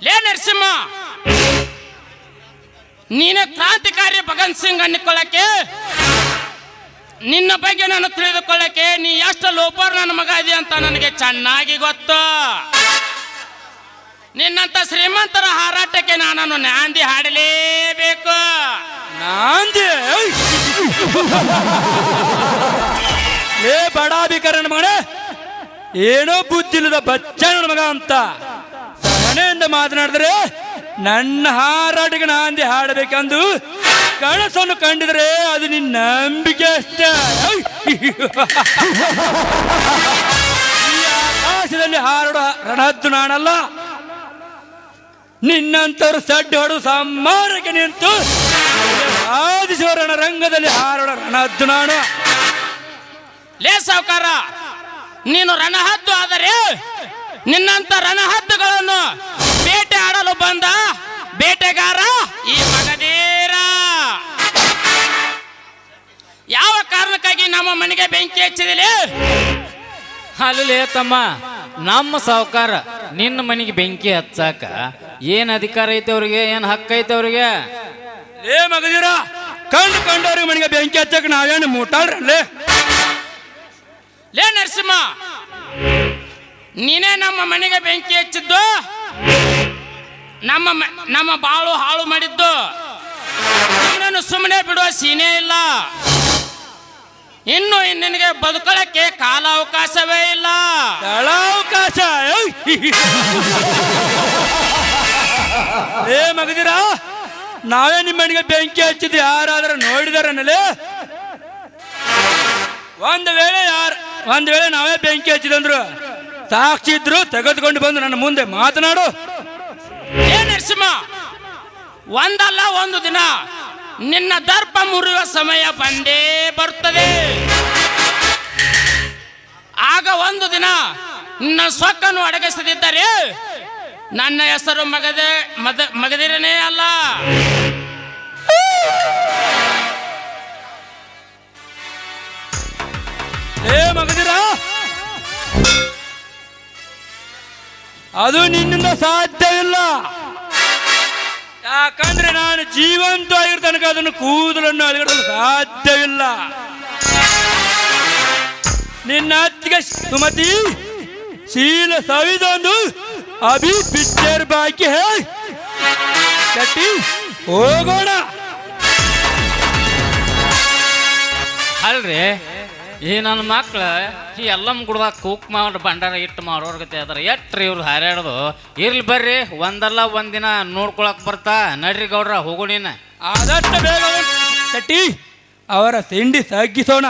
ಲೇ ನರಸಿಂಹ, ನೀನು ಕ್ರಾಂತಿಕಾರಿ ಭಗತ್ ಸಿಂಗ್ ಅನ್ನಿಕೊಳ್ಳಕ್ಕೆ, ನಿನ್ನ ಬಗ್ಗೆ ನಾನು ತಿಳಿದುಕೊಳ್ಳಕ್ಕೆ ನೀ ಎಷ್ಟು ಲೋಪರ್ ನನ್ನ ಮಗ ಇದೆ ಅಂತ ನನಗೆ ಚೆನ್ನಾಗಿ ಗೊತ್ತು. ನಿನ್ನಂತ ಶ್ರೀಮಂತರ ಹಾರಾಟಕ್ಕೆ ನಾನು ನಾಂದಿ ಹಾಡಲೇಬೇಕು. ನಾಂದಿ? ಲೇ ಬಡಾಬಿಕರ ನನ್ನ ಮಗನೇ, ಏನೋ ಬುದ್ಧಿಲ್ಲದ ಬಚ್ಚ ನನ್ನ ಮಗ ಅಂತ ಮನೆಯಿಂದ ಮಾತನಾಡಿದ್ರೆ ನನ್ನ ಹಾರಾಟಕ್ಕೆ ನಾಂದಿ ಹಾಡಬೇಕೆಂದು ಕನಸನ್ನು ಕಂಡಿದ್ರೆ ಅದು ನಿನ್ನ ನಂಬಿಕೆ ಅಷ್ಟೇ. ಈ ಆಕಾಶದಲ್ಲಿ ಹಾರಾಡೋ ರಣಹದ್ದು ನಾನಲ್ಲ. ನಿನ್ನಂತರು ಸಡ್ಡು ಹೊಡು ಸಮ್ಮಾನಕ್ಕೆ ನಿಂತು ಆದಿಶವರಣ ರಂಗದಲ್ಲಿ ಹಾರಾಡೋ ರಣಹದ್ದು ನಾನು. ಲೇ ಸಾವುಕಾರ, ನೀನು ರಣಹದ್ದು ಆದರೆ ನಿನ್ನಂತ ರಣಹದ್ದುಗಳನ್ನು ಬೇಟೆ ಆಡಲು ಬಂದ ಬೇಟೆಗಾರ ಈ ಮಗಧೀರ. ಯಾವ ಕಾರಣಕ್ಕಾಗಿ ನಮ್ಮ ಮನೆಗೆ ಬೆಂಕಿ ಹಚ್ಚಿದಿಲಿ? ಅಲ್ಲೇ ತಮ್ಮ, ನಮ್ಮ ಸಾವುಕಾರ ನಿನ್ನ ಮನೆಗೆ ಬೆಂಕಿ ಹಚ್ಚಾಕ ಏನ್ ಅಧಿಕಾರ ಐತೆ ಅವ್ರಿಗೆ, ಏನ್ ಹಕ್ಕ ಐತೆ ಅವ್ರಿಗೆ? ಲೇ ಮಗದಿರ, ಕಂಡವ್ರಿಗೆ ಮನೆಗೆ ಬೆಂಕಿ ಹಚ್ಚಕ್ ನಾವೇನು ಮುಟ್ಟಾಳ್ರಲ್ಲೇ? ಲೇ ನರಸಿಂಹ, ನೀನೇ ನಮ್ಮ ಮನೆಗೆ ಬೆಂಕಿ ಹಚ್ಚಿದ್ದು, ನಮ್ಮ ಬಾಳು ಹಾಳು ಮಾಡಿದ್ದು. ನಿನ್ನನ್ನು ಸುಮ್ಮನೆ ಬಿಡುವ ಸೀನೆ ಇಲ್ಲ. ಇನ್ನು ನಿನಗೆ ಬದುಕೊಳ್ಳಕ್ಕೆ ಕಾಲಾವಕಾಶವೇ ಇಲ್ಲ. ಕಾಲಾವಕಾಶ? ಏ ಮಗದಿರ, ನಾವೇ ನಿಮ್ಮ ಮನೆಗೆ ಬೆಂಕಿ ಹಚ್ಚಿದ್ದು ಯಾರಾದ್ರೂ ನೋಡಿದಾರನಲ್ಲೇ? ಒಂದು ವೇಳೆ ನಾವೇ ಬೆಂಕಿ ಹಚ್ಚಿದಂದ್ರು ಸಾಕ್ಷಿ ಇದ್ರು ತೆಗೆದುಕೊಂಡು ಬಂದು ನನ್ನ ಮುಂದೆ ಮಾತನಾಡು. ಏ ನರಸಿಂಹ, ಒಂದಲ್ಲ ಒಂದು ದಿನ ನಿನ್ನ ದರ್ಪ ಮುರಿಯುವ ಸಮಯ ಬಂದೇ ಬರುತ್ತದೆ. ಆಗ ಒಂದು ದಿನ ನಿನ್ನ ಸೊಕ್ಕನ್ನು ಅಡಗಿಸದಿದ್ದರೆ ನನ್ನ ಹೆಸರು ಮಗದಿರನೇ ಅಲ್ಲ. ಏ ಮಗದಿರ, ಅದು ನಿನ್ನಿಂದ ಸಾಧ್ಯವಿಲ್ಲ. ಯಾಕಂದ್ರೆ ನಾನು ಜೀವಂತ ಆಗಿರೋ ತನಕ ಅದನ್ನು ಕೂದಲನ್ನು ಅಲಿಗಡಲು ಸಾಧ್ಯವಿಲ್ಲ. ನಿನ್ನ ಅತ್ತಿಗೆ ಸುಮತಿ ಶೀಲ ಸವಿದೊಂದು ಅಭಿ ಪಿಕ್ಚರ್ ಬಾಕಿ ಹೇ. ಕಟ್ಟಿ ಹೋಗೋಣ. ಅಲ್ರಿ, ಈ ನನ್ನ ಮಕ್ಳು ಈ ಎಲ್ಲಮ್ಮ ಗುಡ್ದಾಗ ಕೂಕ್ ಮಾಡಿ ಭಂಡಾರ ಇಟ್ಟು ಮಾಡೋರ್ಗತೆ ಅದಾರ. ಎಟ್ರಿ ಇವ್ರು ಹಾರ್ಯಾಡೋದು. ಇರ್ಲಿ ಬರ್ರಿ, ಒಂದಲ್ಲ ಒಂದಿನ ನೋಡ್ಕೊಳಕ್ ಬರ್ತಾ. ನಡ್ರಿ ಗೌಡ್ರ, ಹೋಗೋಣಿನ. ಆದಷ್ಟು ಬೇಗ ಕಟ್ಟಿ ಅವರ ತಿಂಡಿ ತಗ್ಗಿಸೋಣ.